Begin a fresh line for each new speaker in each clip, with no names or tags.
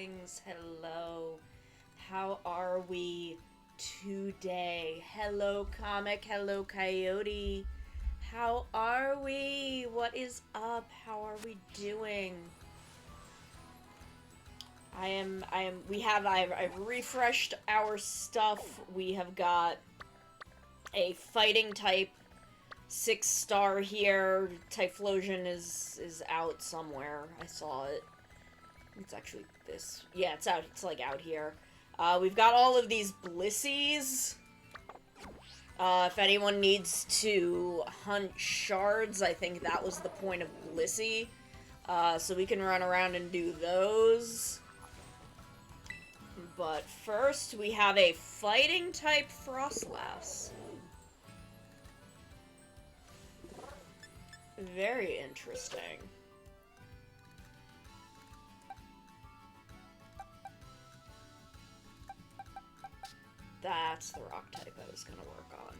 darlings. Hello. How are we today? Hello, Comic. Hello, Coyote. How are we? What is up? How are we doing? I've refreshed our stuff. We have got a fighting type 6-star here. Typhlosion is out somewhere. I saw it. It's actually this. Yeah, it's out. It's like out here. We've got all of these Blissies. If anyone needs to hunt shards, I think that was the point of Blissey. So we can run around and do those. But first, we have a fighting type Frostlass. Very interesting. That's the rock type I was gonna work on.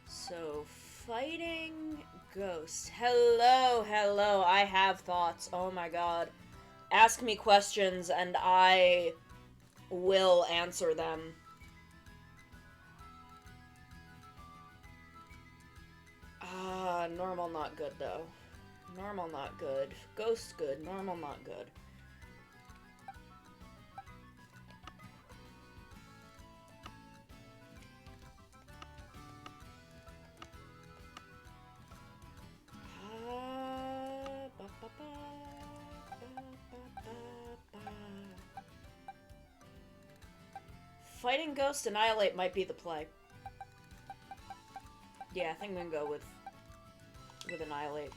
So, fighting ghost. Hello, hello. I have thoughts. Oh my god. Ask me questions and I will answer them. Normal not good though. Normal not good. Ghost good. Normal not good. Fighting Ghost Annihilate might be the play. Yeah, I think I'm gonna go with Annihilate.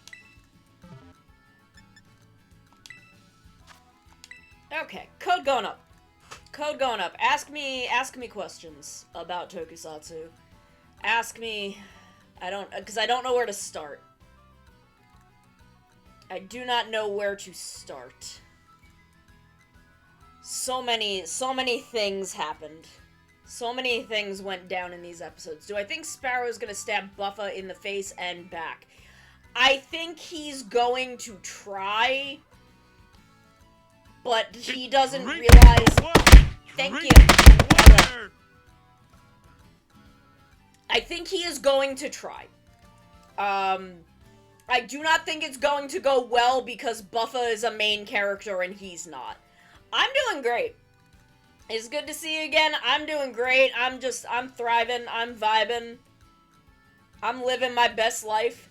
Okay, code going up. Code going up. Ask me questions about Tokusatsu. Ask me, because I don't know where to start. I do not know where to start. So many things happened. So many things went down in these episodes. Do I think Sparrow's gonna stab Buffa in the face and back? I think he's going to try, but he doesn't realize... Thank you. I think he is going to try. I do not think it's going to go well because Buffa is a main character and he's not. I'm doing great. It's good to see you again. I'm doing great. I'm thriving. I'm vibing. I'm living my best life.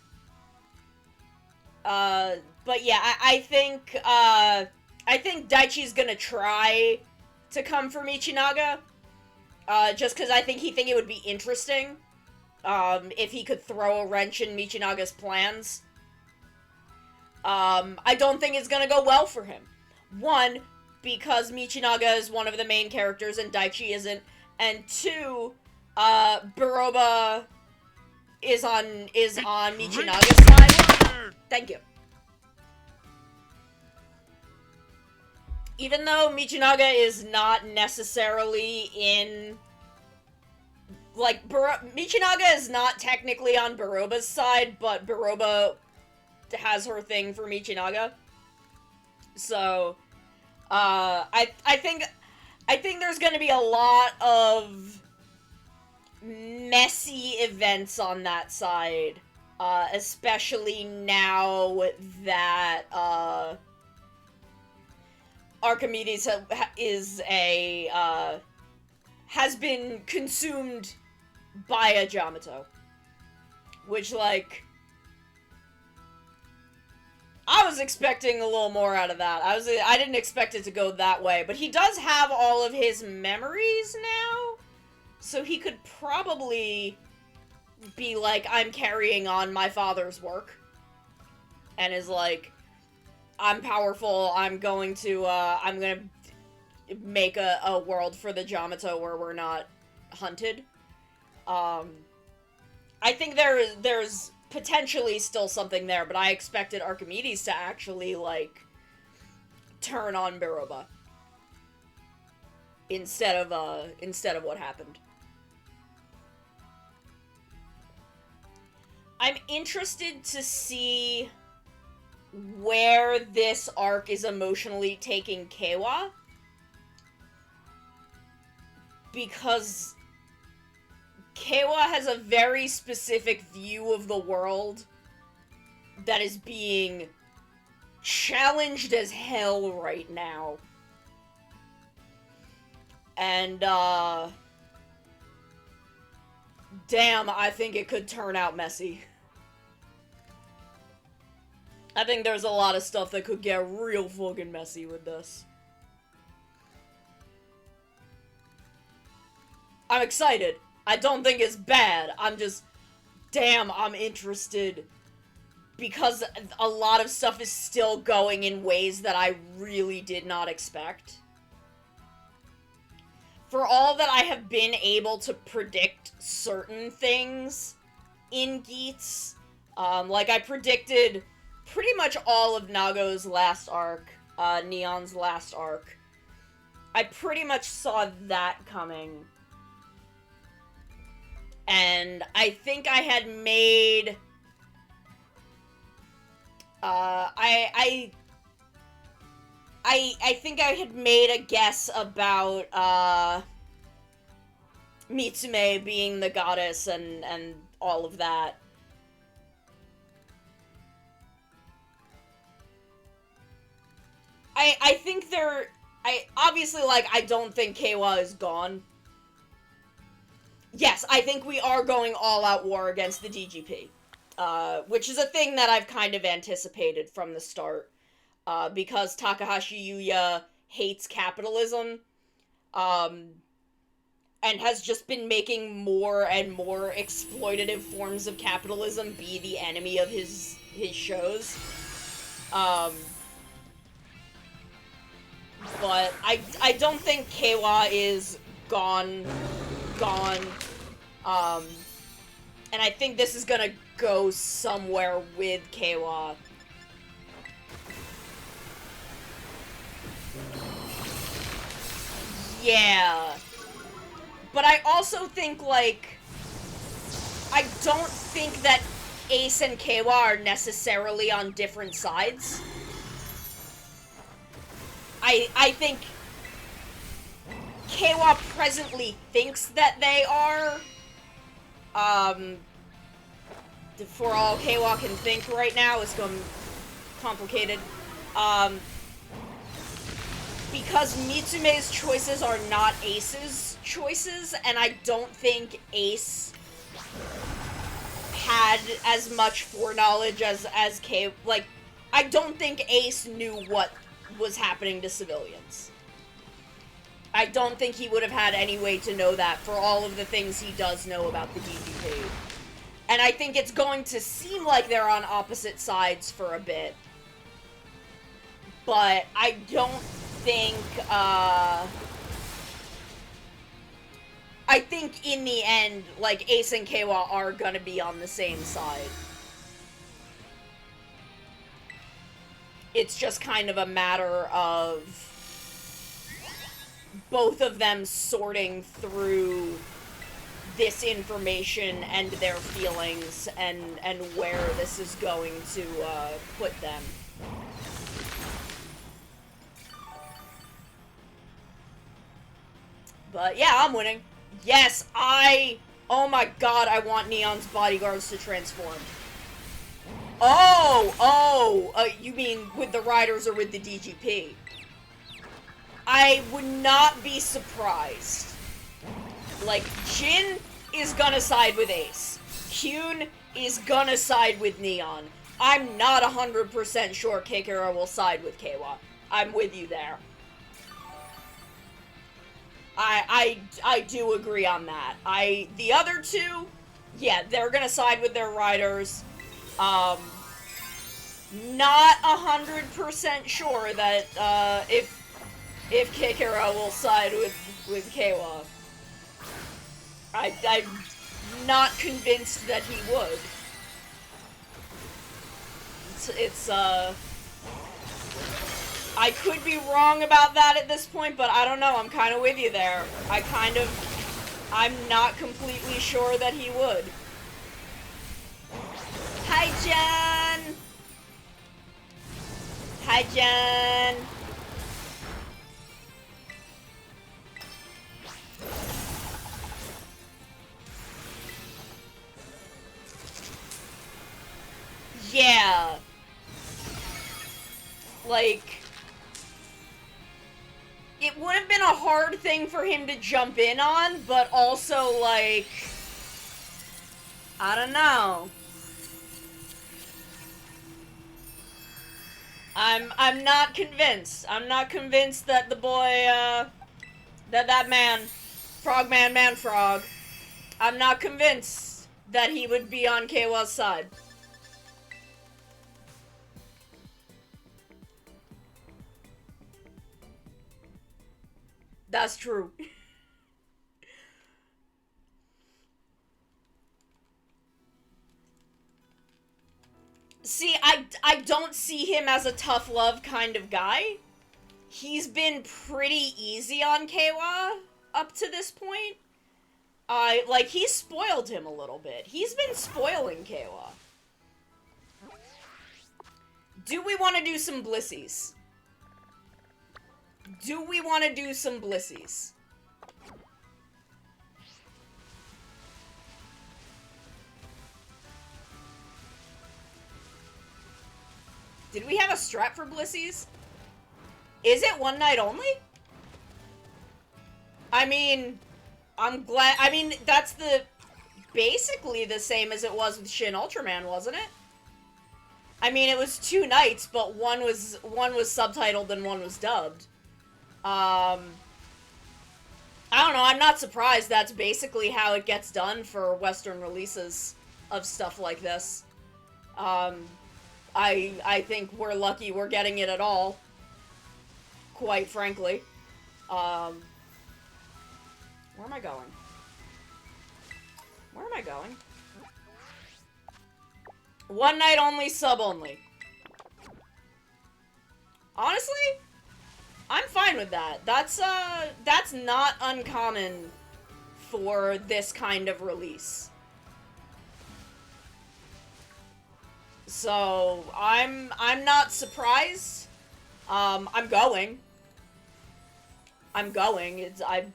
But yeah, I think Daichi's gonna try to come for Michinaga. Just because I think it would be interesting. If he could throw a wrench in Michinaga's plans. I don't think it's gonna go well for him. One, because Michinaga is one of the main characters and Daichi isn't, and two, Baroba is on Michinaga's side. Thank you. Even though Michinaga is not necessarily in... Like, Michinaga is not technically on Baroba's side, but Baroba has her thing for Michinaga. So... I think there's gonna be a lot of messy events on that side, especially now that, Archimedes has been consumed by a Yamato. Which, like... I was expecting a little more out of that. I didn't expect it to go that way, but he does have all of his memories now, so he could probably be like, I'm carrying on my father's work, and is like, I'm powerful, I'm gonna make a world for the Yamato where we're not hunted. I think there's potentially still something there, but I expected Archimedes to actually, like, turn on Baroba. Instead of what happened. I'm interested to see where this arc is emotionally taking Keiwa. Because Keiwa has a very specific view of the world that is being challenged as hell right now. And, damn, I think it could turn out messy. I think there's a lot of stuff that could get real fucking messy with this. I'm excited. I don't think it's bad. I'm just... Damn, I'm interested. Because a lot of stuff is still going in ways that I really did not expect. For all that I have been able to predict certain things in Geats, like I predicted pretty much all of Nago's last arc, Neon's last arc. I pretty much saw that coming. And I think I had made... I think I had made a guess about, Mitsume being the goddess and all of that. I think obviously, like, I don't think Keiwa is gone. Yes, I think we are going all-out war against the DGP. Which is a thing that I've kind of anticipated from the start. Because Takahashi Yuya hates capitalism, and has just been making more and more exploitative forms of capitalism be the enemy of his shows. But I don't think Keiwa is gone. And I think this is gonna go somewhere with Keiwa. Yeah. But I also think, like, I don't think that Ace and Keiwa are necessarily on different sides. I think Keiwa presently thinks that they are. For all Keiwa can think right now, it's going complicated. Because Mitsume's choices are not Ace's choices, and I don't think Ace had as much foreknowledge as Keiwa. Like, I don't think Ace knew what was happening to civilians. I don't think he would have had any way to know that for all of the things he does know about the DGP. And I think it's going to seem like they're on opposite sides for a bit. But I don't think, I think in the end, like, Ace and Keiwa are gonna be on the same side. It's just kind of a matter of both of them sorting through this information and their feelings and where this is going to put them. But yeah, I'm winning. Yes, oh my god, I want Neon's bodyguards to transform. You mean with the riders or with the DGP? I would not be surprised. Like, Jin is gonna side with Ace. Kyun is gonna side with Neon. I'm not 100% sure Kikera will side with Keiwa. I'm with you there. I do agree on that. The other two, yeah, they're gonna side with their riders. Not 100% sure that, if Kikera will side with Keiwa. I'm not convinced that he would. I could be wrong about that at this point, but I don't know, I'm kind of with you there. I'm not completely sure that he would. Hi, Jen! Hi, Jen. Yeah. Like, it would have been a hard thing for him to jump in on, but also, like, I don't know. I'm not convinced. I'm not convinced that the boy, that man, Frogman Man Frog, I'm not convinced that he would be on Keiwa's side. That's true. See, I don't see him as a tough love kind of guy. He's been pretty easy on Keiwa up to this point. Like, he spoiled him a little bit. He's been spoiling Keiwa. Do we want to do some blissies? Do we want to do some blissies? Did we have a strat for blissies? Is it one night only? I mean, I'm glad. I mean, that's basically the same as it was with Shin Ultraman, wasn't it? I mean, it was 2 nights, but one was subtitled and one was dubbed. I don't know. I'm not surprised. That's basically how it gets done for Western releases of stuff like this. I think we're lucky we're getting it at all. Quite frankly. Where am I going? Where am I going? One night only, sub only. Honestly, I'm fine with that. That's not uncommon for this kind of release. So, I'm not surprised. I'm going. The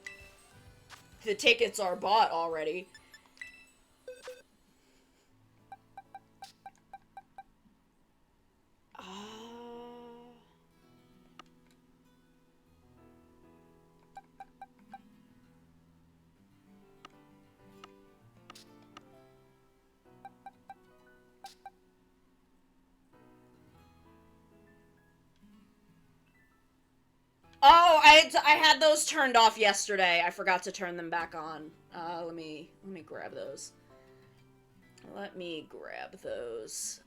tickets are bought already. Oh, I had those turned off yesterday. I forgot to turn them back on. Let me grab those. Let me grab those.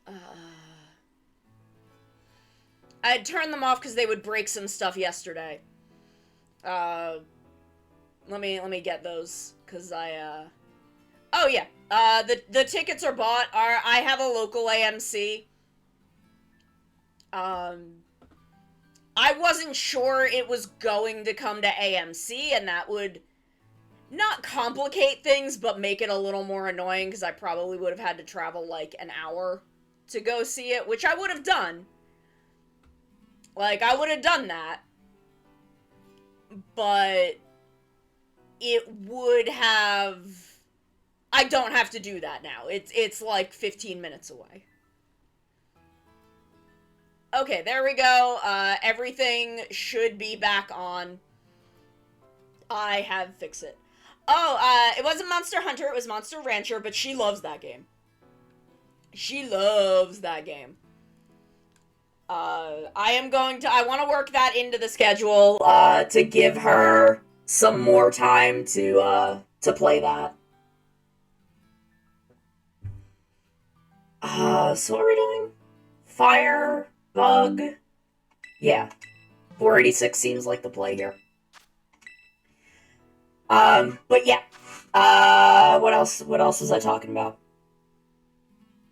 I had turned them off because they would break some stuff yesterday. Let me get those because Oh yeah. The tickets are bought. I have a local AMC. I wasn't sure it was going to come to AMC, and that would not complicate things, but make it a little more annoying, because I probably would have had to travel, like, an hour to go see it, which I would have done. Like, I would have done that. But it would have... I don't have to do that now. It's like 15 minutes away. Okay, there we go. Everything should be back on. I have fixed it. Oh, it wasn't Monster Hunter, it was Monster Rancher, but she loves that game. She loves that game. I want to work that into the schedule, to give her some more time to play that. So what are we doing? Fire... Bug. Yeah. 486 seems like the play here. But yeah. What else was I talking about?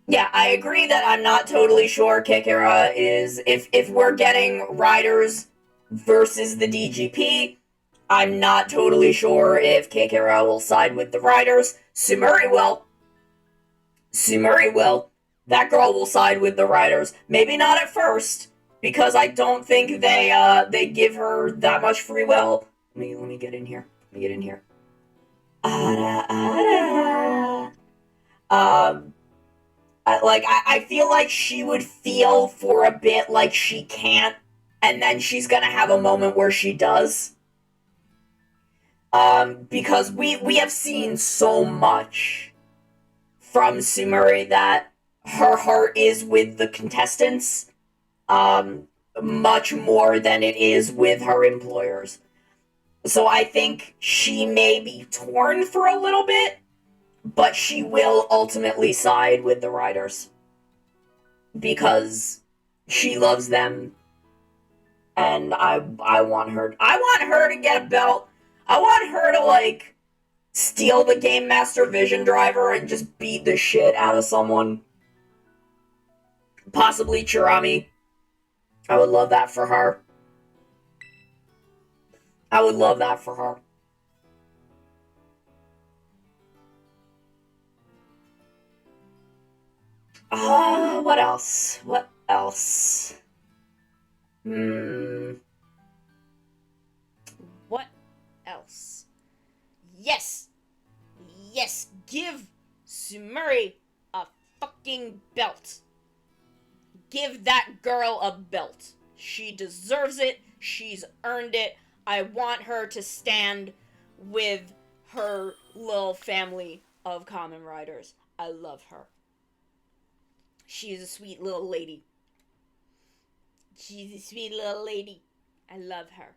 Yeah, I agree that I'm not totally sure Kekera is... If we're getting Riders versus the DGP, I'm not totally sure if Kekera will side with the Riders. Sumuri will. Sumuri will. That girl will side with the Riders. Maybe not at first,
because I don't think they give her that much free will. Let me get in here. Let me get in here. Ara, ara. I feel like she would feel for a bit like she can't, and then she's gonna have a moment where she does. Because we have seen so much from Sumuri that her heart is with the contestants, much more than it is with her employers. So I think she may be torn for a little bit, but she will ultimately side with the riders. Because she loves them, and I want her to get a belt. I want her to, like, steal the Game Master Vision Driver and just beat the shit out of someone. Possibly Chirami. I would love that for her. I would love that for her. What else? What else?
What else? Yes! Yes, give Sumuri a fucking belt. Give that girl a belt. She deserves it. She's earned it. I want her to stand with her little family of Kamen Riders. I love her. She's a sweet little lady. She's a sweet little lady. I love her.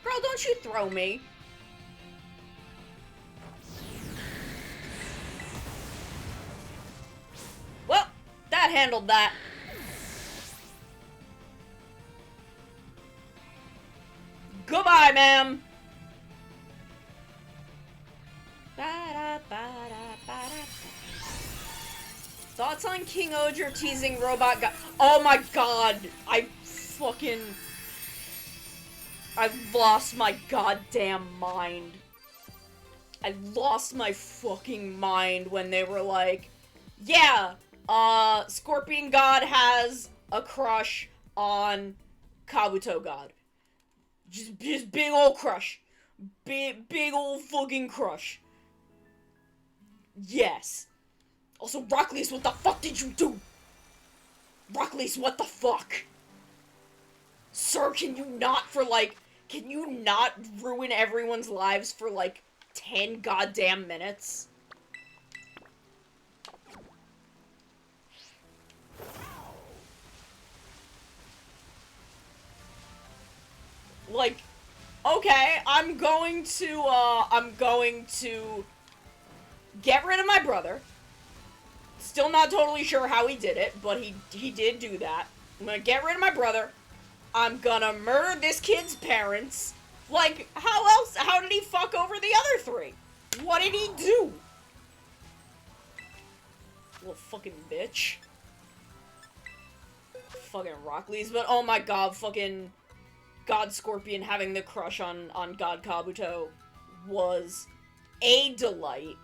Girl, don't you throw me. Well, that handled that. Goodbye, ma'am. Thoughts on King Oger teasing Robot God? Oh my god. I've lost my goddamn mind. I lost my fucking mind when they were like, yeah, Scorpion God has a crush on Kabuto God. Just big old crush. Big old fucking crush. Yes. Also, Rocklease, what the fuck did you do? Rocklease, what the fuck? Sir, can you not ruin everyone's lives for, like, 10 goddamn minutes? Like, okay, I'm going to get rid of my brother. Still not totally sure how he did it, but he did do that. I'm gonna get rid of my brother. I'm gonna murder this kid's parents. Like, how did he fuck over the other three? What did he do? Little fucking bitch. Fucking Rocklease, but oh my god, fucking God Scorpion having the crush on God Kabuto was a delight.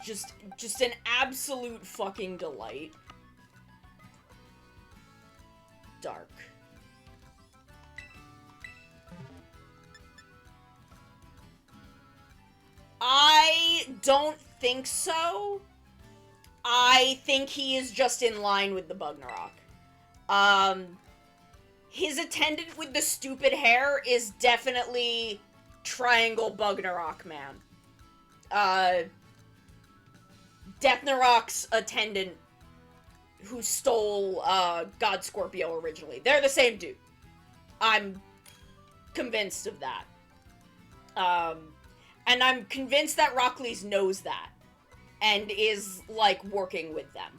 Just an absolute fucking delight. Dark. I don't think so. I think he is just in line with the Bugnarok. His attendant with the stupid hair is definitely Triangle Bugnarok Man. Deathnarok's attendant who stole, God Scorpio originally. They're the same dude. I'm convinced of that. And I'm convinced that Rocklease knows that. and is, like, working with them.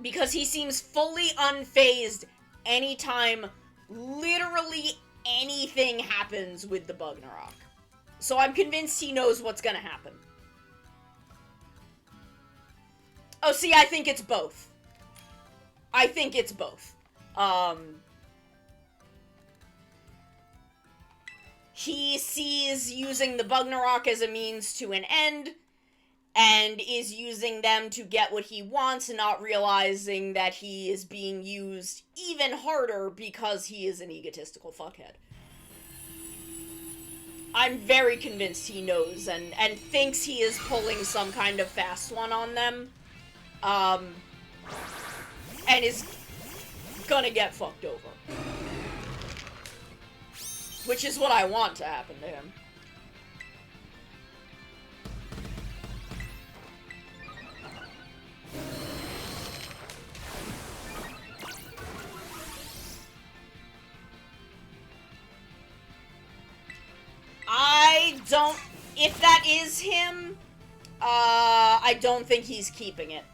Because he seems fully unfazed anytime literally anything happens with the Bugnarok. So I'm convinced he knows what's gonna happen. Oh, see, I think it's both. I think it's both. He sees using the Bugnarok as a means to an end, and is using them to get what he wants, and not realizing that he is being used even harder because he is an egotistical fuckhead. I'm very convinced he knows, and thinks he is pulling some kind of fast one on them. And is gonna get fucked over. Which is what I want to happen to him. I don't... If that is him, I don't think he's keeping it.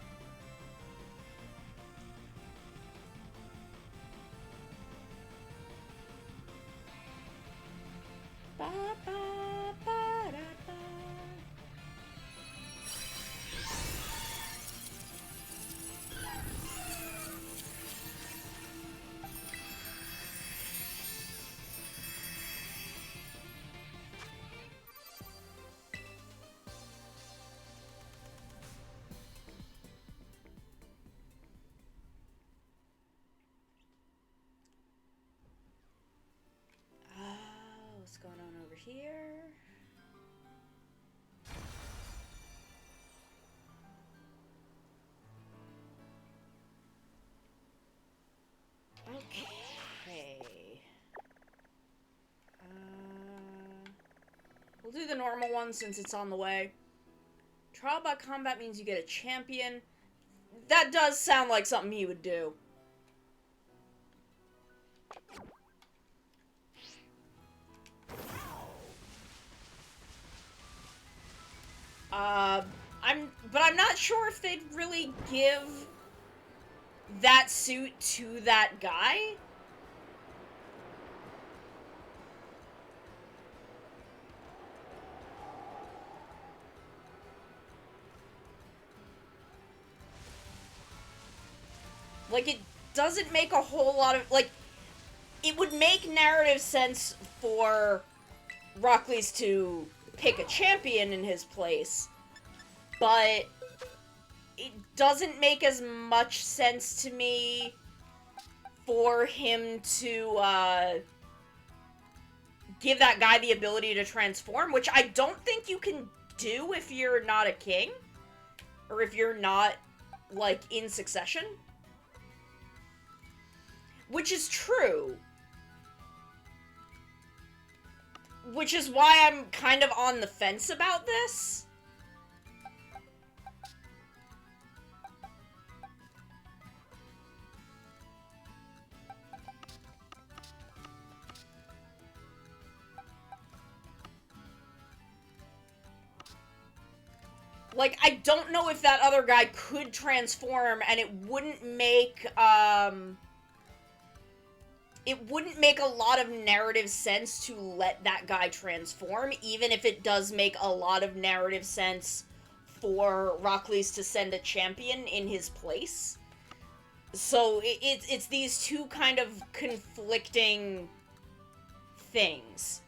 What's going on over here? Okay. We'll do the normal one since it's on the way. Trial by combat means you get a champion. That does sound like something he would do. I'm not sure if they'd really give that suit to that guy. Like, it doesn't make a whole lot of, like, it would make narrative sense for Rockley's to pick a champion in his place, but it doesn't make as much sense to me for him to, give that guy the ability to transform, which I don't think you can do if you're not a king, or if you're not, like, in succession. Which is true. Which is why I'm kind of on the fence about this. Like, I don't know if that other guy could transform, and it wouldn't make, it wouldn't make a lot of narrative sense to let that guy transform, even if it does make a lot of narrative sense for Rockley's to send a champion in his place. So it's these two kind of conflicting things.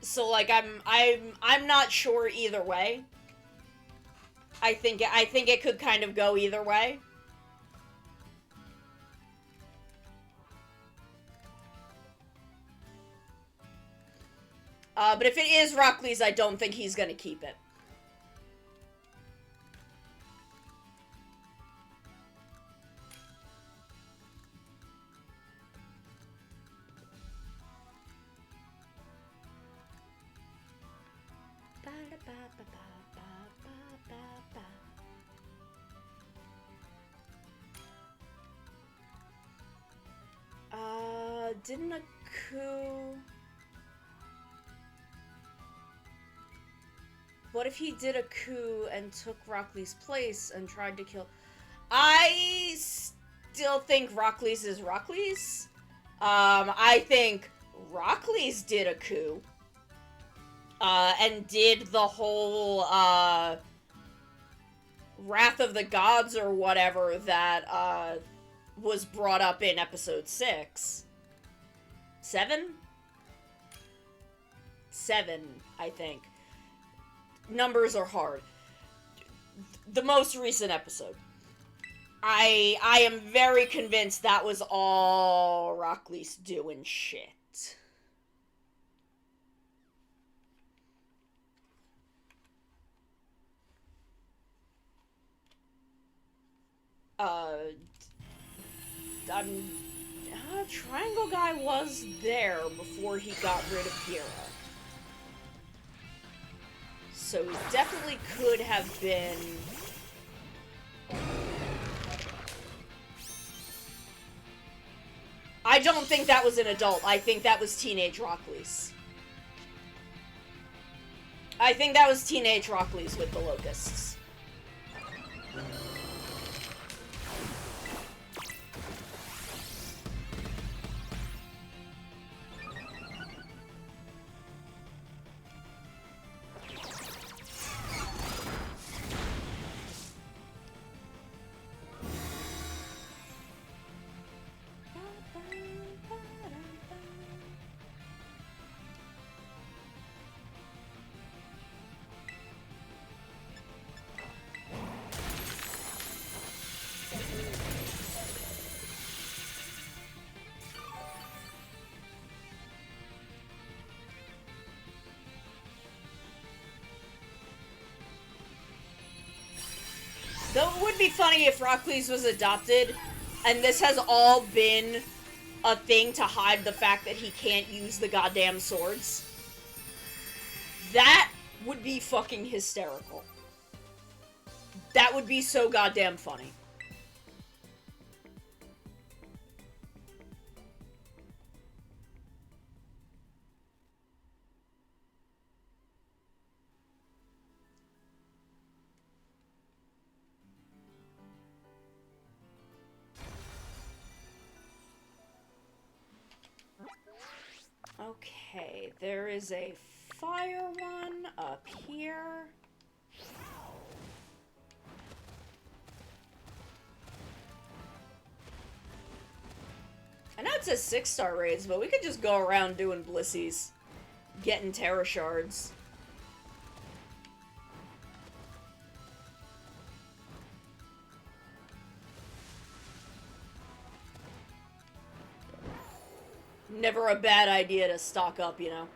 So, like, I'm not sure either way. I think it could kind of go either way. But if it is Rockley's, I don't think he's gonna keep it. Didn't a coup... What if he did a coup and took Rockley's place and tried to kill... I still think Rockley's is Rockley's. I think Rockley's did a coup. And did the whole, Wrath of the Gods or whatever that, was brought up in episode 6. 7? 7, I think. Numbers are hard. The most recent episode. I am very convinced that was all Rockley's doing shit. Triangle Guy was there before he got rid of Tera. So he definitely could have been... I don't think that was an adult. I think that was teenage Rockley's. I think that was teenage Rockley's with the locusts. Though it would be funny if Rockley's was adopted, and this has all been a thing to hide the fact that he can't use the goddamn swords. That would be fucking hysterical. That would be so goddamn funny. Okay, there is a fire one up here. I know it says 6-star raids, but we could just go around doing blissies. Getting Tera shards. Never a bad idea to stock up, you know?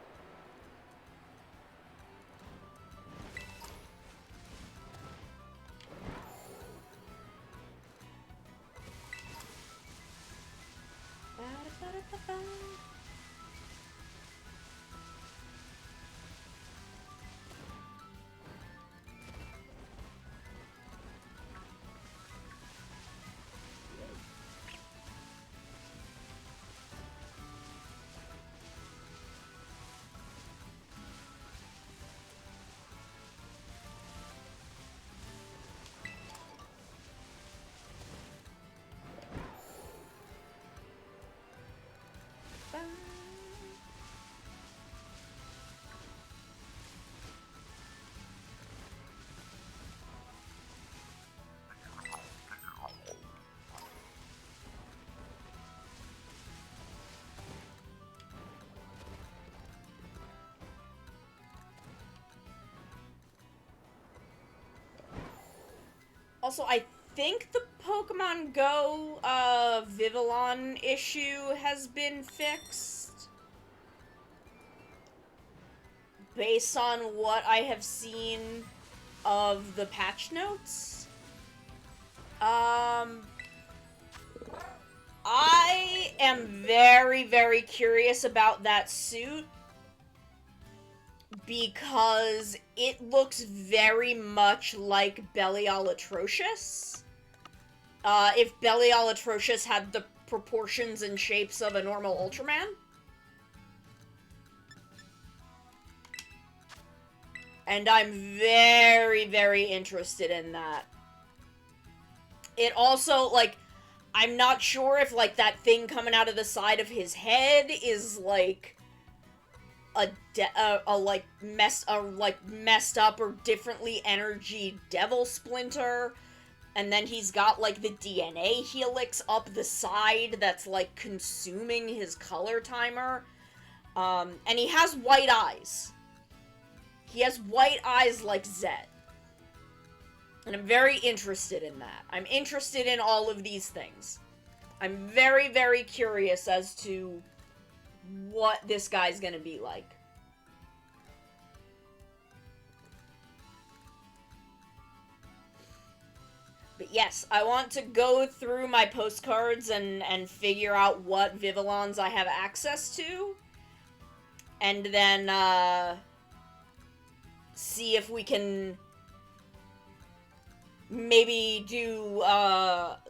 Also, I think the Pokemon Go, Vivillon issue has been fixed. Based on what I have seen of the patch notes. I am very, very curious about that suit. because it looks very much like Belial Atrocious. If Belial Atrocious had the proportions and shapes of a normal Ultraman. And I'm very, very interested in that. It also, like, I'm not sure if, like, that thing coming out of the side of his head is, like, messed up or differently energy devil splinter, and then he's got, like, the DNA helix up the side that's, like, consuming his color timer, and he has white eyes. He has white eyes like Zed. And I'm very interested in that. I'm interested in all of these things. I'm very, very curious as to what this guy's gonna be like. But yes, I want to go through my postcards and figure out what Vivillons I have access to. And then, see if we can maybe do,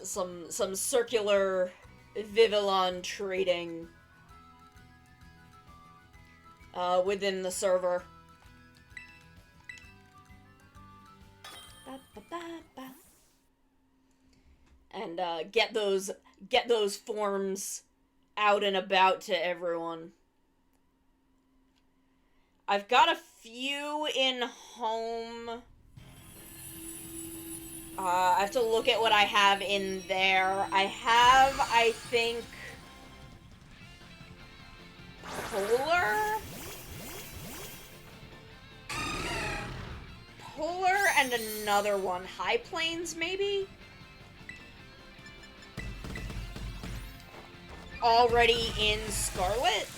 some circular Vivillon trading, within the server. And, get those forms out and about to everyone. I've got a few in home. I have to look at what I have in there. I have, I think, Polar? Polar and another one. High Plains, maybe? Already in Scarlet?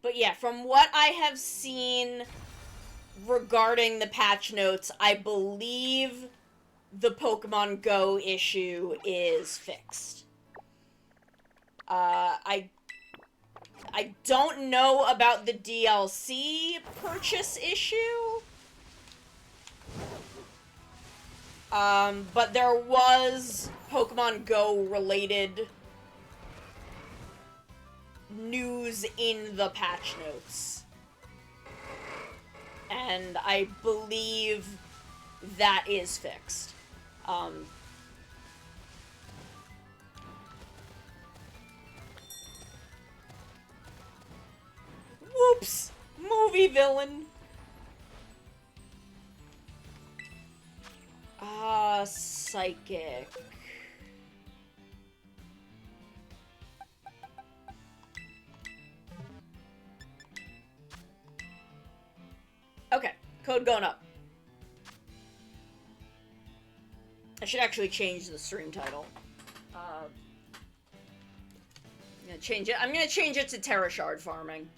But yeah, from what I have seen regarding the patch notes, I believe the Pokemon Go issue is fixed. I don't know about the DLC purchase issue. But there was Pokemon Go related news in the patch notes. And I believe that is fixed. Whoops! Movie villain! Psychic. Okay, code going up. I should actually change the stream title. I'm gonna change it. I'm gonna change it to Tera Shard Farming.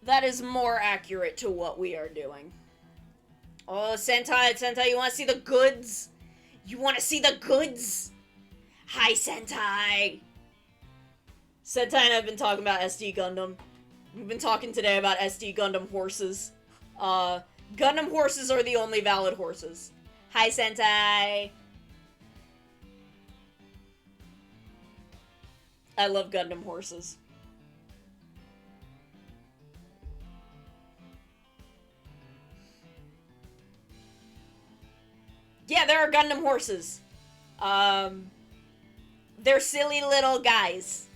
That is more accurate to what we are doing. Oh, Sentai, you wanna see the goods? You wanna see the goods? Hi, Sentai! Sentai and I have been talking about SD Gundam. We've been talking today about SD Gundam horses. Gundam horses are the only valid horses. Hi, Sentai! I love Gundam horses. Yeah, there are Gundam horses. They're silly little guys.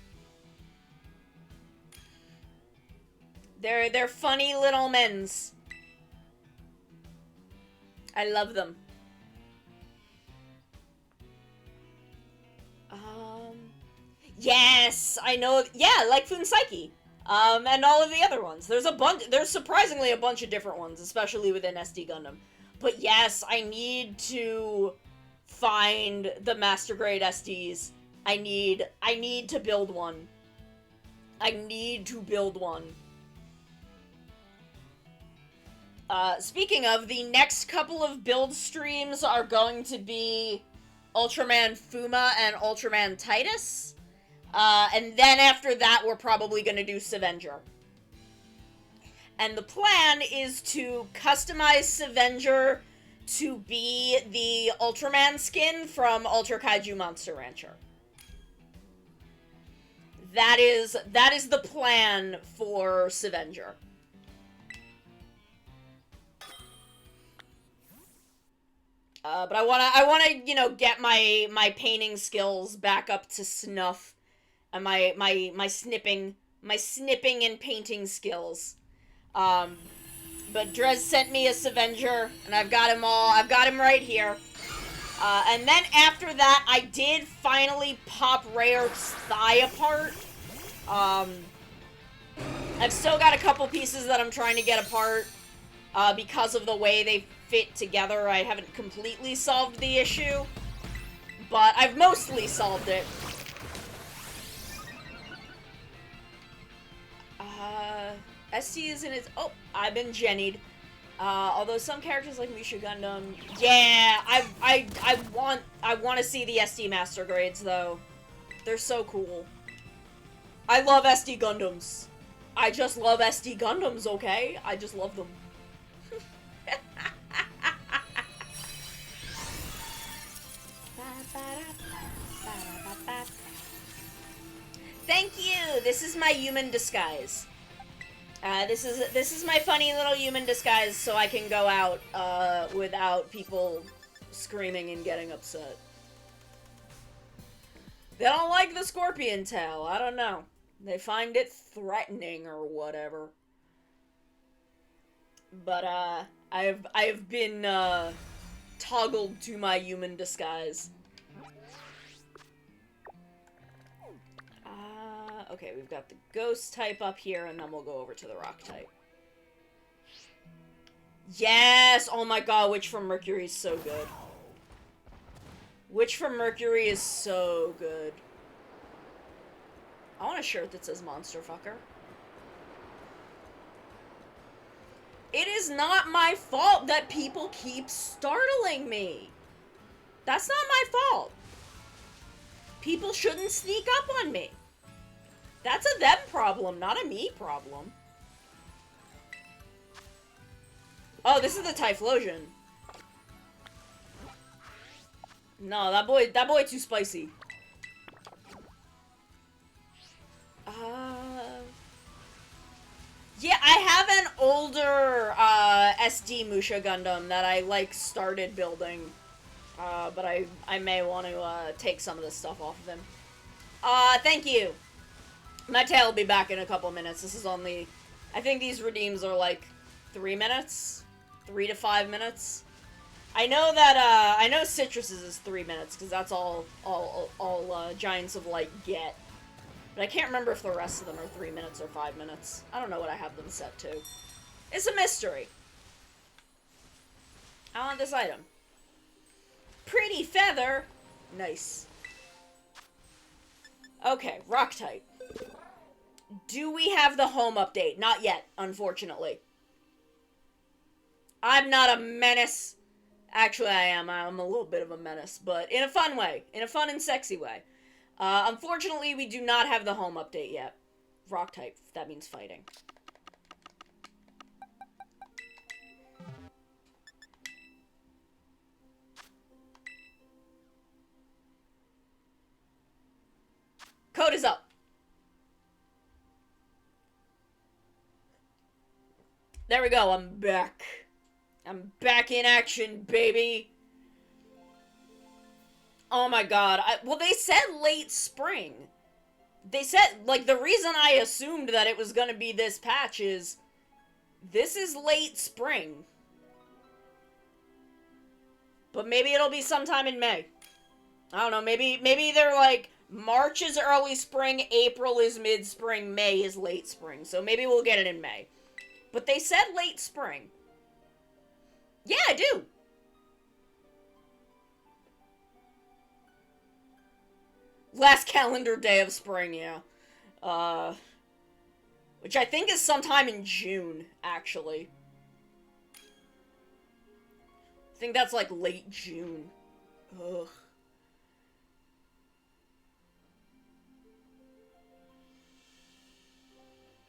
They're funny little men's. I love them. Yes, I know. Yeah, like Funsaiki. And all of the other ones. There's surprisingly a bunch of different ones, especially within SD Gundam. But yes, I need to find the Master Grade SDs. I need to build one. I need to build one. Speaking of, the next couple of build streams are going to be Ultraman Fuma and Ultraman Titus. And then after that, we're probably going to do Savenger. And the plan is to customize Savenger to be the Ultraman skin from Ultra Kaiju Monster Rancher. That is the plan for Savenger. But I wanna, you know, get my painting skills back up to snuff, and my snipping and painting skills. But Drez sent me a Savenger, and I've got him right here. And then after that, I did finally pop Rayer's thigh apart. I've still got a couple pieces that I'm trying to get apart, because of the way they fit together. I haven't completely solved the issue, but I've mostly solved it. ST is in its... Oh, I've been jennied. Although some characters like Musha Gundam... Yeah, I want to see the SD Master Grades, though. They're so cool. I love SD Gundams. I just love SD Gundams, okay? I just love them. Thank you! This is my human disguise. This is my funny little human disguise, so I can go out without people screaming and getting upset. They don't like the scorpion tail. I don't know. They find it threatening or whatever. But I've been toggled to my human disguise. Okay, we've got the ghost type up here, and then we'll go over to the rock type. Yes! Oh my god, Witch from Mercury is so good. Witch from Mercury is so good. I want a shirt that says Monster Fucker. It is not my fault that people keep startling me. That's not my fault. People shouldn't sneak up on me. That's a them problem, not a me problem. Oh, this is the Typhlosion. No, that boy too spicy. Yeah, I have an older, SD Musha Gundam that I, like, started building. But I may want to, take some of this stuff off of him. Thank you. My tail will be back in a couple minutes. This is only... I think these redeems are, like, 3 minutes? 3 to 5 minutes? I know that, I know Citrus's is 3 minutes, because that's all Giants of Light get. But I can't remember if the rest of them are 3 minutes or 5 minutes. I don't know what I have them set to. It's a mystery. I want this item. Pretty feather! Nice. Okay, rock type. Do we have the home update? Not yet, unfortunately. I'm not a menace. Actually, I am. I'm a little bit of a menace, but in a fun way. In a fun and sexy way. Unfortunately, we do not have the home update yet. Rock type, that means fighting. Code is up. There we go, I'm back. I'm back in action, baby. Oh my god. Well, they said late spring. They said, like, the reason I assumed that it was gonna be this patch is this is late spring. But maybe it'll be sometime in May. I don't know, maybe they're like, March is early spring, April is mid-spring, May is late spring. So maybe we'll get it in May. But they said late spring. Yeah, I do. Last calendar day of spring, yeah. Which I think is sometime in June, actually. I think that's like late June. Ugh.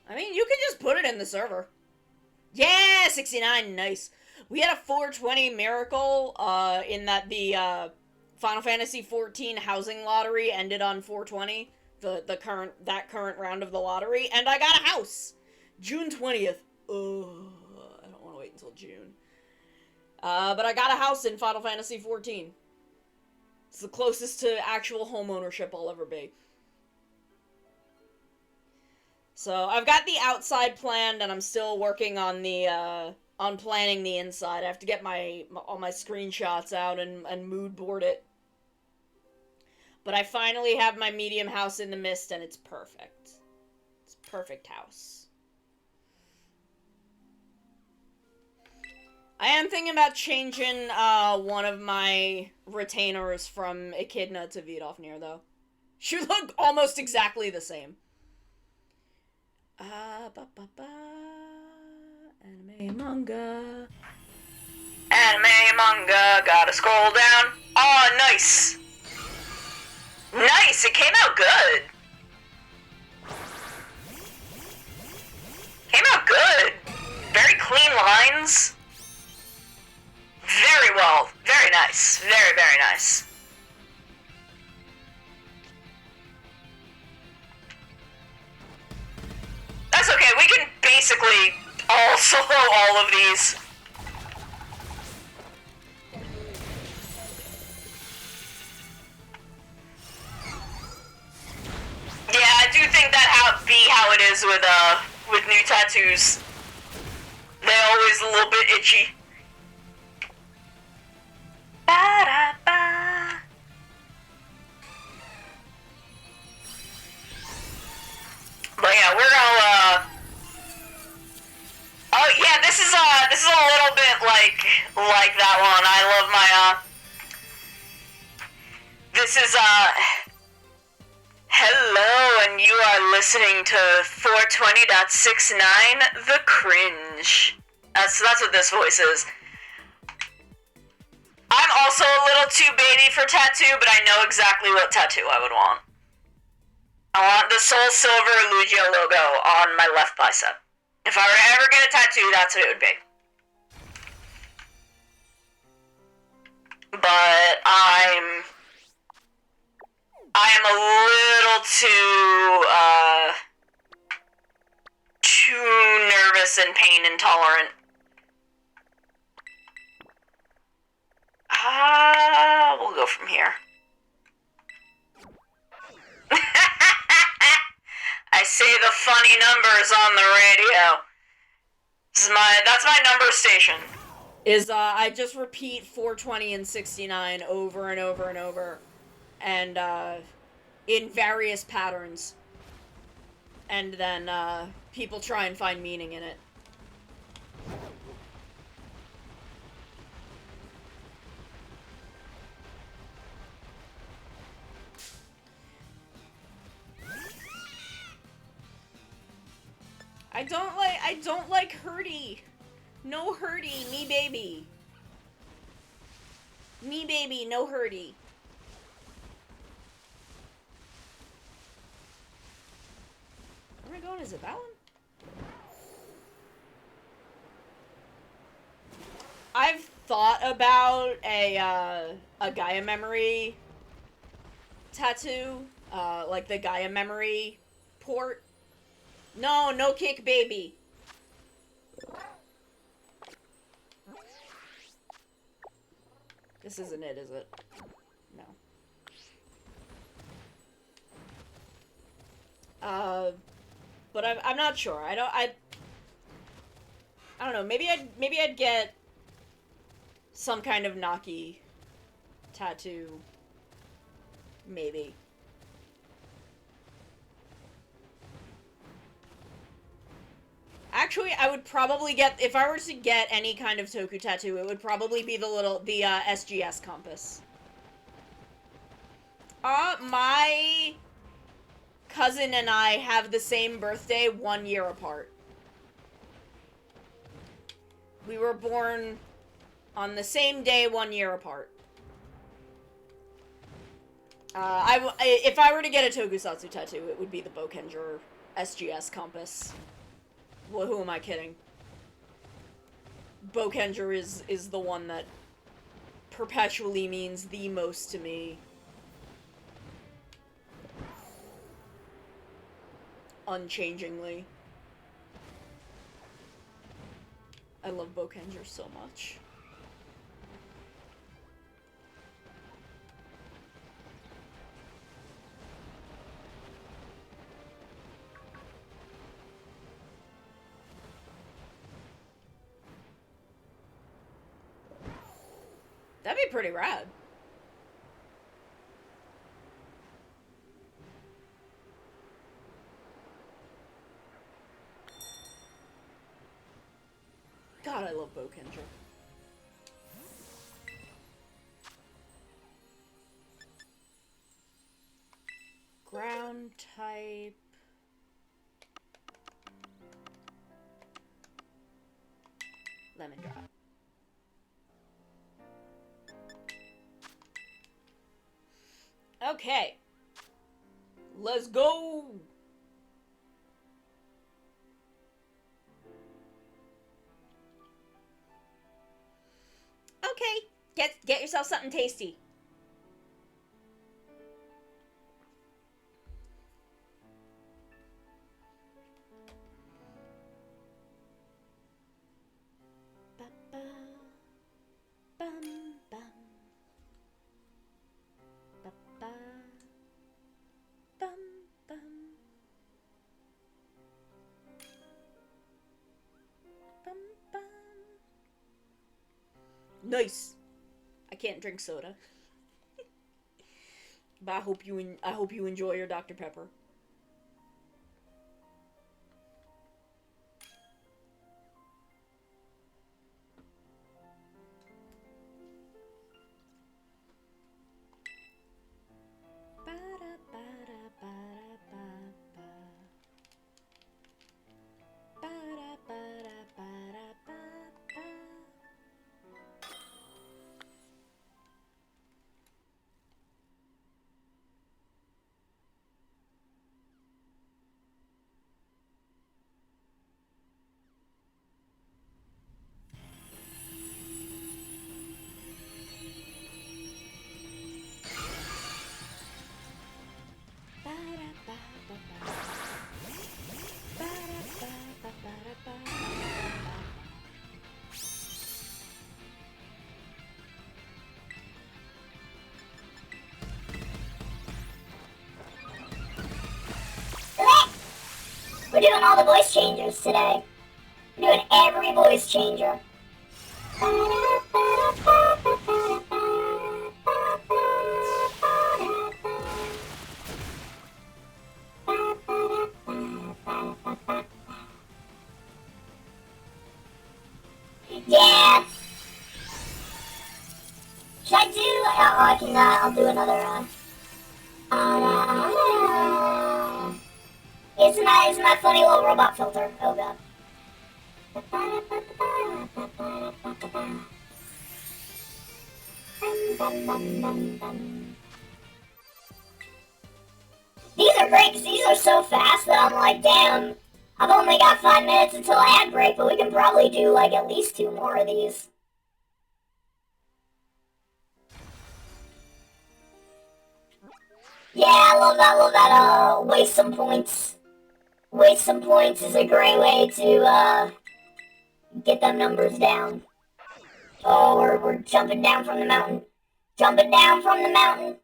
I mean, you can just put it in the server. Yeah, 69, nice. We had a 420 miracle, in that the, Final Fantasy XIV housing lottery ended on 420. That current round of the lottery, and I got a house! June 20th. Ugh, I don't want to wait until June. But I got a house in Final Fantasy XIV. It's the closest to actual home ownership I'll ever be. So, I've got the outside planned, and I'm still working on the, on planning the inside. I have to get all my screenshots out and mood board it. But I finally have my medium house in the mist, and it's perfect. It's a perfect house. I am thinking about changing, one of my retainers from Echidna to Vidofnir, though. Should look almost exactly the same. Anime manga. Anime manga. Gotta scroll down. Oh, nice. Nice. It came out good. Came out good. Very clean lines. Very well. Very nice. Very, very nice. That's okay, we can basically all solo all of these. Yeah, I do think that be how it is with new tattoos. They're always a little bit itchy. Ba-da-ba. But yeah, we're gonna, oh yeah, this is a little bit like that one. I love my, this is, hello, and you are listening to 420.69, The Cringe. That's what this voice is. I'm also a little too baby for tattoo, but I know exactly what tattoo I would want. I want the Soul Silver Lugia logo on my left bicep. If I were to ever get a tattoo, that's what it would be. But I am a little too nervous and pain intolerant. We'll go from here. I say the funny numbers on the radio. That's my number station. I just repeat 420 and 69 over and over and over. And, in various patterns. And then, people try and find meaning in it. I don't like Hurdy. No Hurdy, me baby. Me baby, no Hurdy. Where am I going? Is it that one? I've thought about a Gaia memory tattoo. Like the Gaia memory port. No kick, baby. This isn't it, is it? No. But I'm not sure. I don't know. Maybe I'd get some kind of Naki tattoo. Maybe. Actually, I would probably get, if I were to get any kind of Toku tattoo, it would probably be the SGS compass. My cousin and I have the same birthday 1 year apart. We were born on the same day 1 year apart. If I were to get a Tokusatsu tattoo, it would be the Bokenger SGS compass. Well, who am I kidding? Bokenger is the one that perpetually means the most to me. Unchangingly. I love Bokenger so much. That'd be pretty rad. God, I love Bokenger. Ground type. Lemon drop. Okay. Let's go! Okay. Get yourself something tasty. Ba-ba. Bum bum. Ba-ba. Bum bum. Bum bum. Nice. I can't drink soda. But I hope you enjoy your Dr. Pepper.
We're doing all the voice changers today. We're doing every voice changer. Yeah. Should I do? I can. I'll do another. Isn't that funny little robot filter? Oh god. These are great because these are so fast that I'm like, damn, I've only got 5 minutes until ad break, but we can probably do like at least 2 more of these. Yeah, I love that, waste some points. Waste some points is a great way to, get them numbers down. Oh, we're jumping down from the mountain. Jumping down from the mountain.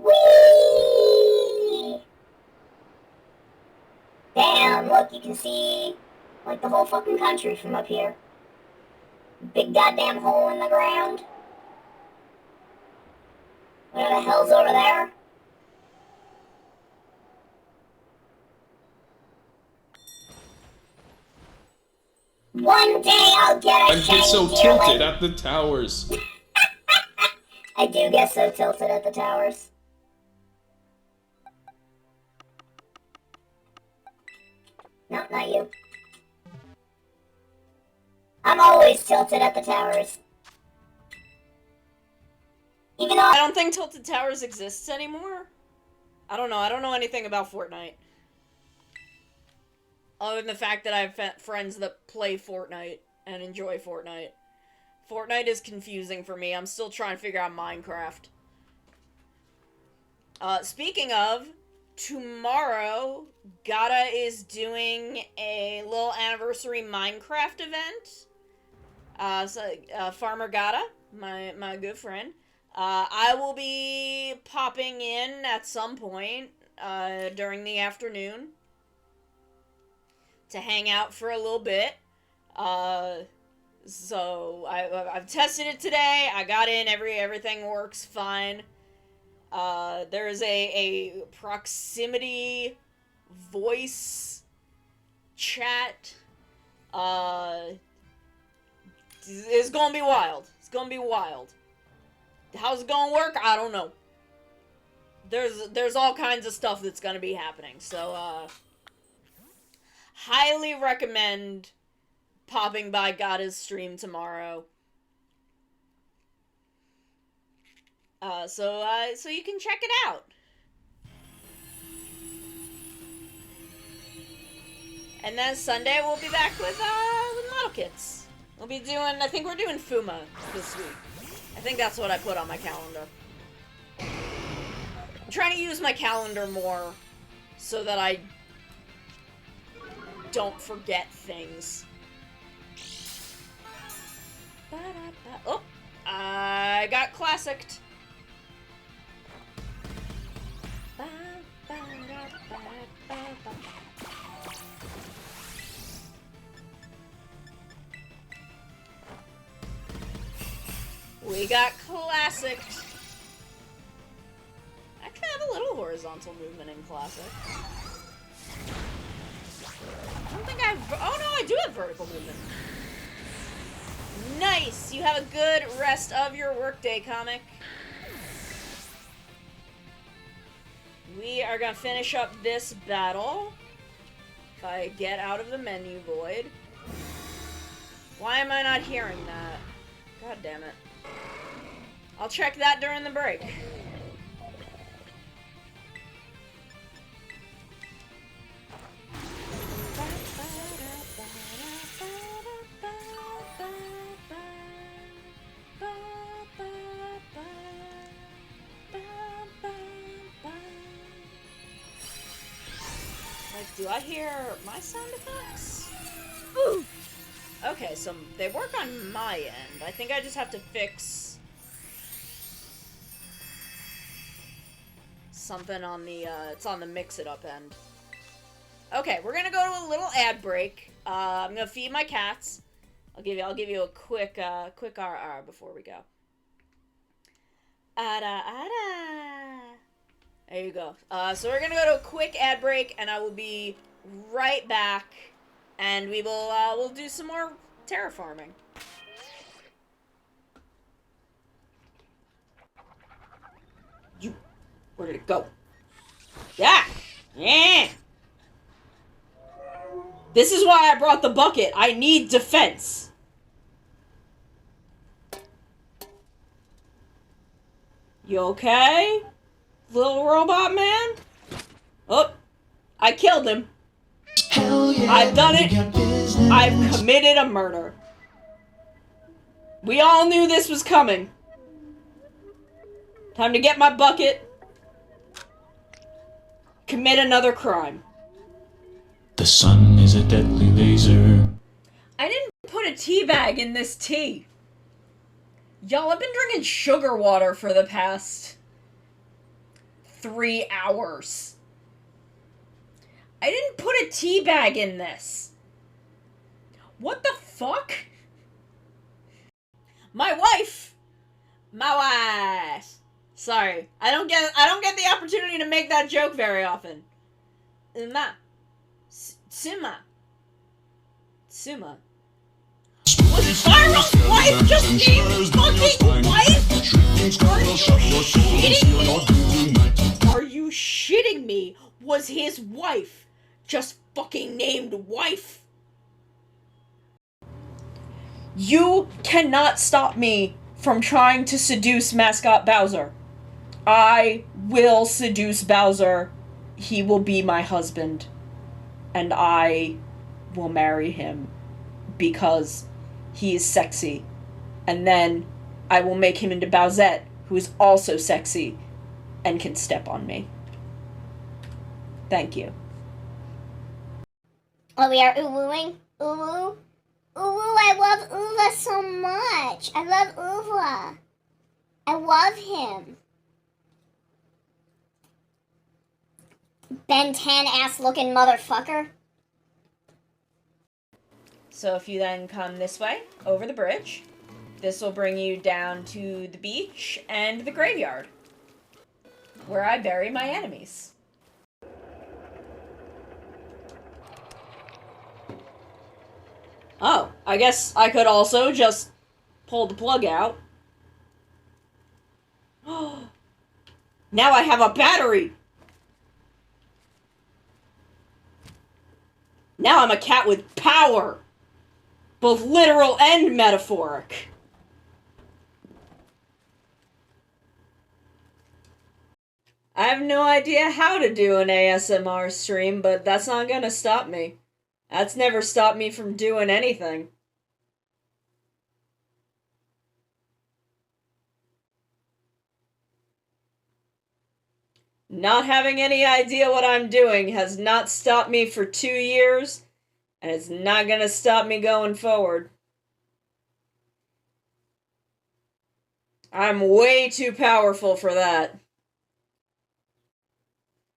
Whee! Damn, look, you can see, like, the whole fucking country from up here. Big goddamn hole in the ground. What the hell's over there? One day I'll get a
I get so
shiny
tilted
gearlet.
at the towers.
I do get so tilted at the towers. No, not you. I'm always tilted at the towers. Even though
I don't think Tilted Towers exists anymore. I don't know. I don't know anything about Fortnite. Other than the fact that I have friends that play Fortnite and enjoy Fortnite. Fortnite is confusing for me. I'm still trying to figure out Minecraft. Speaking of, tomorrow, Gata is doing a little anniversary Minecraft event. Farmer Gata, my good friend. I will be popping in at some point, during the afternoon to hang out for a little bit. So I've tested it today. I got in. Everything works fine. There's a proximity voice chat. It's gonna be wild. It's gonna be wild. How's it gonna work? I don't know. There's all kinds of stuff that's gonna be happening. So, highly recommend popping by Gata's stream tomorrow. So you can check it out. And then Sunday we'll be back with model kits. We'll be doing, I think we're doing Fuma this week. I think that's what I put on my calendar. I'm trying to use my calendar more so that I don't forget things. Oh, I got classicked. We got classicked. I can have a little horizontal movement in classic. I don't think I've... Oh no, I do have vertical movement. Nice! You have a good rest of your workday, comic. We are gonna finish up this battle. If I get out of the menu void. Why am I not hearing that? God damn it. I'll check that during the break. Like, do I hear my sound effects? Ooh. Okay, so they work on my end. I think I just have to fix something on the, it's on the mix-it-up end. Okay, we're gonna go to a little ad break. I'm gonna feed my cats. I'll give you a quick RR before we go. Ada, ada. There you go. So we're gonna go to a quick ad break, and I will be right back, and we will, we'll do some more terraforming. Where did it go? Yeah! Yeah! This is why I brought the bucket. I need defense. You okay? Little robot man? Oh, I killed him.
Yeah,
I've done it. I've committed a murder. We all knew this was coming. Time to get my bucket. Commit another crime.
The sun is a deadly laser.
I didn't put a tea bag in this tea. Y'all, I've been drinking sugar water for the past 3 hours. I didn't put a tea bag in this. What the fuck? My wife! Sorry. I don't get the opportunity to make that joke very often. Suma. Was Spiral's wife just named fucking wife? Are you shitting me? Was his wife just fucking named wife? You cannot stop me from trying to seduce Mascot Bowser. I will seduce Bowser. He will be my husband. And I will marry him because he is sexy. And then I will make him into Bowsette, who is also sexy and can step on me. Thank you.
Oh, we are uwooing? Uwoo? Uwoo, I love Uva so much. I love Uva. I love him. Ben 10 ass looking motherfucker.
So if you then come this way, over the bridge, this will bring you down to the beach and the graveyard, where I bury my enemies. Oh, I guess I could also just pull the plug out. Now I have a battery! Now I'm a cat with power! Both literal and metaphoric. I have no idea how to do an ASMR stream, but that's not gonna stop me. That's never stopped me from doing anything. Not having any idea what I'm doing has not stopped me for 2 years, and it's not gonna stop me going forward. I'm way too powerful for that.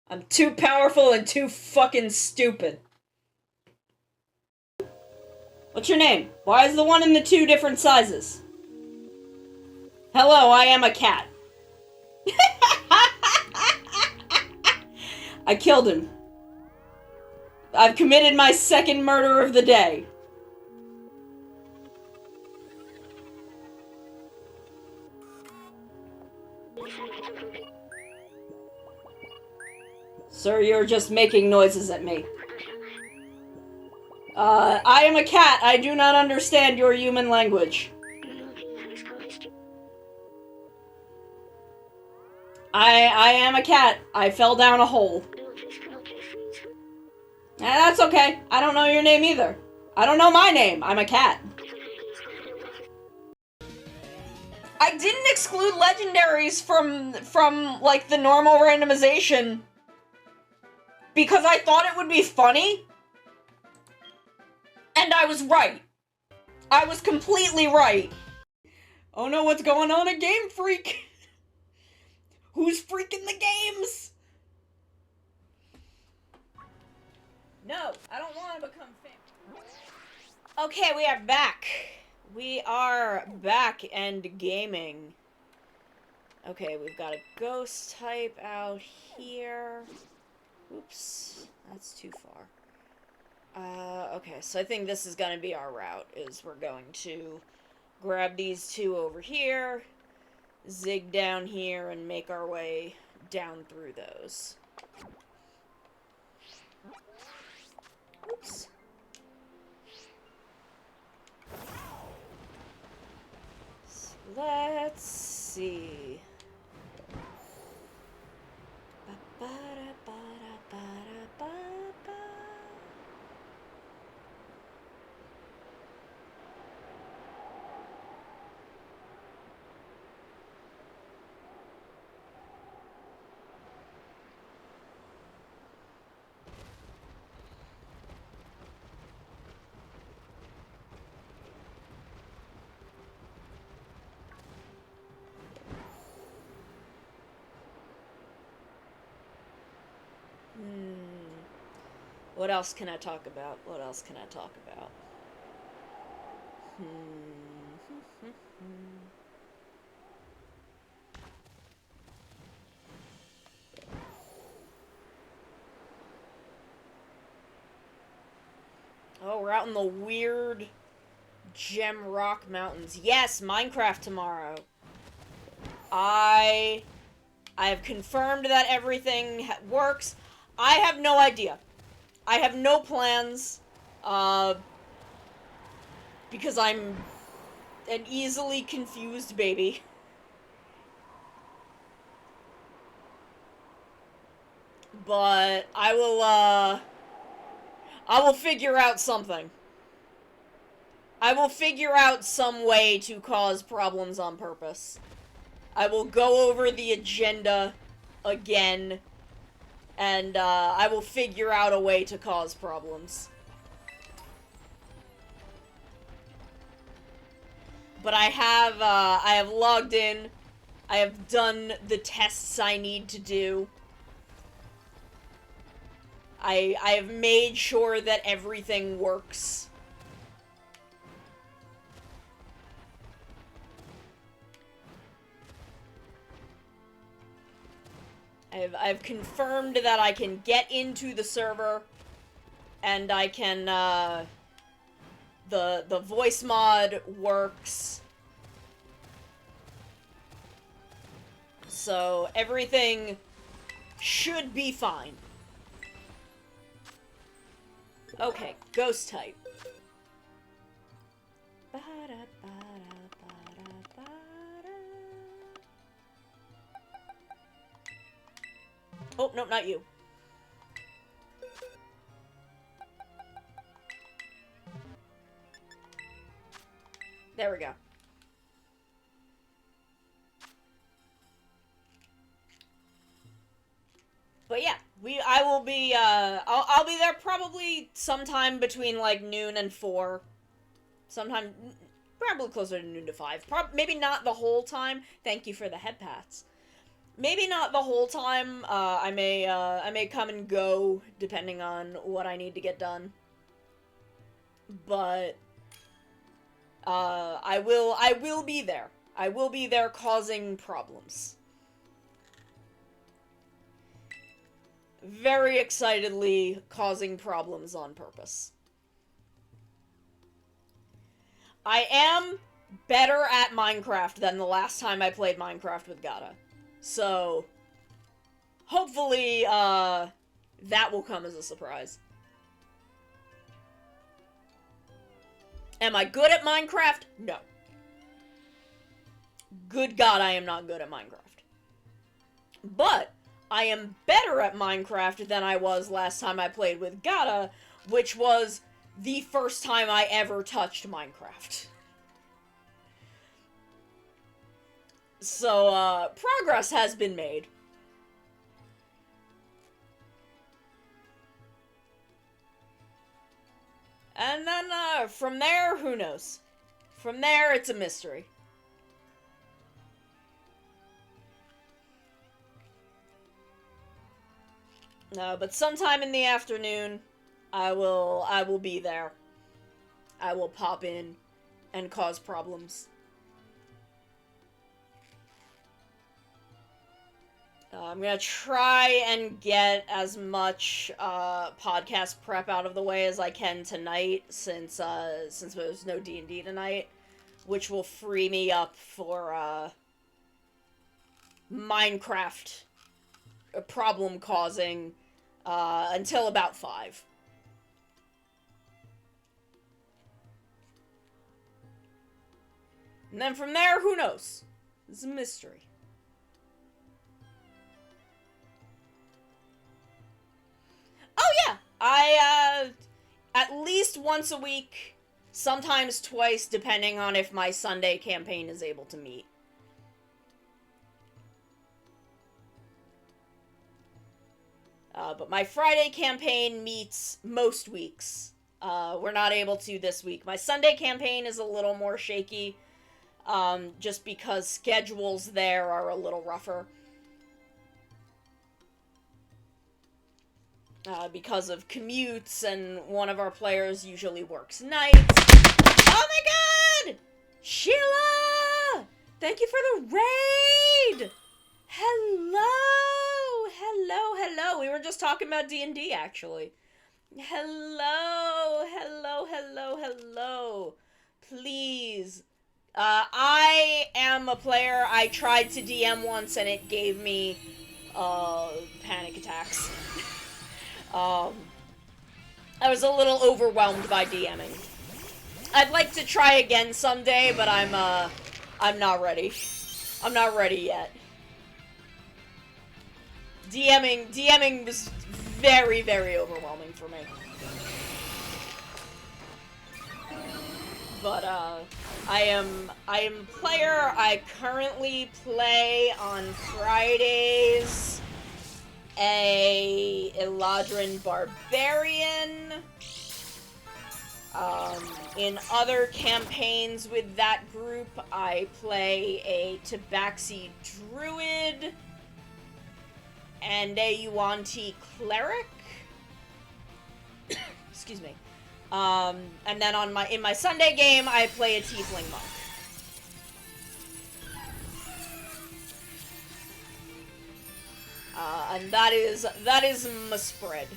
I'm too powerful and too fucking stupid. What's your name? Why is the one and the two different sizes? Hello, I am a cat. I killed him. I've committed my second murder of the day. Sir, you're just making noises at me. I am a cat. I do not understand your human language. I am a cat. I fell down a hole. That's okay. I don't know your name either. I don't know my name. I'm a cat. I didn't exclude legendaries from like the normal randomization because I thought it would be funny. And I was right. I was completely right. Oh no, what's going on at Game Freak? Who's freaking the games? No, I don't want to become famous. Okay, we are back. We are back and gaming. Okay, we've got a ghost type out here. Oops, that's too far. Okay, so I think this is gonna be our route, is we're going to grab these two over here, zig down here, and make our way down through those. Oops. So let's see. Ba-ba-da-ba-da-ba-da-ba-ba. What else can I talk about? What else can I talk about? Oh, we're out in the weird Gem Rock Mountains. Yes, Minecraft tomorrow. I have confirmed that everything works. I have no idea. I have no plans. Because I'm an easily confused baby. But I will figure out something. I will figure out some way to cause problems on purpose. I will go over the agenda again, and I will figure out a way to cause problems. But I have logged in. I have done the tests I need to do. I have made sure that everything works. I've confirmed that I can get into the server, and I can, the voice mod works. So everything should be fine. Okay, ghost type. Oh, no, not you. There we go. But yeah, I will be, I'll be there probably sometime between, like, noon and 4. Sometime, probably closer to noon to 5. Maybe not the whole time. Thank you for the head pats. Maybe not the whole time. I may come and go, depending on what I need to get done. But, I will be there. I will be there causing problems. Very excitedly causing problems on purpose. I am better at Minecraft than the last time I played Minecraft with Gata. So, hopefully, that will come as a surprise. Am I good at Minecraft? No. Good God, I am not good at Minecraft. But I am better at Minecraft than I was last time I played with Gata, which was the first time I ever touched Minecraft. So, progress has been made. And then, from there, who knows? From there, it's a mystery. But sometime in the afternoon, I will be there. I will pop in and cause problems. I'm gonna try and get as much podcast prep out of the way as I can tonight, since there's no D&D tonight, which will free me up for Minecraft problem causing until about 5. And then from there, who knows? It's a mystery. Oh yeah, I at least once a week, sometimes twice, depending on if my Sunday campaign is able to meet. But my Friday campaign meets most weeks. We're not able to this week. My Sunday campaign is a little more shaky, just because schedules there are a little rougher. because of commutes, and one of our players usually works nights. Oh my god! Sheila! Thank you for the raid! Hello! Hello, hello. We were just talking about D&D, actually. Hello, hello, hello, hello. Please. I am a player. I tried to DM once and it gave me, panic attacks. I was a little overwhelmed by DMing. I'd like to try again someday, but I'm not ready. I'm not ready yet. DMing was very, very overwhelming for me. But, I am a player. I currently play on Fridays a Eladrin Barbarian. In other campaigns with that group, I play a Tabaxi Druid and a Yuan-Ti Cleric. Excuse me. And then in my Sunday game, I play a Tiefling Monk. And that is my spread.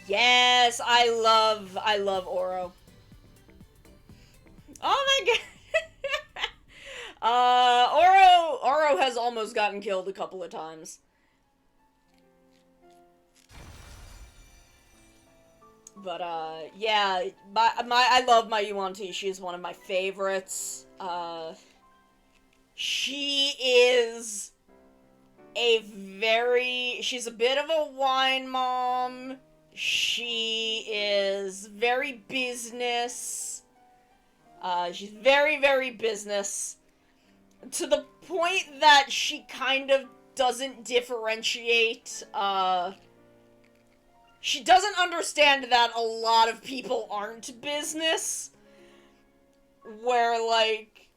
Yes, I love Oro. Oh my god. Oro has almost gotten killed a couple of times. But, yeah, I love my Yuan-Ti. She's one of my favorites. She is she's a bit of a wine mom. She is very business. She's very, very business. To the point that she kind of doesn't differentiate, she doesn't understand that a lot of people aren't business. Where, like,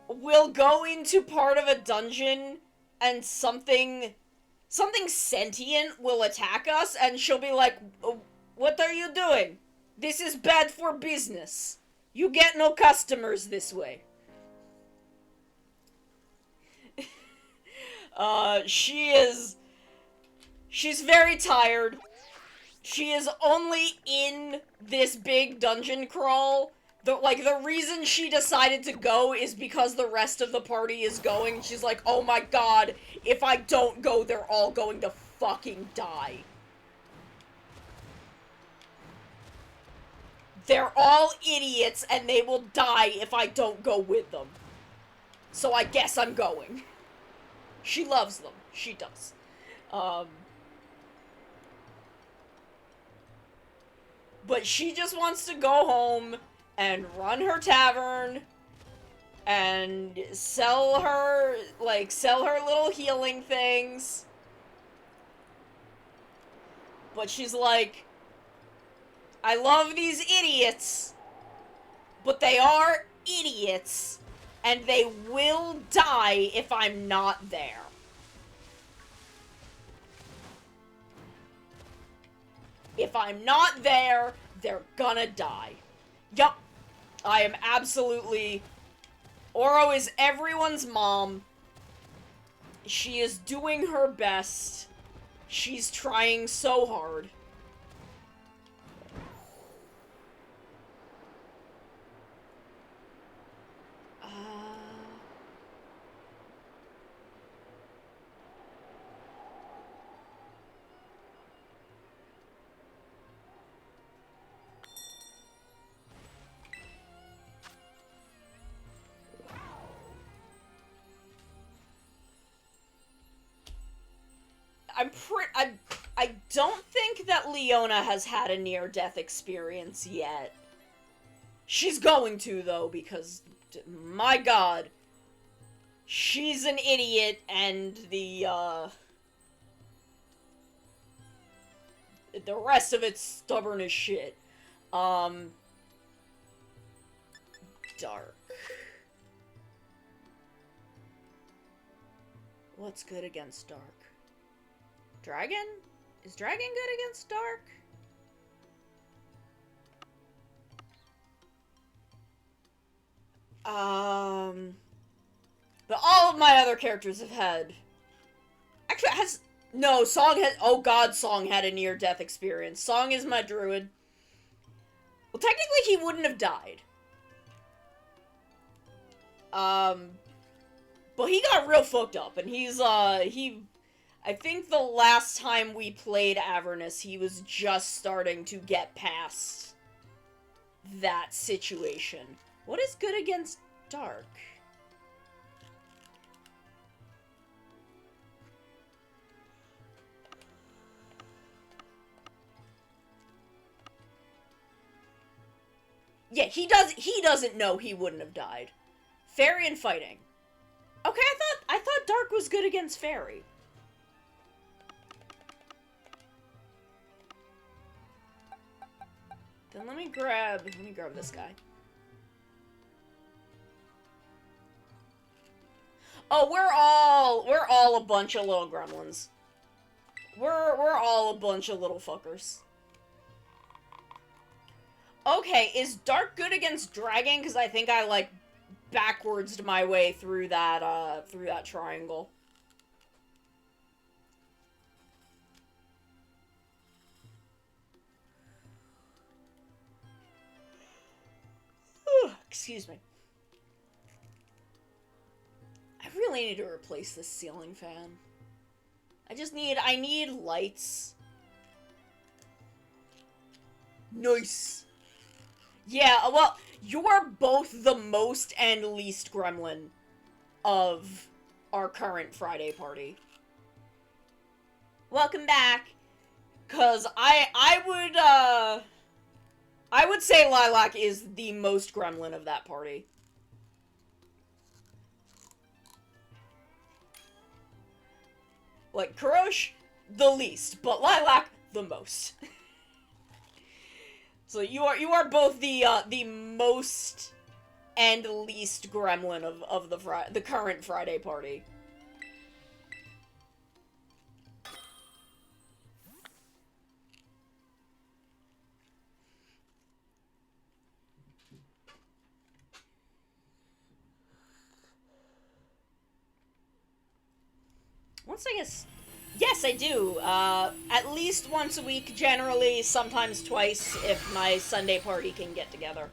we'll go into part of a dungeon and something sentient will attack us, and she'll be like, "What are you doing? This is bad for business. You get no customers this way." She's very tired. She is only in this big dungeon crawl. The reason she decided to go is because the rest of the party is going. She's like, oh my god, if I don't go, they're all going to fucking die. They're all idiots, and they will die if I don't go with them. So I guess I'm going. She loves them. She does. But she just wants to go home and run her tavern and sell her little healing things. But she's like, I love these idiots, but they are idiots, and they will die if I'm not there. If I'm not there, they're gonna die. Yup. I am absolutely... Oro is everyone's mom. She is doing her best. She's trying so hard. I don't think that Leona has had a near-death experience yet. She's going to, though, because, my god, she's an idiot, and the rest of it's stubborn as shit. Dark. What's good against dark? Dragon? Is dragon good against dark? But all of my other characters have had... Actually, no, Song had... Oh god, Song had a near-death experience. Song is my druid. Well, technically he wouldn't have died. But he got real fucked up, and I think the last time we played Avernus, he was just starting to get past that situation. What is good against dark? Yeah, he doesn't know he wouldn't have died. Fairy and fighting. Okay, I thought dark was good against fairy. Then let me grab this guy. Oh, we're all a bunch of little gremlins. We're all a bunch of little fuckers. Okay, is dark good against dragon? Because I think I, like, backwardsed my way through that triangle. Excuse me. I really need to replace this ceiling fan. I need lights. Nice. Yeah, well, you're both the most and least gremlin of our current Friday party. Welcome back. 'Cause I would say Lilac is the most gremlin of that party. Like, Kurosh, the least, but Lilac, the most. So you are both the most and least gremlin of the current Friday party. Once I guess... Yes, I do. At least once a week, generally, sometimes twice, if my Sunday party can get together.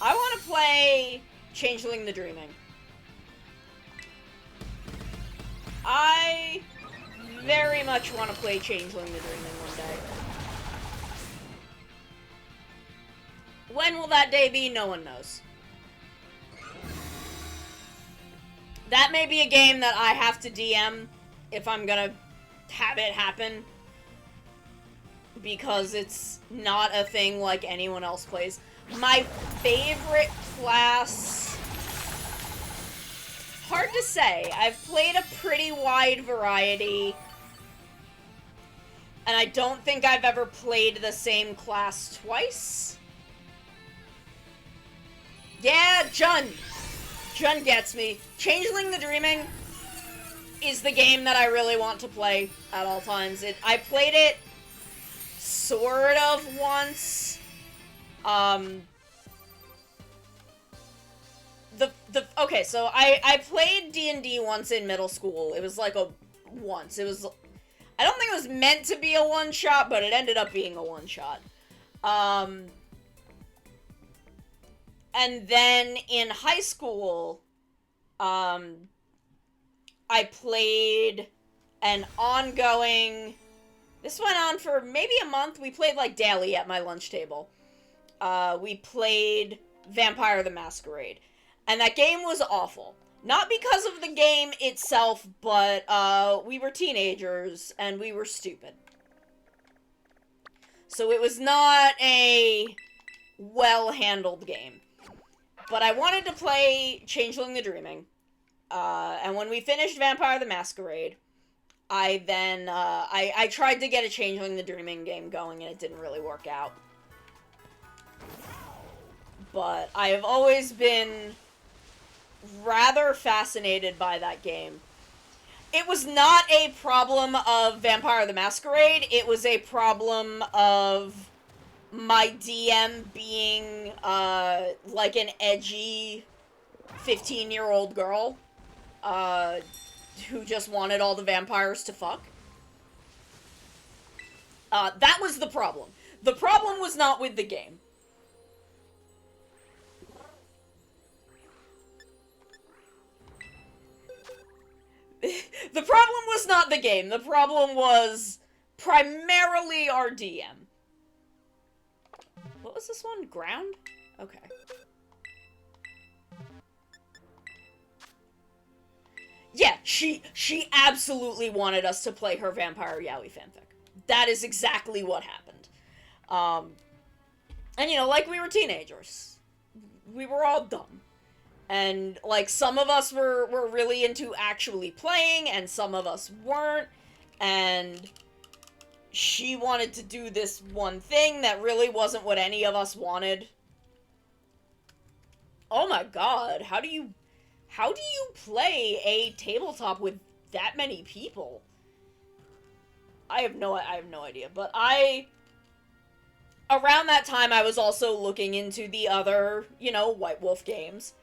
I want to play Changeling the Dreaming. I very much want to play Changeling the Dreaming one day. When will that day be? No one knows. That may be a game that I have to DM if I'm gonna have it happen. Because it's not a thing like anyone else plays. My favorite class... Hard to say. I've played a pretty wide variety. And I don't think I've ever played the same class twice. Yeah, Jun! Jun gets me. Changeling the Dreaming is the game that I really want to play at all times. I played it sort of once. Okay, so I played D&D once in middle school. It was like once. It was... I don't think it was meant to be a one-shot, but it ended up being a one-shot. And then in high school, I played an ongoing... This went on for maybe a month. We played, like, daily at my lunch table. We played Vampire the Masquerade. And that game was awful. Not because of the game itself, but we were teenagers, and we were stupid. So it was not a well-handled game. But I wanted to play Changeling the Dreaming. And when we finished Vampire the Masquerade, I then, I tried to get a Changeling the Dreaming game going, and it didn't really work out. but I have always been rather fascinated by that game. It was not a problem of Vampire the Masquerade, it was a problem of my DM being, like an edgy 15-year-old girl, who just wanted all the vampires to fuck. That was the problem. The problem was not with the game. The problem was not the game. The problem was primarily our DM. What was this one? Ground? Okay. Yeah, she absolutely wanted us to play her Vampire Yaoi fanfic. That is exactly what happened. And, you know, like, we were teenagers. We were all dumb. And, like, some of us were really into actually playing, and some of us weren't. And she wanted to do this one thing that really wasn't what any of us wanted. Oh my god, how do you play a tabletop with that many people? I have no idea, but around that time I was also looking into the other, you know, White Wolf games.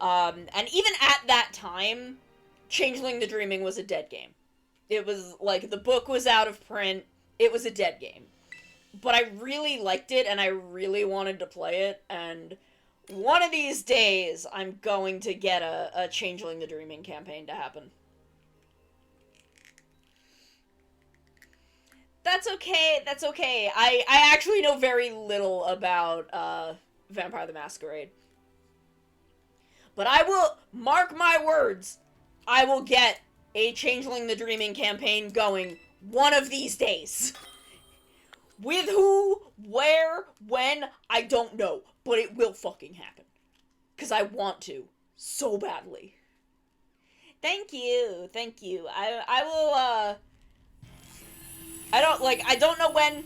And even at that time, Changeling the Dreaming was a dead game. It was, like, the book was out of print, it was a dead game. But I really liked it, and I really wanted to play it, and one of these days, I'm going to get a Changeling the Dreaming campaign to happen. That's okay, that's okay. I actually know very little about, Vampire the Masquerade. But I will, mark my words, I will get a Changeling the Dreaming campaign going one of these days. With who, where, when, I don't know. But it will fucking happen. Because I want to. So badly. Thank you. Thank you. I will, I don't know when,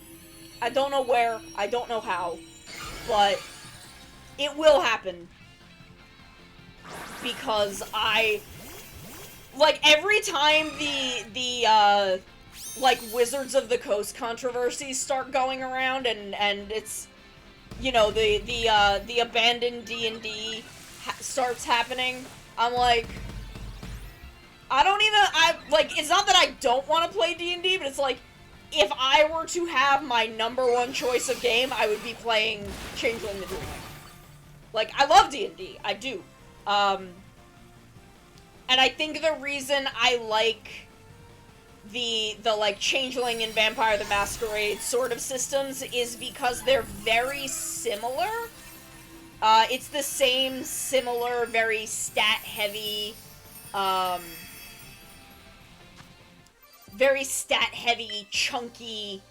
I don't know where, I don't know how, but it will happen. Because like, every time the like, Wizards of the Coast controversies start going around, and it's, you know, the abandoned D&D starts happening, I'm like, it's not that I don't want to play D&D, but it's like, if I were to have my #1 choice of game, I would be playing Changeling the Dreaming. Like, I love D&D, I do. And I think the reason I like the like, Changeling and Vampire the Masquerade sort of systems is because they're very similar. It's the same similar, very stat-heavy, chunky,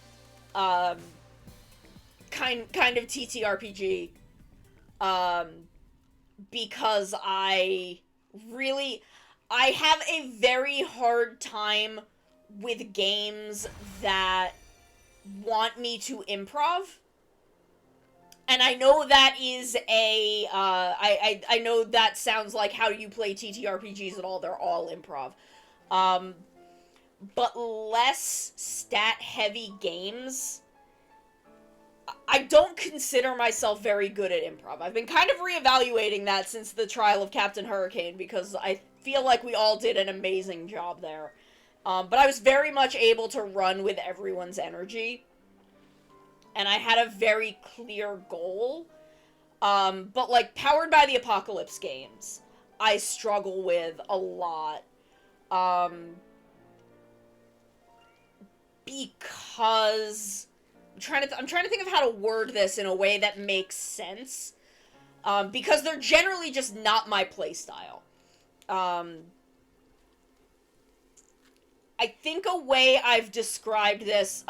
kind of TTRPG, because I have a very hard time with games that want me to improv. And I know that is I know that sounds like how you play TTRPGs at all. They're all improv. But less stat-heavy games, I don't consider myself very good at improv. I've been kind of reevaluating that since the trial of Captain Hurricane, because I feel like we all did an amazing job there. But I was very much able to run with everyone's energy. And I had a very clear goal. But, like, Powered by the Apocalypse games, I struggle with a lot. Because I'm trying to think of how to word this in a way that makes sense. Because they're generally just not my playstyle. I think a way I've described this,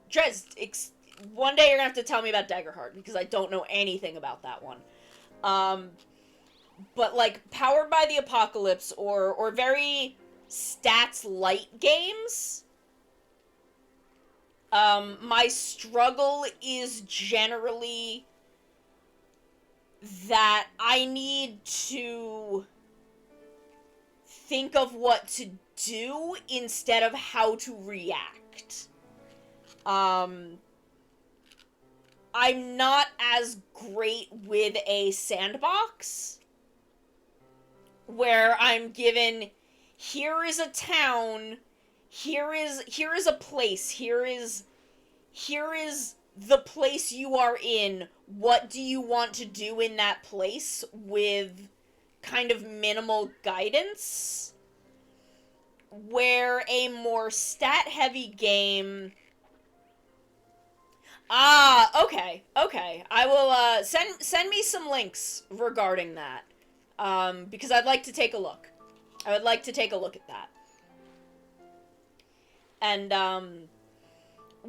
Drez, one day you're gonna have to tell me about Daggerheart, because I don't know anything about that one. But, like, Powered by the Apocalypse, or very stats-light games, my struggle is generally that I need to think of what to do instead of how to react. I'm not as great with a sandbox where I'm given, here is a town, here is a place, here is the place you are in, what do you want to do in that place, with kind of minimal guidance. Where a more stat-heavy game... okay. I will, send me some links regarding that. Because I'd like to take a look. I would like to take a look at that. And,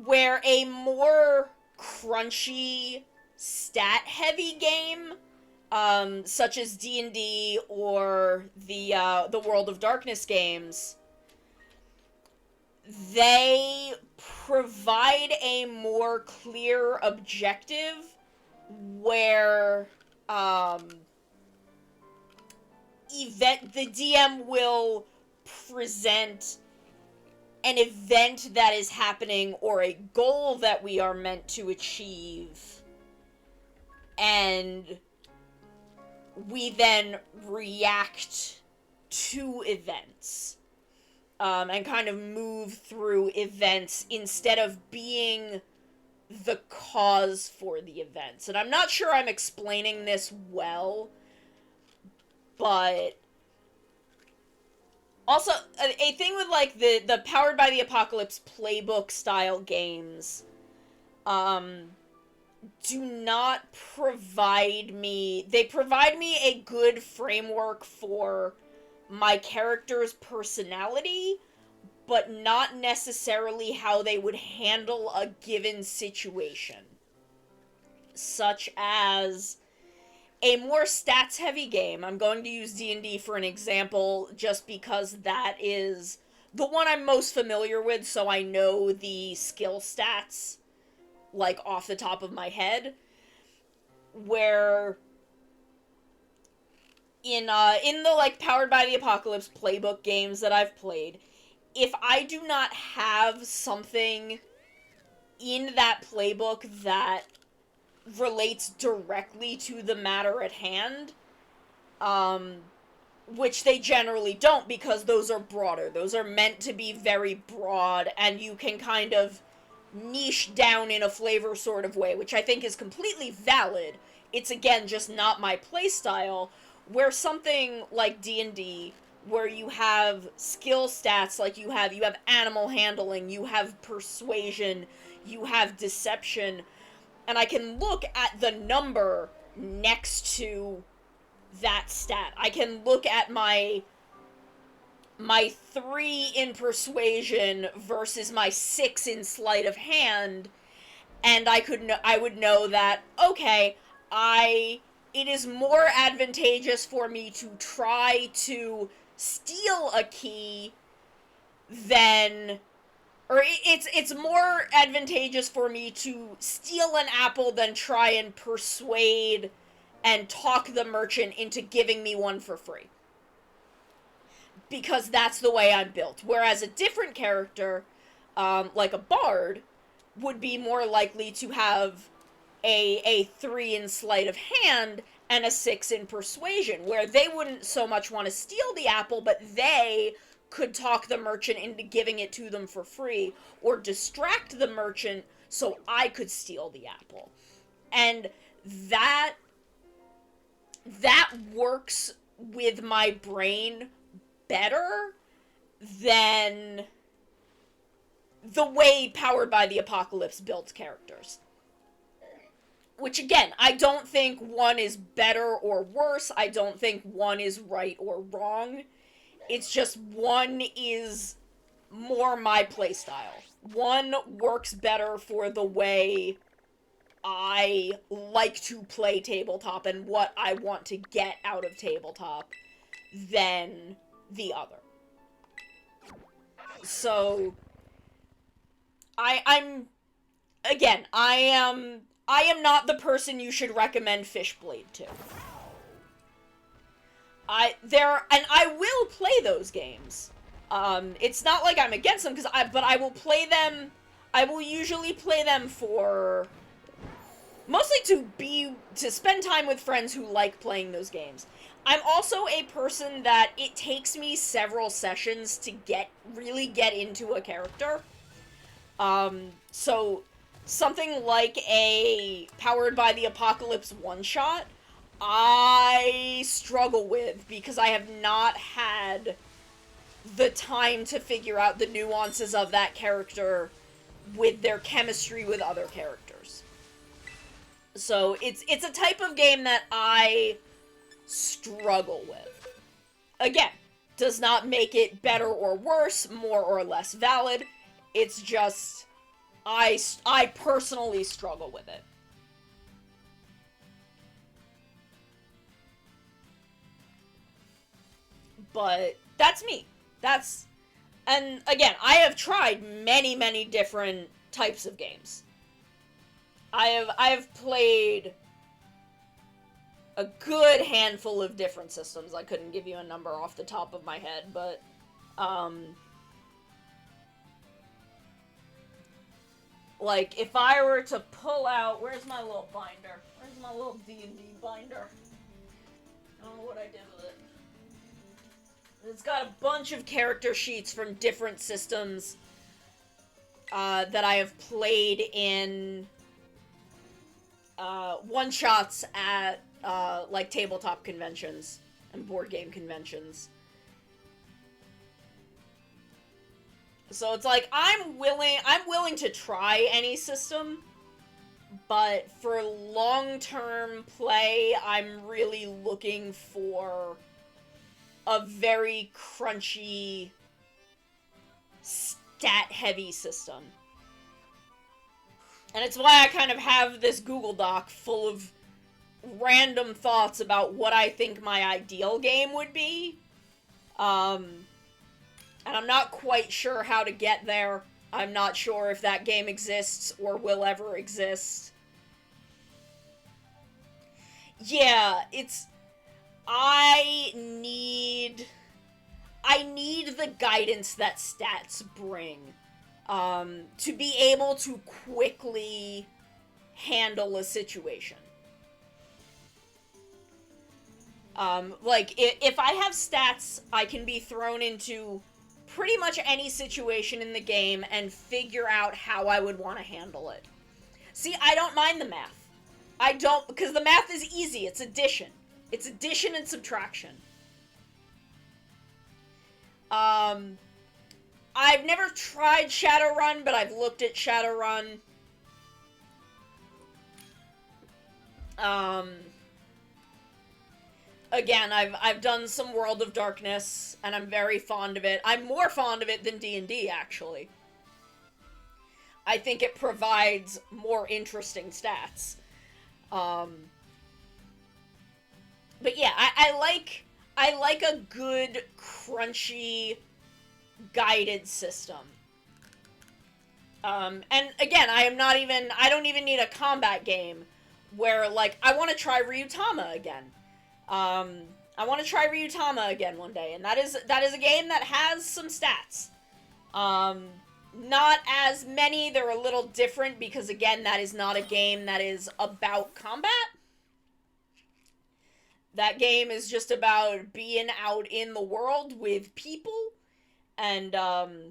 where a more crunchy, stat-heavy game, such as D&D or the World of Darkness games, they provide a more clear objective where, the DM will present an event that is happening or a goal that we are meant to achieve, and we then react to events, and kind of move through events instead of being the cause for the events. And I'm not sure I'm explaining this well, but also, a thing with, like, the Powered by the Apocalypse playbook style games, do not provide me... They provide me a good framework for my character's personality, but not necessarily how they would handle a given situation. Such as a more stats-heavy game. I'm going to use D&D for an example, just because that is the one I'm most familiar with, so I know the skill stats, like, off the top of my head. Where in the, like, Powered by the Apocalypse playbook games that I've played, if I do not have something in that playbook that relates directly to the matter at hand, which they generally don't, because those are broader. Those are meant to be very broad, and you can kind of niche down in a flavor sort of way, which I think is completely valid. It's, again, just not my playstyle, where something like D&D, where you have skill stats, like you have animal handling, you have persuasion, you have deception, and I can look at the number next to that stat. I can look at my 3 in persuasion versus my 6 in sleight of hand, and I would know that, okay, it is more advantageous for me to try to steal a key than... Or it's more advantageous for me to steal an apple than try and persuade and talk the merchant into giving me one for free. Because that's the way I'm built. Whereas a different character, like a bard, would be more likely to have a 3 in sleight of hand and a 6 in persuasion, where they wouldn't so much want to steal the apple, but they could talk the merchant into giving it to them for free, or distract the merchant so I could steal the apple. And that works with my brain better than the way Powered by the Apocalypse builds characters. Which, again, I don't think one is better or worse. I don't think one is right or wrong. It's just one is more my playstyle. One works better for the way I like to play tabletop and what I want to get out of tabletop than the other. So, I am I am not the person you should recommend Fishblade to. I will play those games. It's not like I'm against them, but I will play them. I will usually play them for mostly to spend time with friends who like playing those games. I'm also a person that it takes me several sessions to really get into a character. So something like a Powered by the Apocalypse one-shot, I struggle with because I have not had the time to figure out the nuances of that character with their chemistry with other characters. So it's a type of game that I struggle with. Again, does not make it better or worse, more or less valid. It's just I personally struggle with it. But that's me. And again, I have tried many different types of games. I have played a good handful of different systems. I couldn't give you a number off the top of my head, but like if I were to pull out, where's my little binder? Where's my little D&D binder? I don't know what I did with it. It's got a bunch of character sheets from different systems that I have played in one-shots at like tabletop conventions and board game conventions. So it's like I'm willing to try any system, but for long-term play, I'm really looking for a very crunchy, stat-heavy system. And it's why I kind of have this Google Doc full of random thoughts about what I think my ideal game would be. And I'm not quite sure how to get there. I'm not sure if that game exists or will ever exist. Yeah, I need the guidance that stats bring, to be able to quickly handle a situation. Like, if I have stats, I can be thrown into pretty much any situation in the game and figure out how I would want to handle it. See, I don't mind the math. I don't, because the math is easy. It's addition. It's addition and subtraction. I've never tried Shadowrun, but I've looked at Shadowrun. Again, I've done some World of Darkness, and I'm very fond of it. I'm more fond of it than D&D, actually. I think it provides more interesting stats. But yeah, I like a good, crunchy, guided system. And again, I don't even need a combat game where, like, I want to try Ryutama again. I want to try Ryutama again one day, and that is a game that has some stats. Not as many, they're a little different, because again, that is not a game that is about combat. That game is just about being out in the world with people, and, but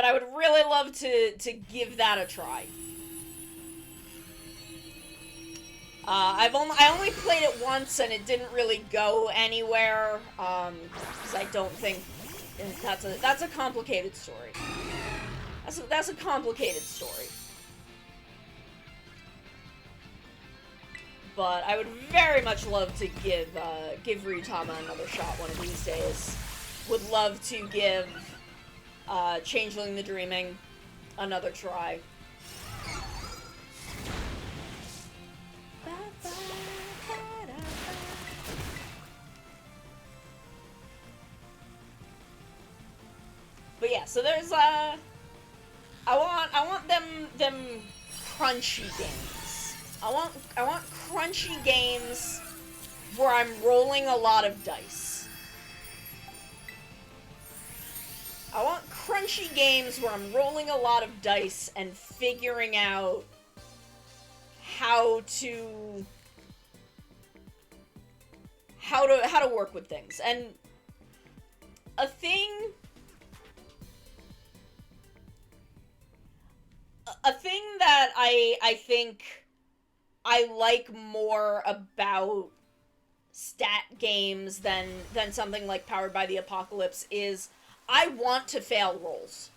I would really love to give that a try. I only played it once, and it didn't really go anywhere, because I don't think that's a complicated story. That's a complicated story. But I would very much love to give Ryutama another shot one of these days. Would love to give Changeling the Dreaming another try. But yeah, so there's I want them crunchy games. I want crunchy games where I'm rolling a lot of dice. I want crunchy games where I'm rolling a lot of dice and figuring out how to work with things. And a thing that I think I like more about stat games than something like Powered by the Apocalypse is I want to fail rolls.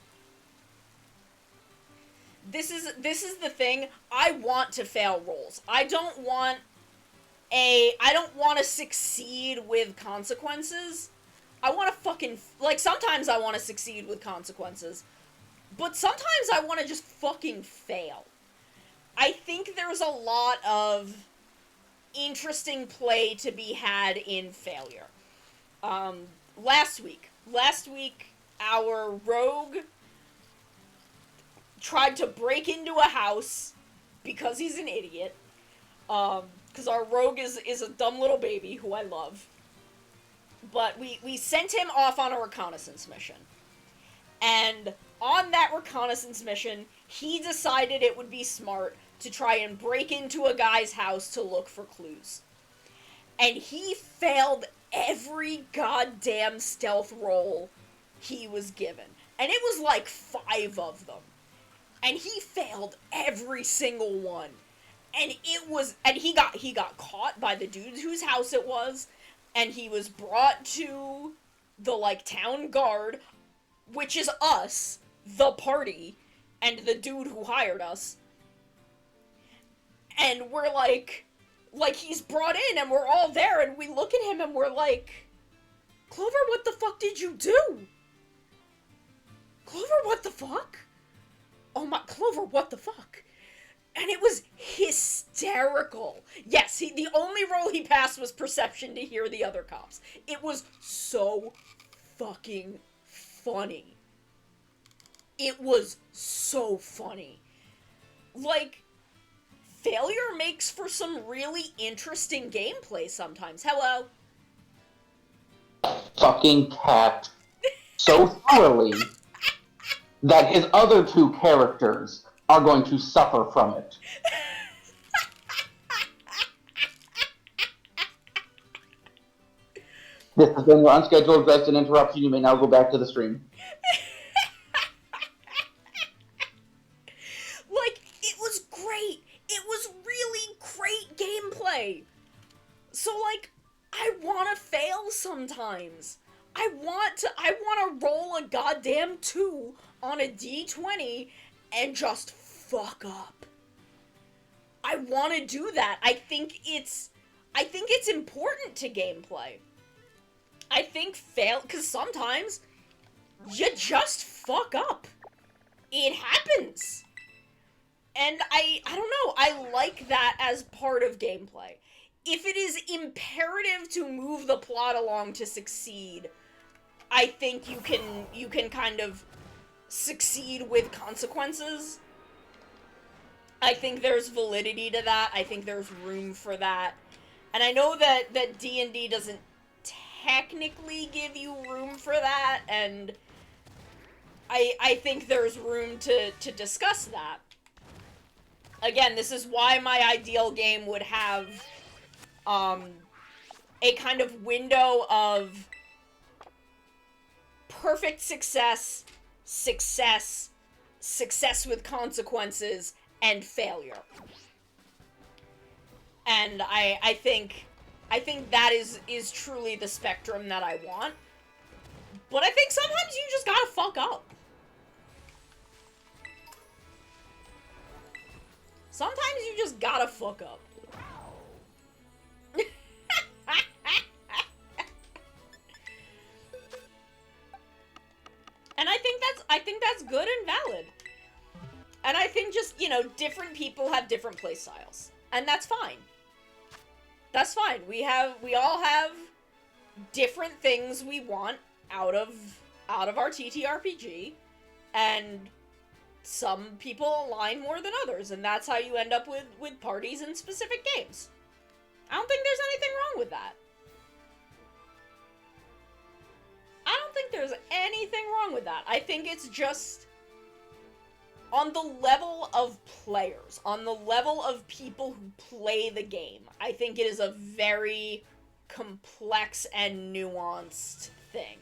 This is the thing. I want to fail rolls. I don't want to succeed with consequences. I want to fucking, like, sometimes I want to succeed with consequences, but sometimes I want to just fucking fail. I think there's a lot of interesting play to be had in failure. Last week, our rogue tried to break into a house because he's an idiot. Because our rogue is a dumb little baby who I love. But we sent him off on a reconnaissance mission. And on that reconnaissance mission, he decided it would be smart to try and break into a guy's house to look for clues. And he failed every goddamn stealth roll he was given. And it was like 5 of them. And he failed every single one. And he got caught by the dudes whose house it was, and he was brought to the, like, town guard, which is us, the party, and the dude who hired us. And we're like he's brought in, and we're all there, and we look at him, and we're like, Clover, what the fuck did you do? Clover, what the fuck? Oh my, Clover, what the fuck? And it was hysterical. Yes, the only roll he passed was perception to hear the other cops. It was so fucking funny. It was so funny. Like, failure makes for some really interesting gameplay sometimes. Hello.
Fucking cat so thoroughly that his other 2 characters are going to suffer from it. This has been your unscheduled resident interruption. You may now go back to the stream.
Like, it was great. It was really great gameplay. So, like, I want to fail sometimes. I want to roll a goddamn 2 on a D20 and just fuck up. I want to do that. I think it's important to gameplay. I think because sometimes you just fuck up. It happens. And I don't know, I like that as part of gameplay. If it is imperative to move the plot along to succeed, I think you can kind of succeed with consequences. I think there's validity to that. I think there's room for that. And I know that D&D doesn't technically give you room for that, and I think there's room to discuss that. Again, this is why my ideal game would have a kind of window of perfect success, success with consequences, and failure. And I think that is truly the spectrum that I want. But I think sometimes you just gotta fuck up. Sometimes you just gotta fuck up. And I think that's good and valid. And I think just, different people have different play styles. And that's fine. That's fine. We all have different things we want out of our TTRPG. And some people align more than others, and that's how you end up with parties in specific games. I don't think there's anything wrong with that. I don't think there's anything wrong with that. I think it's just on the level of players, on the level of people who play the game. I think it is a very complex and nuanced thing.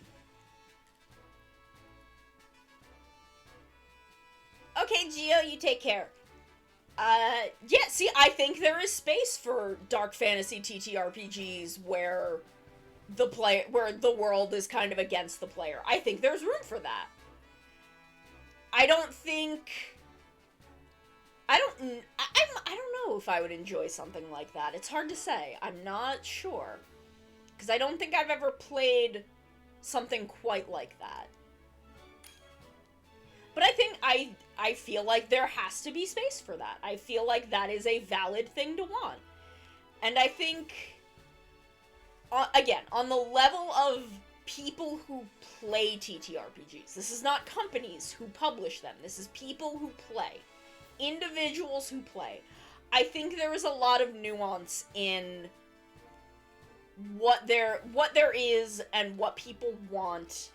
Okay, Gio, you take care. Yeah, see, I think there is space for dark fantasy TTRPGs where the world is kind of against the player. I think there's room for that. I don't know if I would enjoy something like that. It's hard to say. I'm not sure. Because I don't think I've ever played something quite like that. But I think I feel like there has to be space for that. I feel like that is a valid thing to want. And I think, again, on the level of people who play TTRPGs, this is not companies who publish them, this is people who play. Individuals who play. I think there is a lot of nuance in what there is and what people want.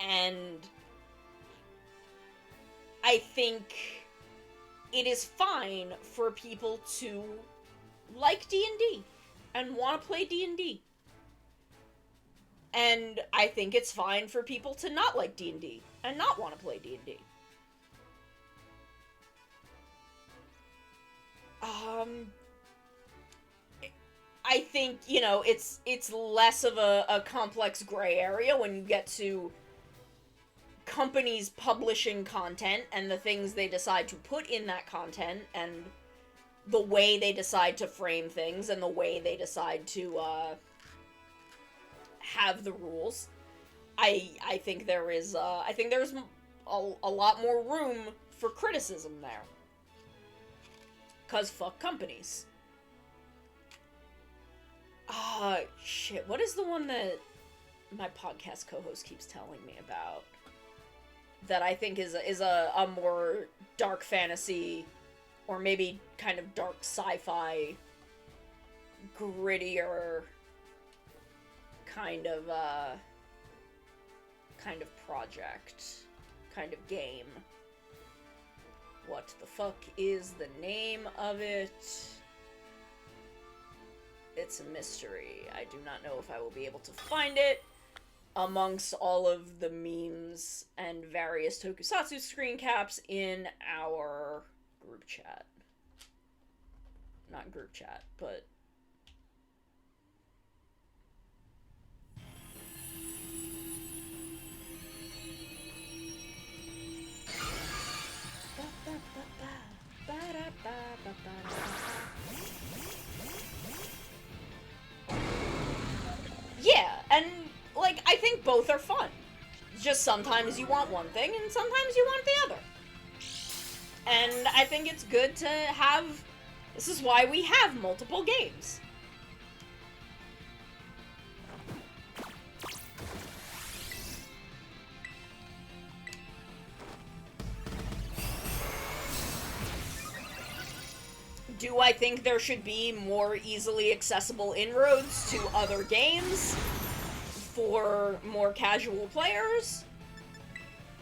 And I think it is fine for people to like D&D and want to play D&D. And I think it's fine for people to not like D&D and not want to play D&D. I think, you know, it's less of a complex gray area when you get to companies publishing content and the things they decide to put in that content and the way they decide to frame things and the way they decide to have the rules. I think there is there's a lot more room for criticism there. 'Cause fuck companies. Shit, what is the one that my podcast co-host keeps telling me about? That I think is a more dark fantasy, or maybe kind of dark sci-fi, grittier kind of project, kind of game. What the fuck is the name of it? It's a mystery. I do not know if I will be able to find it amongst all of the memes and various tokusatsu screen caps in our group chat. Not group chat, but... Yeah, and, like, I think both are fun. Just sometimes you want one thing, and sometimes you want the other. And I think it's good to have... This is why we have multiple games. Do I think there should be more easily accessible inroads to other games for more casual players?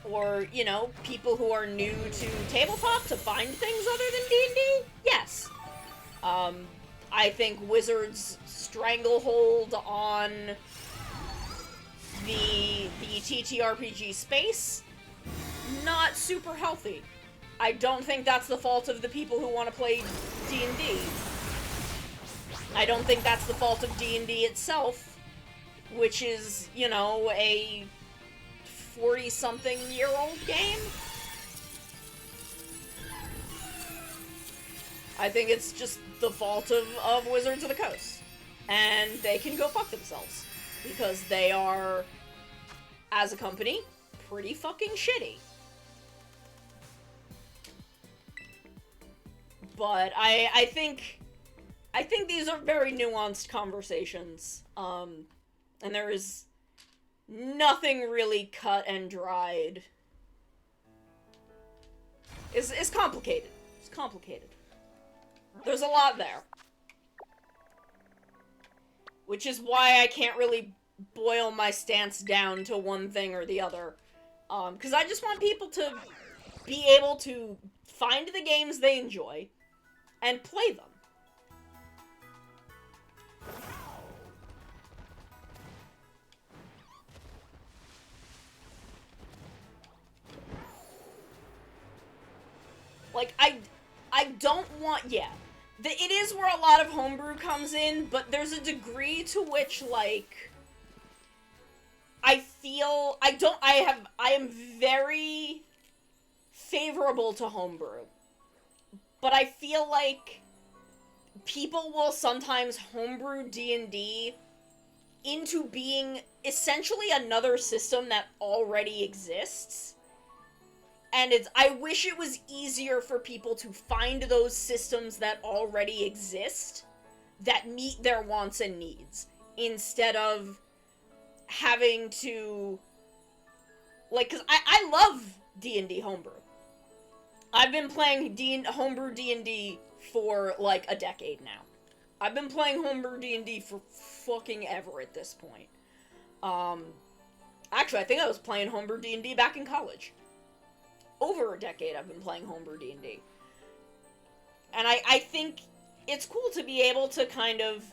Or, you know, people who are new to tabletop to find things other than D&D? Yes. I think Wizards' stranglehold on the TTRPG space, not super healthy. I don't think that's the fault of the people who want to play D&D. I don't think that's the fault of D&D itself, which is, you know, a 40-something-year-old game. I think it's just the fault of Wizards of the Coast. And they can go fuck themselves. Because they are, as a company, pretty fucking shitty. But I think these are very nuanced conversations, and there is nothing really cut and dried is complicated. It's complicated. There's a lot there. Which is why I can't really boil my stance down to one thing or the other. Because I just want people to be able to find the games they enjoy and play them. Like, I don't want, yeah. It is where a lot of homebrew comes in, but there's a degree to which, like, I feel, I am very favorable to homebrew. But I feel like people will sometimes homebrew D&D into being essentially another system that already exists. And I wish it was easier for people to find those systems that already exist that meet their wants and needs, instead of having to, like, because I love D&D homebrew. I've been playing homebrew D&D for, like, a decade now. I've been playing homebrew D&D for fucking ever at this point. Actually, I think I was playing homebrew D&D back in college. Over a decade I've been playing homebrew D&D. And I think it's cool to be able to kind of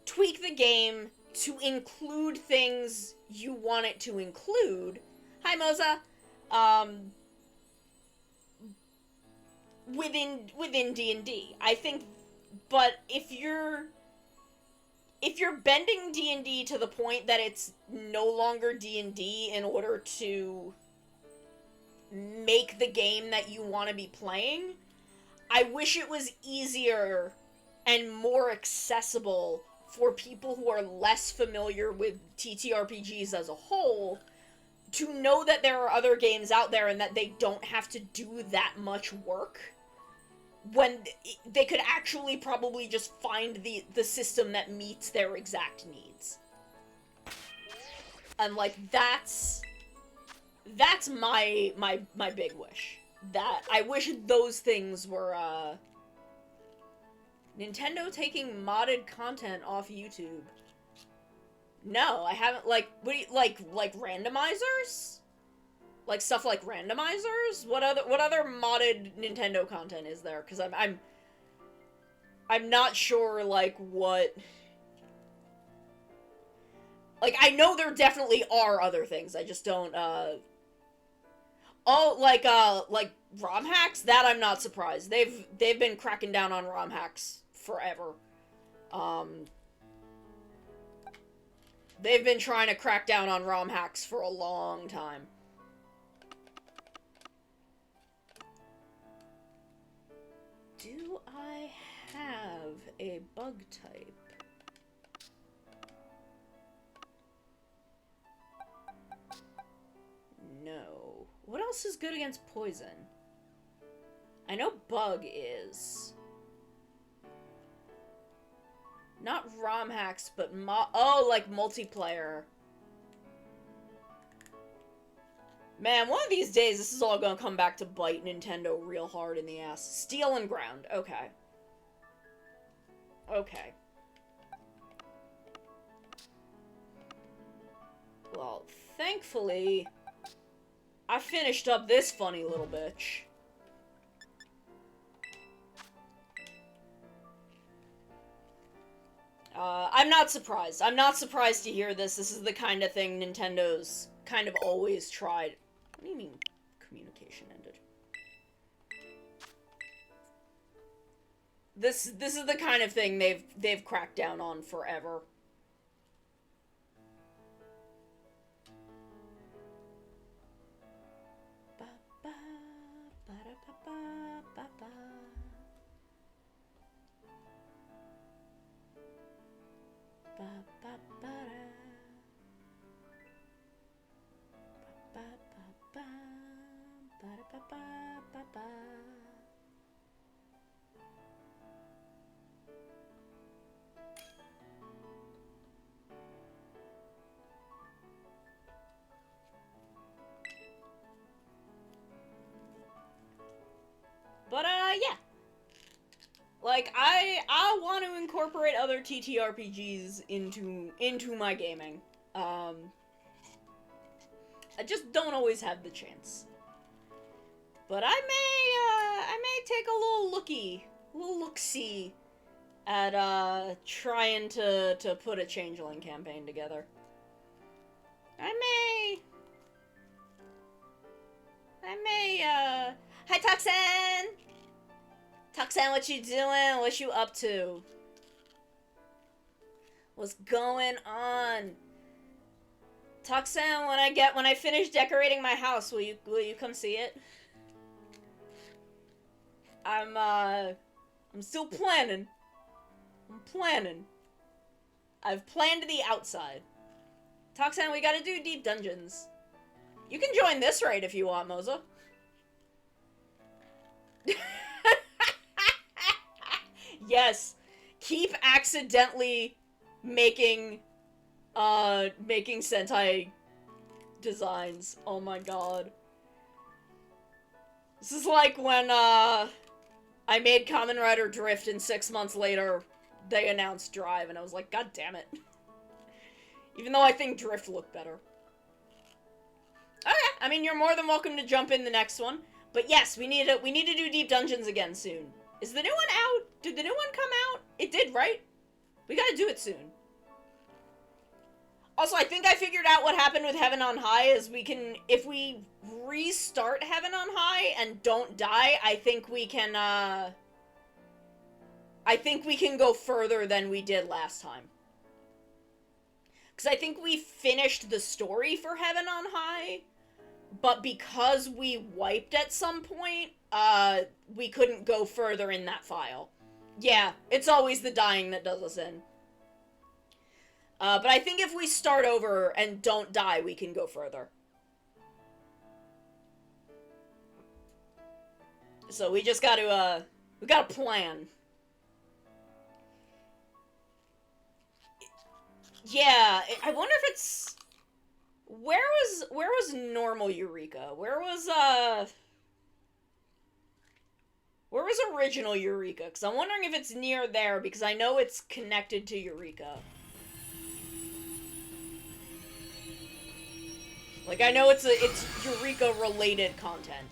tweak the game to include things you want it to include. Hi, Moza. Within D&D. I think, but if you're bending D&D to the point that it's no longer D&D in order to make the game that you want to be playing, I wish it was easier and more accessible for people who are less familiar with TTRPGs as a whole to know that there are other games out there and that they don't have to do that much work, when they could actually probably just find the system that meets their exact needs. And, like, that's my big wish. That I wish those things were, Nintendo taking modded content off YouTube. No, I haven't, like, what do you, like randomizers? Like, stuff like randomizers? What other modded Nintendo content is there? Because I'm not sure, like, what... Like, I know there definitely are other things, I just don't, Oh, like ROM hacks? That I'm not surprised. They've been cracking down on ROM hacks forever. They've been trying to crack down on ROM hacks for a long time. Do I have a bug type? No. What else is good against poison? I know bug is. Not ROM hacks, but like multiplayer. Man, one of these days this is all gonna come back to bite Nintendo real hard in the ass. Steel and ground. Okay. Okay. Well, thankfully, I finished up this funny little bitch. I'm not surprised. I'm not surprised to hear this. This is the kind of thing Nintendo's kind of always tried. What do you mean, communication ended? This is the kind of thing they've cracked down on forever. Like, I want to incorporate other TTRPGs into my gaming. I just don't always have the chance. But I may take a little look-see at, trying to put a Changeling campaign together. I may, hi, Toxan! Toxan, what you doing? What you up to? What's going on? Toxan, when I finish decorating my house, will you come see it? I'm still planning. I'm planning. I've planned the outside. Toxan, we gotta do deep dungeons. You can join this raid if you want, Moza. Yes. Keep accidentally making Sentai designs. Oh my god. This is like when, I made Kamen Rider Drift and 6 months later they announced Drive and I was like, god damn it. Even though I think Drift looked better. Okay, I mean, you're more than welcome to jump in the next one. But yes, we need to do Deep Dungeons again soon. Is the new one out? Did the new one come out? It did, right? We gotta do it soon. Also, I think I figured out what happened with Heaven on High is if we restart Heaven on High and don't die, I think we can go further than we did last time. Because I think we finished the story for Heaven on High, but because we wiped at some point, we couldn't go further in that file. Yeah, it's always the dying that does us in. But I think if we start over and don't die, we can go further. So we just gotta, we gotta plan. Yeah, I wonder if it's... Where was normal Eureka? Where was original Eureka? Because I'm wondering if it's near there, because I know it's connected to Eureka. Like, I know it's Eureka-related content.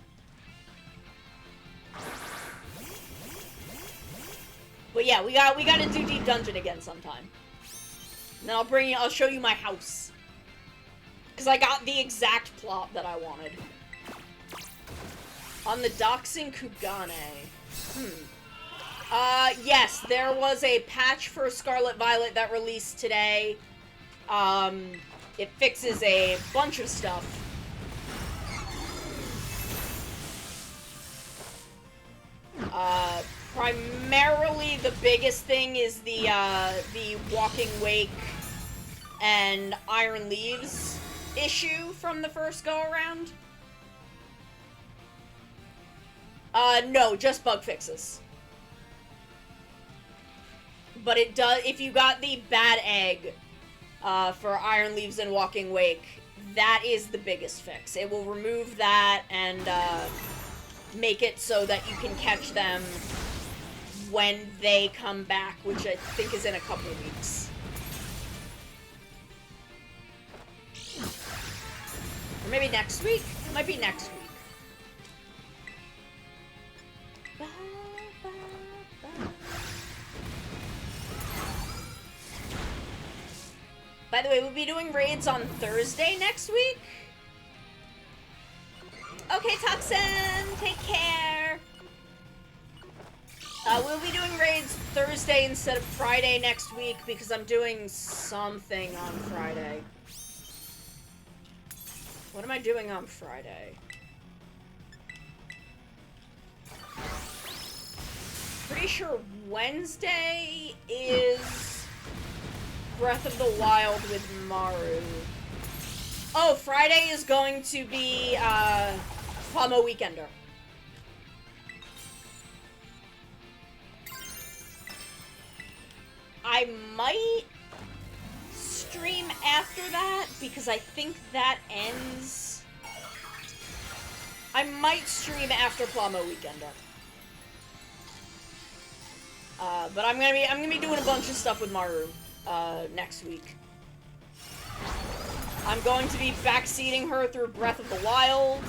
But yeah, we gotta do Deep Dungeon again sometime. And then I'll show you my house. Because I got the exact plot that I wanted. On the docks in Kugane. Yes, there was a patch for Scarlet Violet that released today. It fixes a bunch of stuff. Primarily the biggest thing is the Walking Wake and Iron Leaves issue from the first go-around. No, just bug fixes. But it does, if you got the bad egg, for Iron Leaves and Walking Wake, that is the biggest fix. It will remove that and, make it so that you can catch them when they come back, which I think is in a couple of weeks. Or maybe next week? It might be next week. By the way, we'll be doing raids on Thursday next week. Okay, Toxin, take care. We'll be doing raids Thursday instead of Friday next week because I'm doing something on Friday. What am I doing on Friday? Pretty sure Wednesday is Breath of the Wild with Maru. Oh, Friday is going to be, Plamo Weekender. I might stream after that, because I think that ends... I might stream after Plamo Weekender. But I'm gonna be doing a bunch of stuff with Maru, next week. I'm going to be backseating her through Breath of the Wild.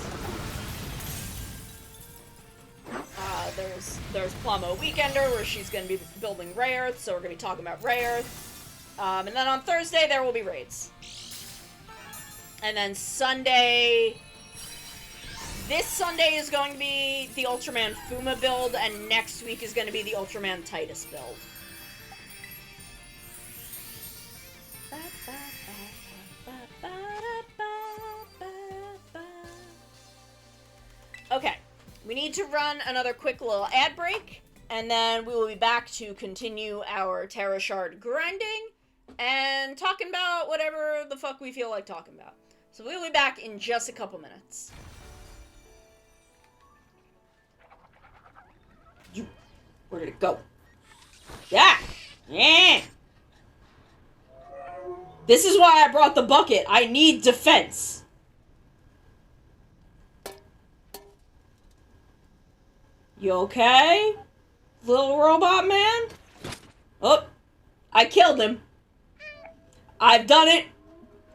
There's Plumbo Weekender, where she's gonna be building Rare Earth, so we're gonna be talking about Rare Earth. And then on Thursday, there will be raids. And then Sunday... This Sunday is going to be the Ultraman Fuma build, and next week is going to be the Ultraman Titus build. Okay, we need to run another quick little ad break, and then we will be back to continue our Tera Shard grinding, and talking about whatever the fuck we feel like talking about. So we'll be back in just a couple minutes. Where did it go? Yeah! Yeah! This is why I brought the bucket. I need defense. You okay? Little robot man? Oh, I killed him. I've done it.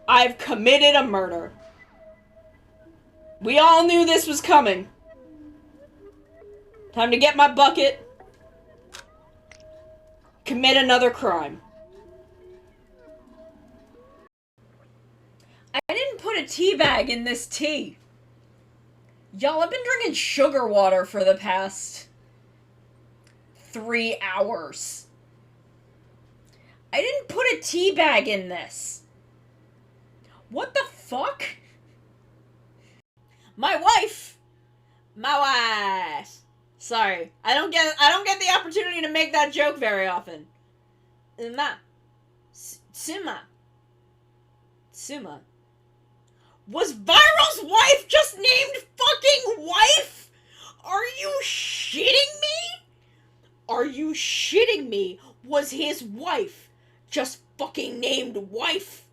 I've committed a murder. We all knew this was coming. Time to get my bucket. Commit another crime. I didn't put a tea bag in this tea. Y'all, I've been drinking sugar water for the past 3 hours. I didn't put a tea bag in this. What the fuck? My wife. Sorry, I don't get the opportunity to make that joke very often. Suma. Was Viral's wife just named fucking wife? Are you shitting me? Are you shitting me? Was his wife just fucking named wife?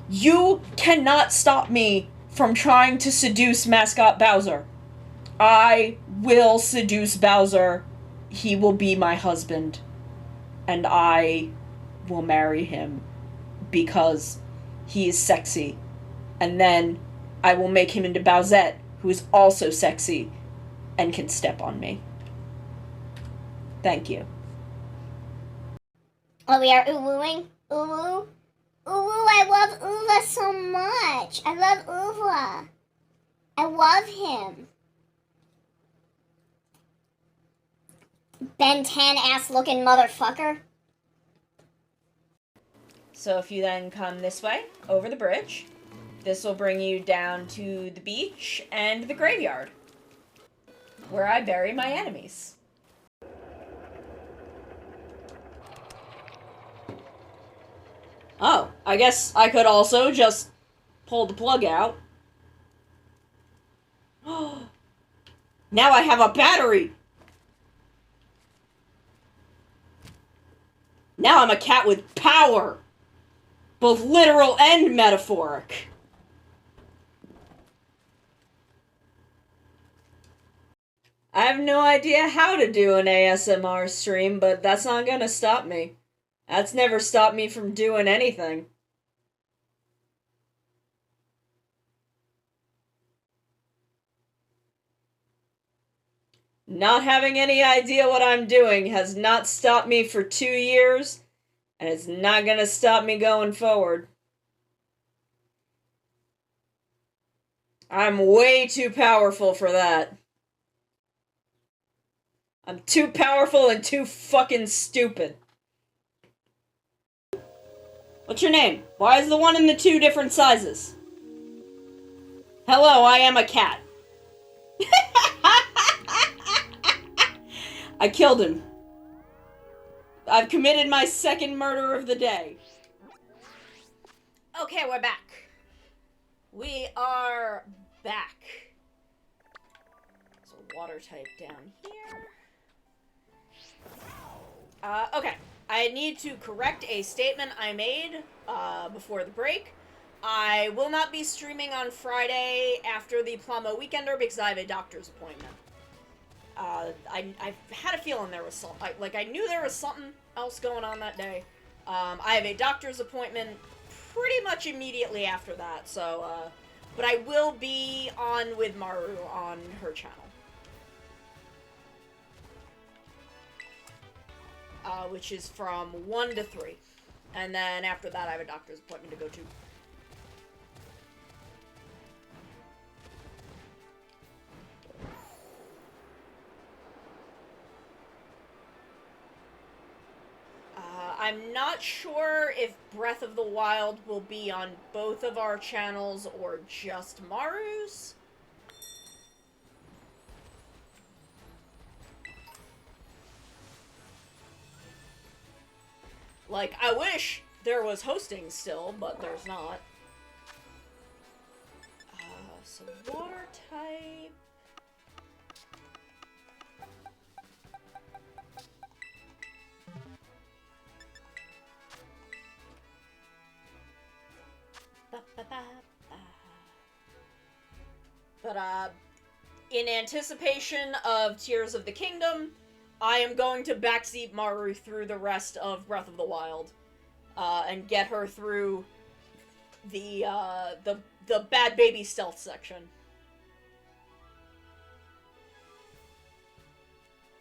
You cannot stop me from trying to seduce Mascot Bowser. I will seduce Bowser. He will be my husband. And I will marry him because he is sexy. And then I will make him into Bowsette, who is also sexy and can step on me. Thank you.
Oh, we are ooh-wooing? Ooh-woo? Ooh-woo, I love Uva so much. I love Uva. I love him. Ben 10 ass looking motherfucker.
So if you then come this way, over the bridge, this will bring you down to the beach and the graveyard, where I bury my enemies. Oh, I guess I could also just pull the plug out. Now I have a battery! Now I'm a cat with power! Both literal and metaphoric. I have no idea how to do an ASMR stream, but that's not gonna stop me. That's never stopped me from doing anything. Not having any idea what I'm doing has not stopped me for 2 years, and it's not gonna stop me going forward. I'm way too powerful for that. I'm too powerful and too fucking stupid. What's your name? Why is the one in the 2 different sizes? Hello, I am a cat. I killed him. I've committed my second murder of the day. Okay, we're back. We are back. So water type down here. Okay. I need to correct a statement I made before the break. I will not be streaming on Friday after the Plumbo Weekender because I have a doctor's appointment. I had a feeling there was I knew there was something else going on that day. I have a doctor's appointment pretty much immediately after that, so, but I will be on with Maru on her channel. Which is from 1 to 3. And then after that, I have a doctor's appointment to go to. I'm not sure if Breath of the Wild will be on both of our channels or just Maru's. Like, I wish there was hosting still, but there's not. So water type... But, in anticipation of Tears of the Kingdom, I am going to backseat Maru through the rest of Breath of the Wild, and get her through the bad baby stealth section.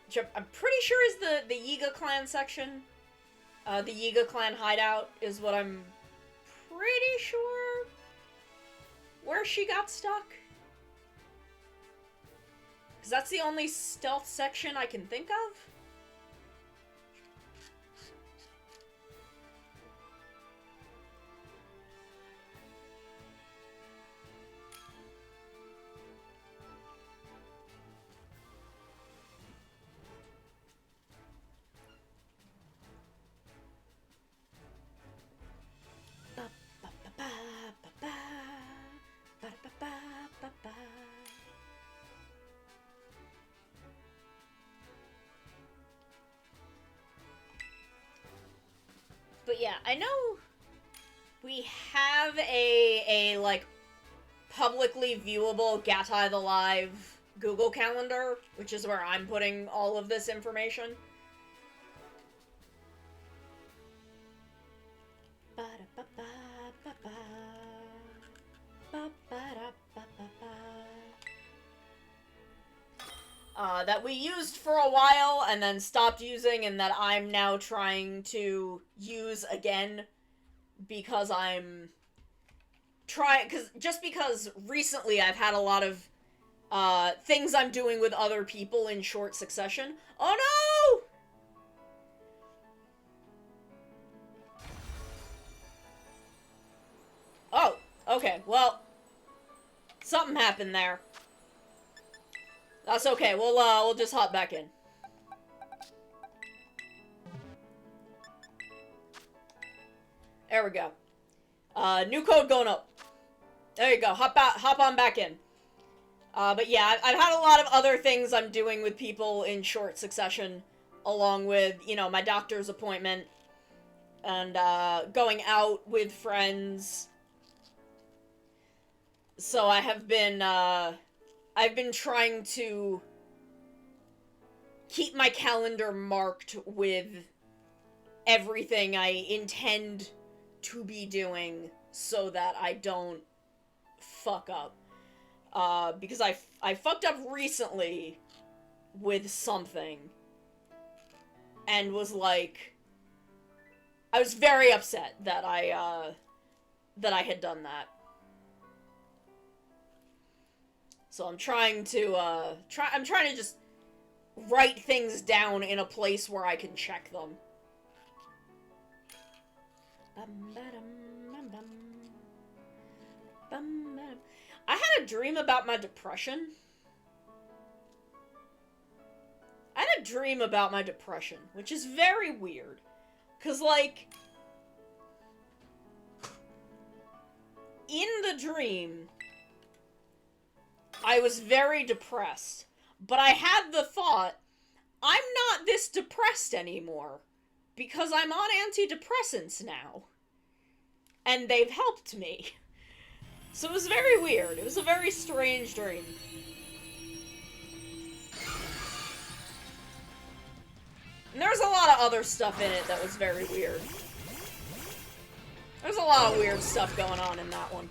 Which I'm pretty sure is the Yiga clan section. The Yiga clan hideout is what I'm pretty sure where she got stuck. Because that's the only stealth section I can think of. But yeah, I know we have a like, publicly viewable Gatai the Live Google Calendar, which is where I'm putting all of this information. That we used for a while and then stopped using, and that I'm now trying to use again because I'm trying, because recently I've had a lot of things I'm doing with other people in short succession. Oh no! Oh, okay, well, something happened there. That's okay, we'll just hop back in. There we go. New code going up. There you go, hop on back in. But yeah, I've had a lot of other things I'm doing with people in short succession, along with, you know, my doctor's appointment, and, going out with friends. So I have been, I've been trying to keep my calendar marked with everything I intend to be doing so that I don't fuck up. Because I fucked up recently with something and was like, I was very upset that I had done that. So I'm trying to, I'm trying to just write things down in a place where I can check them. I had a dream about my depression. Which is very weird. 'Cause, like, in the dream, I was very depressed, but I had the thought, I'm not this depressed anymore, because I'm on antidepressants now, and they've helped me. So it was very weird. It was a very strange dream. And there's a lot of other stuff in it that was very weird. There's a lot of weird stuff going on in that one.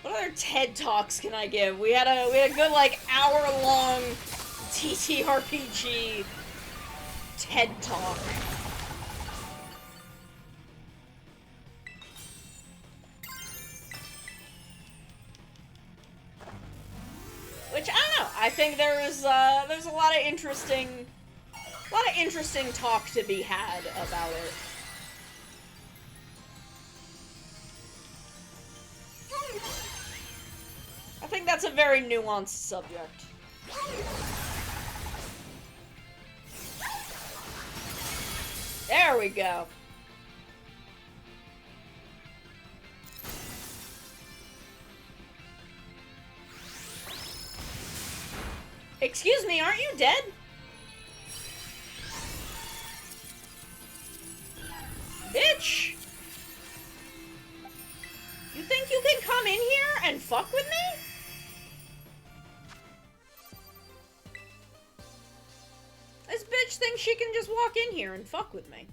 What other TED Talks can I give? We had a good like hour-long TTRPG TED Talk. Which I don't know. I think there's a lot of interesting talk to be had about it. I think that's a very nuanced subject. There we go. Excuse me, aren't you dead? Bitch! You think you can come in here and fuck with me? This bitch thinks she can just walk in here and fuck with me.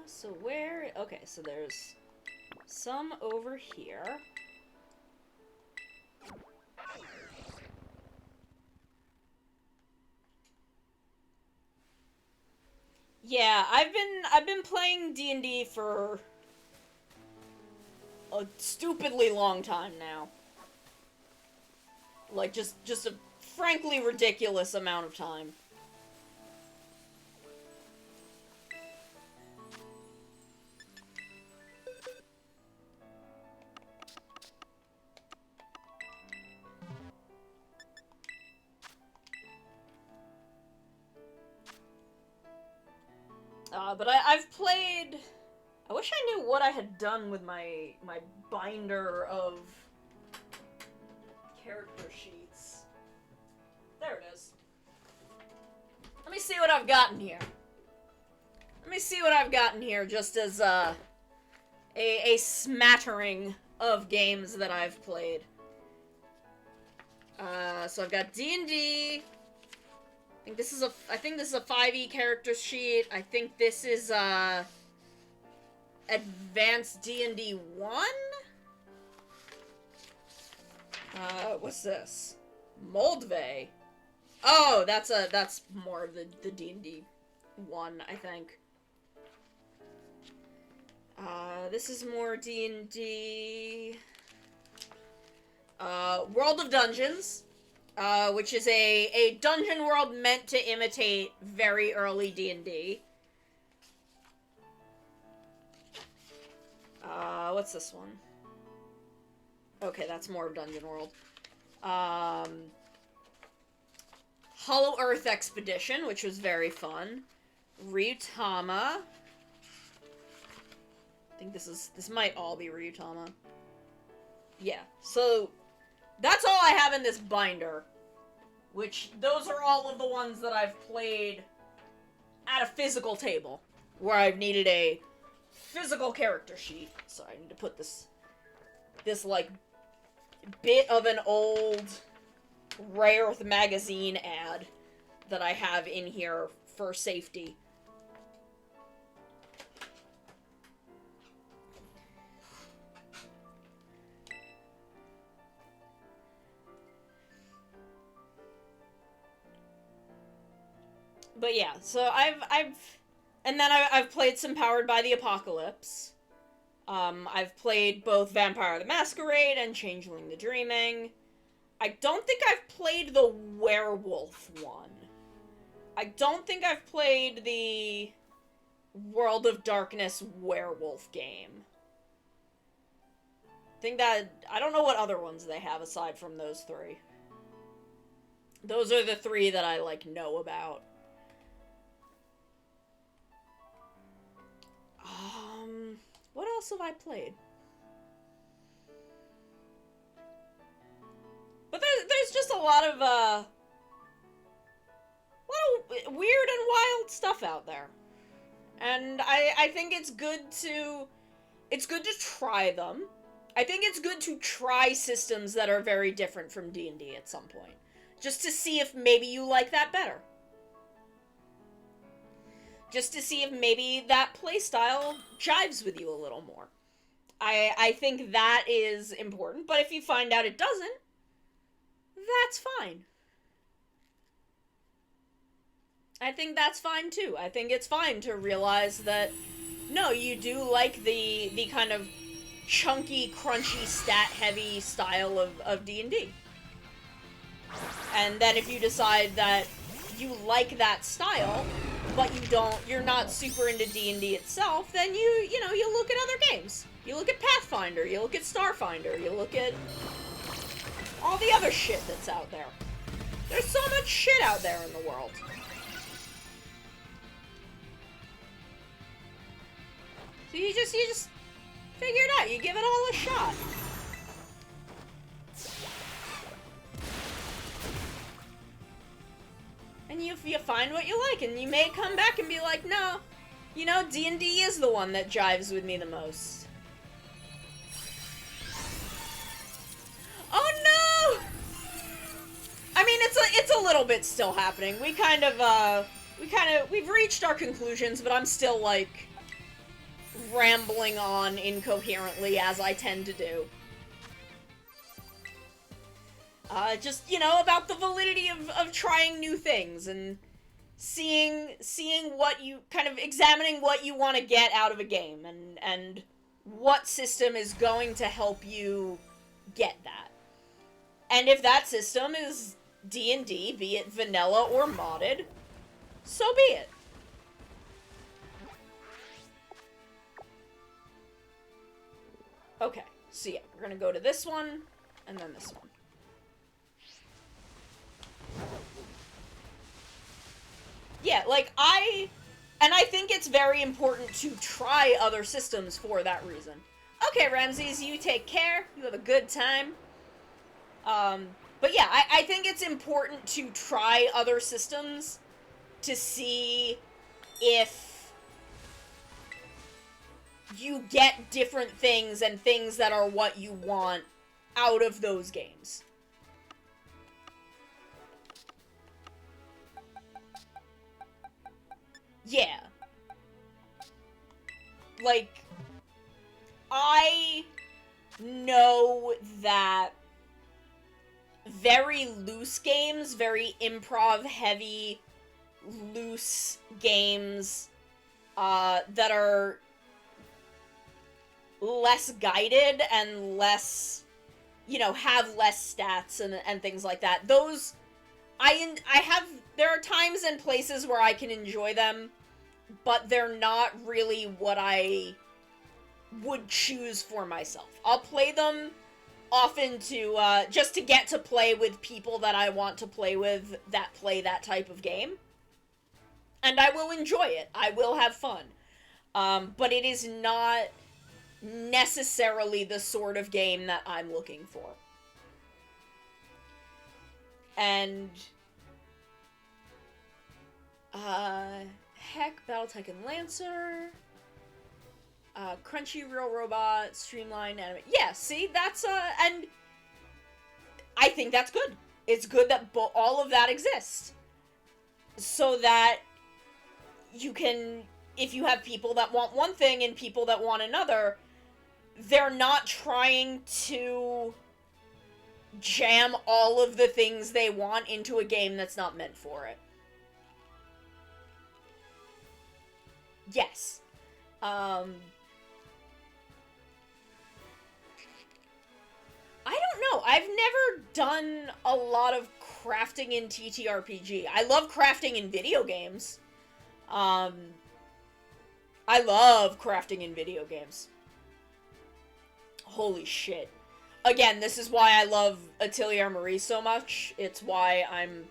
So where... Okay, so there's some over here. Yeah, I've been playing D&D for a stupidly long time now. Like, just a frankly ridiculous amount of time. But I've played... I wish I knew what I had done with my binder of character sheets. There it is. Let me see what I've gotten here. Let me see what I've gotten here, just as a smattering of games that I've played. So I've got D&D... I think this is a 5e character sheet. I think this is Advanced D&D 1? What's this? Moldvay. Oh, that's more of the D&D 1, I think. This is more D&D. World of Dungeons. Which is a dungeon world meant to imitate very early D&D. What's this one? Okay, that's more of Dungeon World. Hollow Earth Expedition, which was very fun. Ryutama. I think this might all be Ryutama. Yeah, so... That's all I have in this binder. Which, those are all of the ones that I've played at a physical table where I've needed a physical character sheet. So I need to put this like bit of an old Rare Earth magazine ad that I have in here for safety. But yeah, so I've played some Powered by the Apocalypse. I've played both Vampire the Masquerade and Changeling the Dreaming. I don't think I've played the werewolf one. I don't think I've played the World of Darkness werewolf game. I don't know what other ones they have aside from those three. Those are the three that I, like, know about. What else have I played? But there's just a lot of weird and wild stuff out there. And I think it's good to try them. I think it's good to try systems that are very different from D&D at some point. Just to see if maybe you like that better. Just to see if maybe that playstyle jives with you a little more. I think that is important, but if you find out it doesn't, that's fine. I think that's fine too. I think it's fine to realize that, no, you do like the kind of chunky, crunchy, stat-heavy style of D&D. And then if you decide that you like that style, but you're not super into D&D itself, then you look at other games. You look at Pathfinder, you look at Starfinder, you look at all the other shit that's out there. There's so much shit out there in the world. So you just figure it out, you give it all a shot. And you find what you like, and you may come back and be like, no, D&D is the one that jives with me the most. Oh no! I mean, it's a little bit still happening. We've reached our conclusions, but I'm still, like, rambling on incoherently, as I tend to do. Just, about the validity of trying new things and seeing what you, kind of examining what you want to get out of a game and what system is going to help you get that. And if that system is D&D, be it vanilla or modded, so be it. Okay, so yeah, we're gonna go to this one, and then this one. Yeah, like, I think it's very important to try other systems for that reason. Okay, Ramses, you take care. You have a good time. But yeah, I think it's important to try other systems to see if you get different things and things that are what you want out of those games. Yeah. Like, I know that very loose games, very improv-heavy, loose games, that are less guided and less, have less stats and things like that. Those, there are times and places where I can enjoy them, but they're not really what I would choose for myself. I'll play them often to, just to get to play with people that I want to play with that play that type of game. And I will enjoy it. I will have fun. But it is not necessarily the sort of game that I'm looking for. And, heck? Battletech and Lancer. Crunchy Real Robot, Streamline Anime. Yeah, see? That's, and I think that's good. It's good that all of that exists. So that you can, if you have people that want one thing and people that want another, they're not trying to jam all of the things they want into a game that's not meant for it. Yes. I don't know. I've never done a lot of crafting in TTRPG. I love crafting in video games. I love crafting in video games. Holy shit. Again, this is why I love Atelier Marie so much. It's why I'm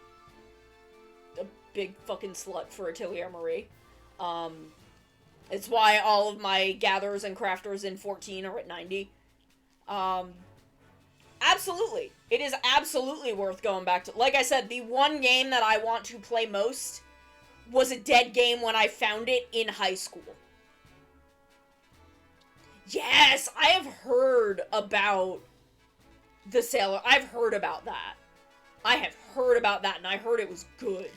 a big fucking slut for Atelier Marie. It's why all of my gatherers and crafters in 14 are at 90. Absolutely. It is absolutely worth going back to. Like I said, the one game that I want to play most was a dead game when I found it in high school. Yes, I have heard about the Sailor. I've heard about that. I have heard about that, and I heard it was good.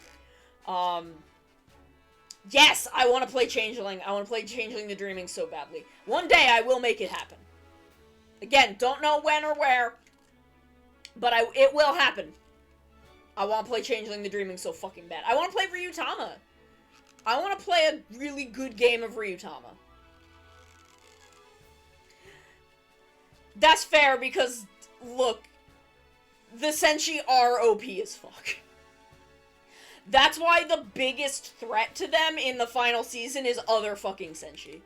Yes, I want to play Changeling. I want to play Changeling the Dreaming so badly. One day I will make it happen. Again, don't know when or where, but it will happen. I want to play Changeling the Dreaming so fucking bad. I want to play Ryutama. I want to play a really good game of Ryutama. That's fair because, look, the Senshi are OP as fuck. That's why the biggest threat to them in the final season is other fucking Senshi.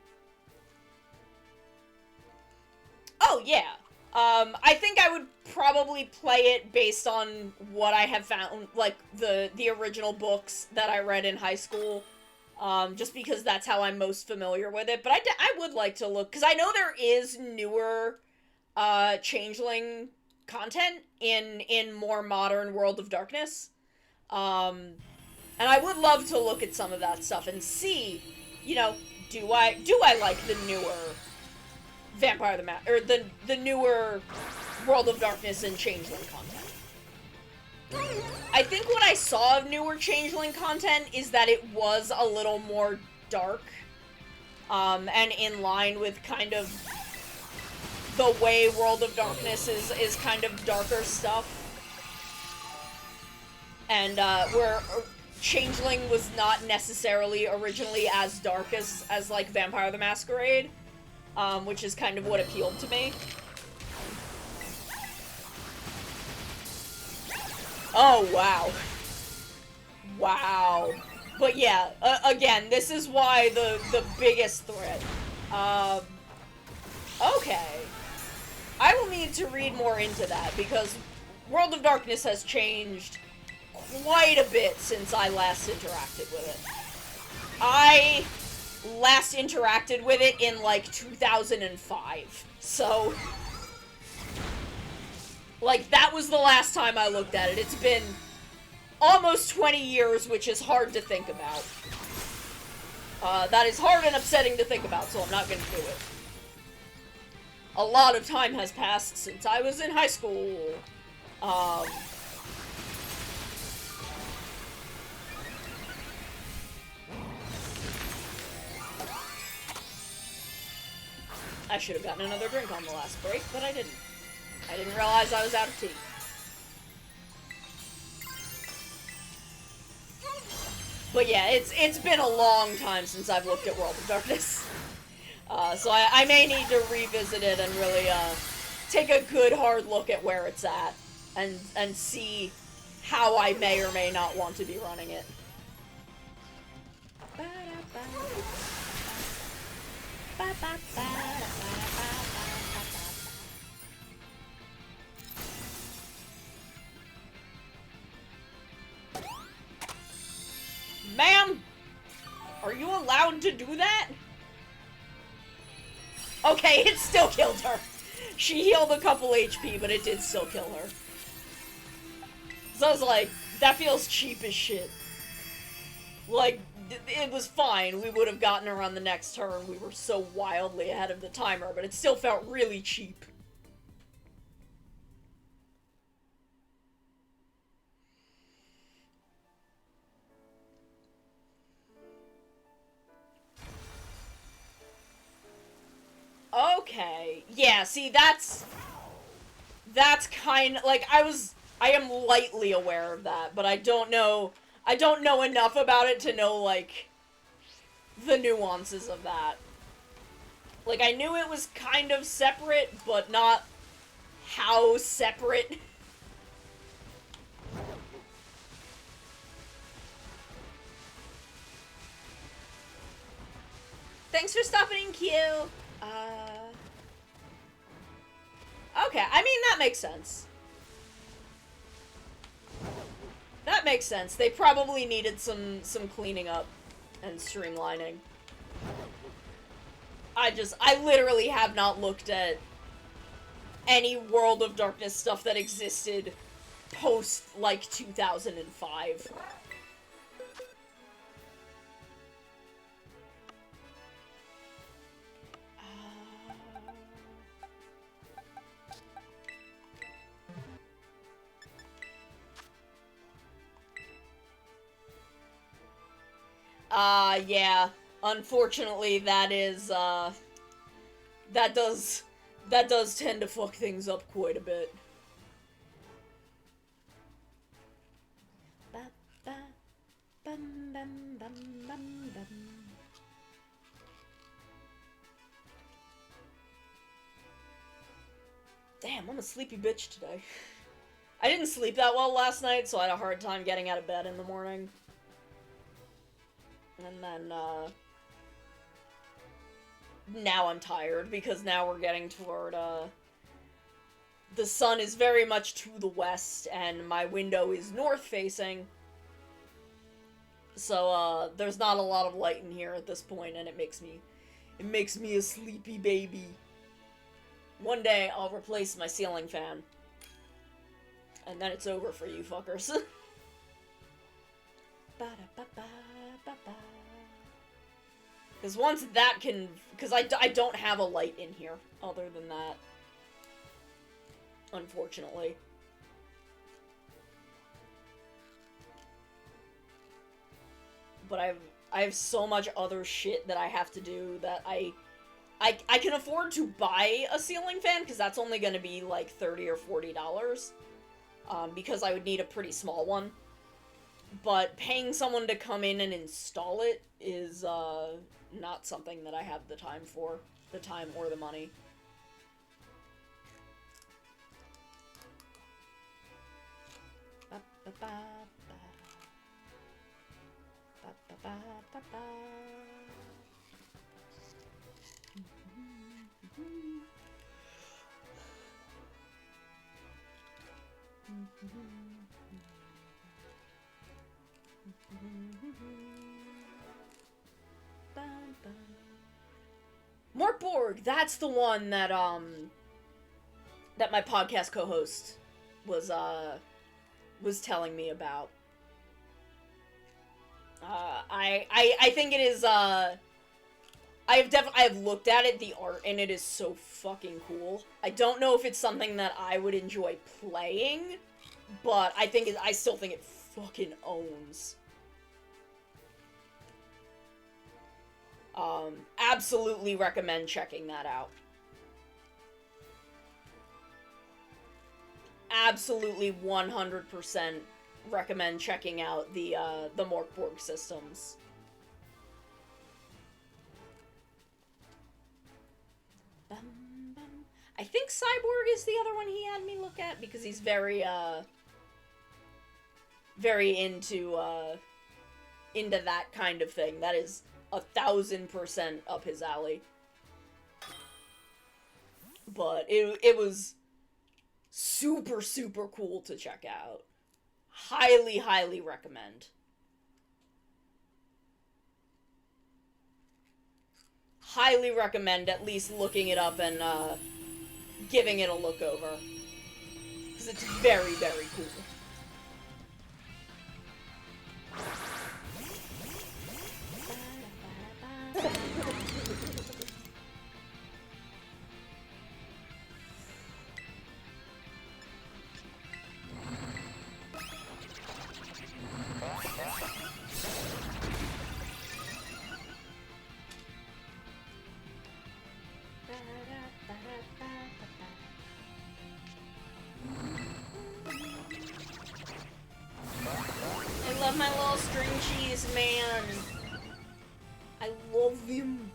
Oh, yeah. I think I would probably play it based on what I have found, like, the original books that I read in high school, just because that's how I'm most familiar with it, but I would like to look, because I know there is newer, Changeling content in more modern World of Darkness, and I would love to look at some of that stuff and see, you know, do I like the newer Vampire or the newer World of Darkness and Changeling content. I think what I saw of newer Changeling content is that it was a little more dark, and in line with kind of the way World of Darkness is kind of darker stuff. And, where Changeling was not necessarily originally as dark as like, Vampire the Masquerade, which is kind of what appealed to me. Oh, wow. Wow. But yeah, again, this is why the biggest threat. Okay. I will need to read more into that, because World of Darkness has changed quite a bit since I last interacted with it. I last interacted with it in, like, 2005. So, like, that was the last time I looked at it. It's been almost 20 years, which is hard to think about. That is hard and upsetting to think about, so I'm not gonna do it. A lot of time has passed since I was in high school. I should have gotten another drink on the last break, but I didn't. I didn't realize I was out of tea. But yeah, it's been a long time since I've looked at World of Darkness. So I may need to revisit it and really, take a good hard look at where it's at, and see how I may or may not want to be running it. Ma'am? Are you allowed to do that? Okay, it still killed her. She healed a couple HP, but it did still kill her. So I was like, that feels cheap as shit. Like, it was fine. We would have gotten her on the next turn. We were so wildly ahead of the timer, but it still felt really cheap. Okay. Yeah, see, that's kind of, like, I am lightly aware of that, but I don't know enough about it to know, like, the nuances of that. Like, I knew it was kind of separate, but not how separate. Thanks for stopping in, Q. Okay, I mean, that makes sense. That makes sense. They probably needed some cleaning up and streamlining. I literally have not looked at any World of Darkness stuff that existed post, like, 2005. Yeah. Unfortunately, that is, that does tend to fuck things up quite a bit. Damn, I'm a sleepy bitch today. I didn't sleep that well last night, so I had a hard time getting out of bed in the morning. And then, now I'm tired, because now we're getting toward, the sun is very much to the west, and my window is north-facing. So, there's not a lot of light in here at this point, and it makes me a sleepy baby. One day, I'll replace my ceiling fan. And then it's over for you fuckers. Because once that can... Because I don't have a light in here, other than that. Unfortunately. But I have so much other shit that I have to do that I can afford to buy a ceiling fan, because that's only going to be like $30 or $40. Because I would need a pretty small one. But paying someone to come in and install it is, not something that I have the time for. The time or the money. Morkborg, that's the one that that my podcast co-host was telling me about. I think it is, I have looked at it, the art in it is so fucking cool. I don't know if it's something that I would enjoy playing, but I still think it fucking owns. Absolutely recommend checking that out. Absolutely 100% recommend checking out the Morkborg systems. I think Cyborg is the other one he had me look at, because he's very into that kind of thing. That is 1000% up his alley. But it was super, super cool to check out. Highly, highly recommend. Highly recommend at least looking it up and giving it a look over. Because it's very, very cool. string cheese man. I love him.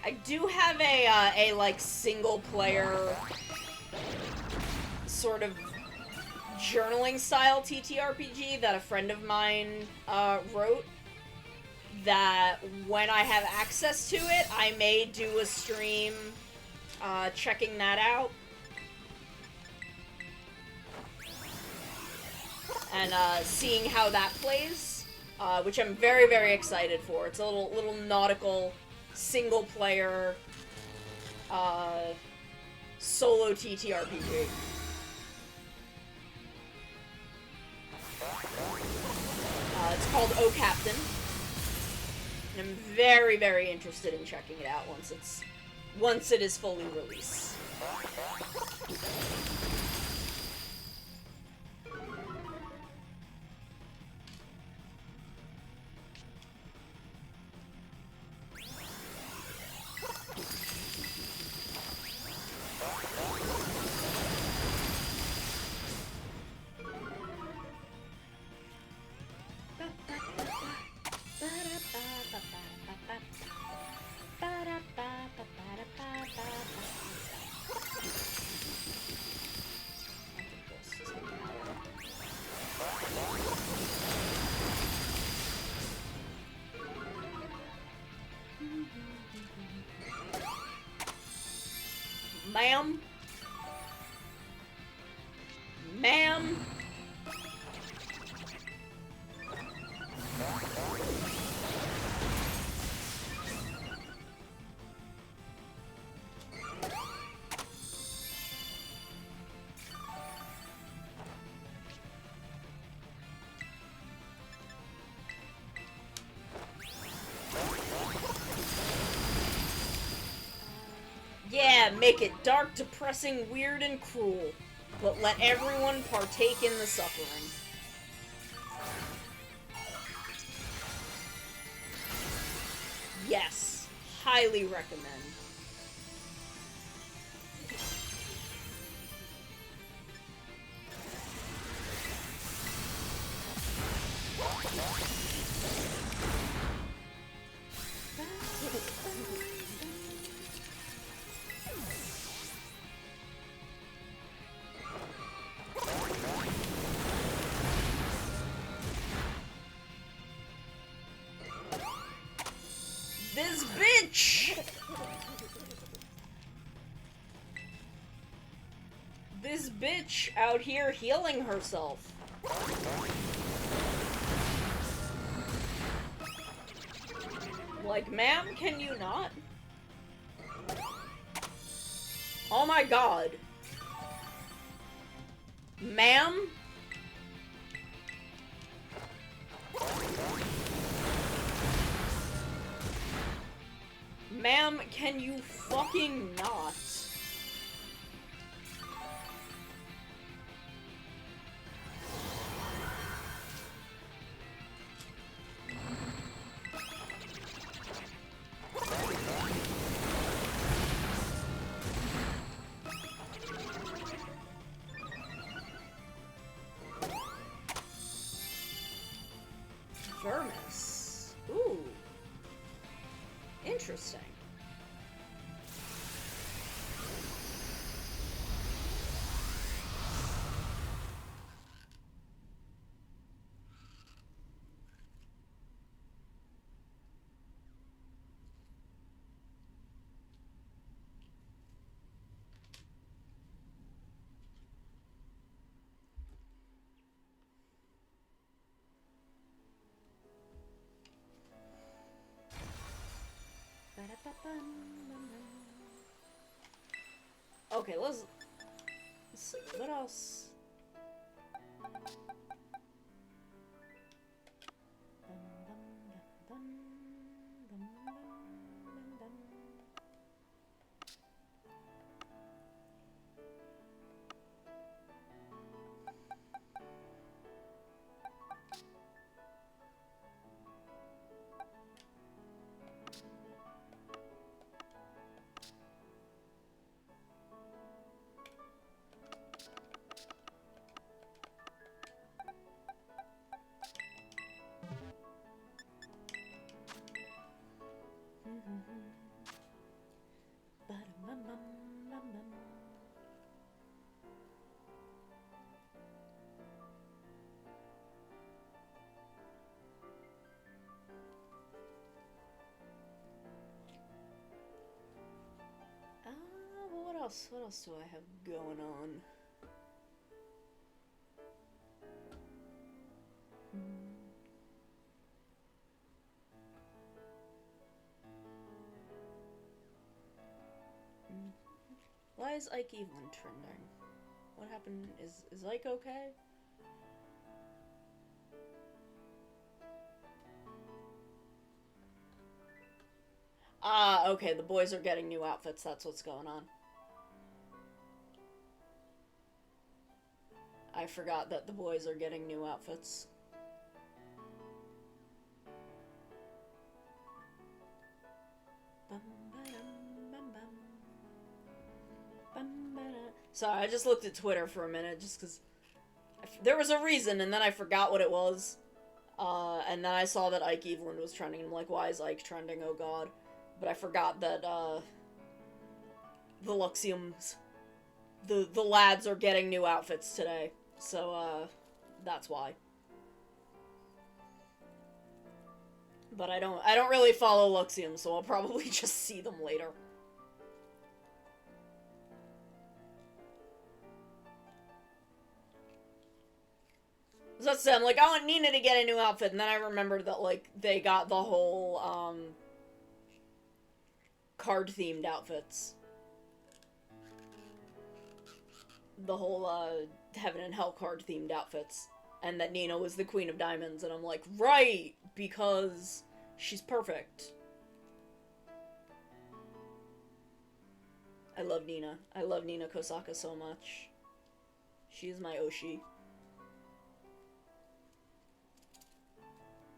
I do have a like single player sort of journaling style TTRPG that a friend of mine wrote, that when I have access to it, I may do a stream checking that out. And seeing how that plays, which I'm very, very excited for. It's a little nautical, single-player, solo TTRPG. It's called O Captain. And I'm very, very interested in checking it out once it is fully released. Ma'am? Ma'am? Yeah, make it dark, depressing, weird, and cruel, but let everyone partake in the suffering. Yes, highly recommend. This bitch! This bitch out here healing herself. Like, ma'am, can you not? Oh my god. Ma'am? Ma'am, can you fucking not? Vermis. Ooh. Interesting. Okay, let's see. What else? else? What else do I have going on? Why is Ike Evelyn trending? What happened? Is Ike okay? Ah, okay, the boys are getting new outfits, that's what's going on. I forgot that the boys are getting new outfits. Sorry, I just looked at Twitter for a minute, just because there was a reason, and then I forgot what it was. And then I saw that Ike Evelyn was trending, and I'm like, why is Ike trending? Oh god. But I forgot that, the Luxiums, the lads are getting new outfits today. So, that's why. But I don't really follow Luxium, so I'll probably just see them later. So that's it. I'm like, I want Nina to get a new outfit, and then I remembered that, like, they got the whole, card-themed outfits. The whole, Heaven and Hell card-themed outfits. And that Nina was the Queen of Diamonds, and I'm like, right! Because she's perfect. I love Nina. I love Nina Kosaka so much. She is my Oshi.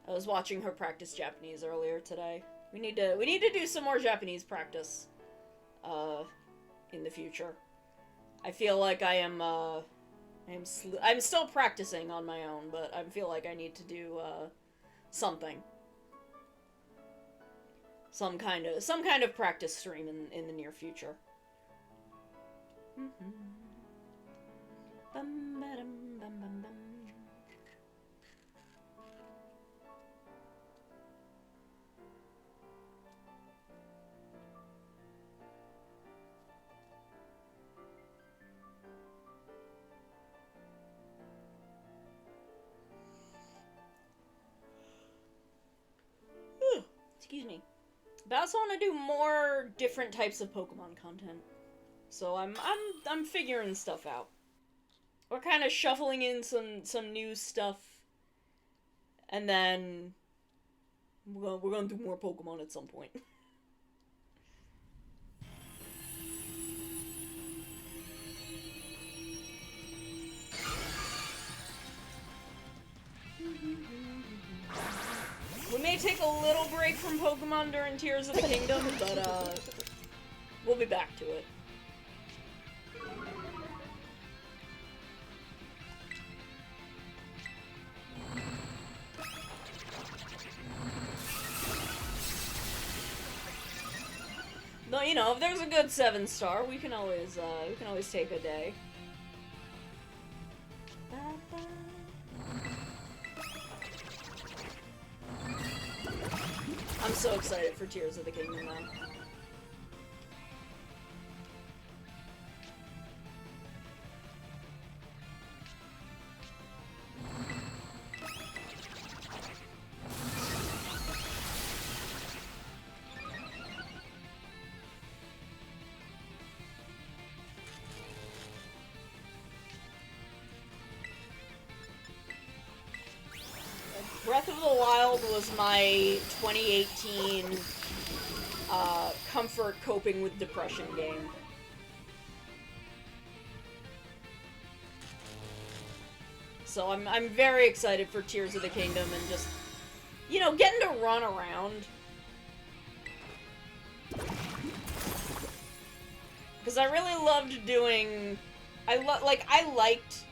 I was watching her practice Japanese earlier today. We need to do some more Japanese practice, in the future. I feel like I'm still practicing on my own, but I feel like I need to do, something. Some kind of practice stream in the near future. Excuse me. But I also want to do more different types of Pokemon content. So I'm figuring stuff out. We're kind of shuffling in some new stuff. And then we're gonna do more Pokemon at some point. We may take a little break from Pokemon during Tears of the Kingdom, but, we'll be back to it. Though, you know, if there's a good 7-star, we can always take a day. I'm so excited for Tears of the Kingdom now. Breath of the Wild was my 2018 comfort coping with depression game. So I'm very excited for Tears of the Kingdom and just, you know, getting to run around. Because I really loved doing... I liked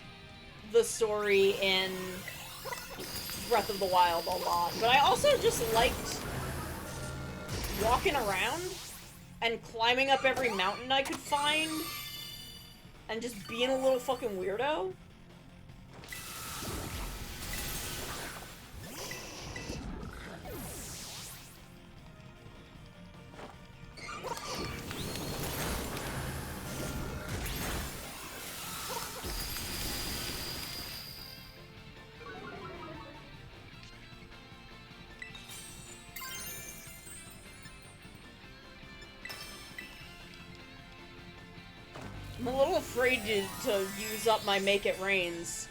the story in Breath of the Wild a lot, but I also just liked walking around and climbing up every mountain I could find and just being a little fucking weirdo. a little afraid to use up my Make It Rains.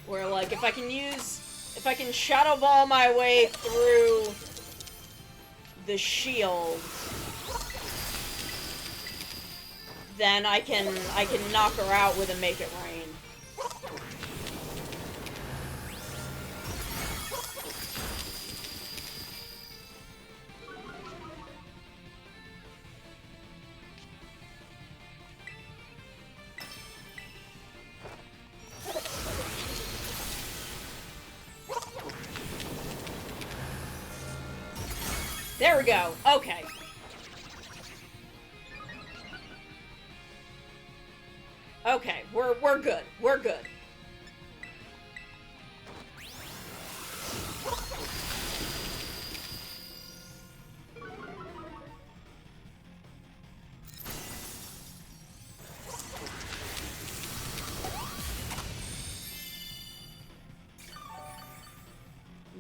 Where, like, if I can Shadow Ball my way through the shield, then I can knock her out with a Make It Rain. There we go. Okay. Okay, we're good. We're good.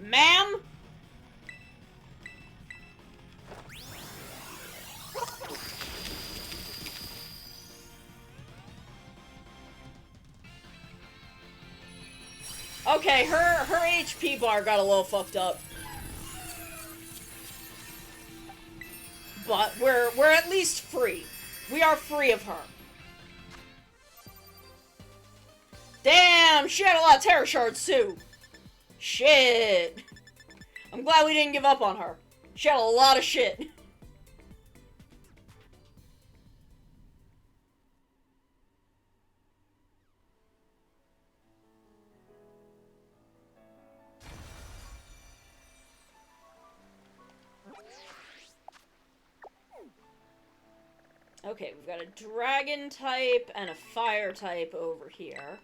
Ma'am? Okay, her HP bar got a little fucked up. But we're at least free. We are free of her. Damn, she had a lot of Tera shards too. Shit. I'm glad we didn't give up on her. She had a lot of shit. Okay, we've got a dragon type and a fire type over here.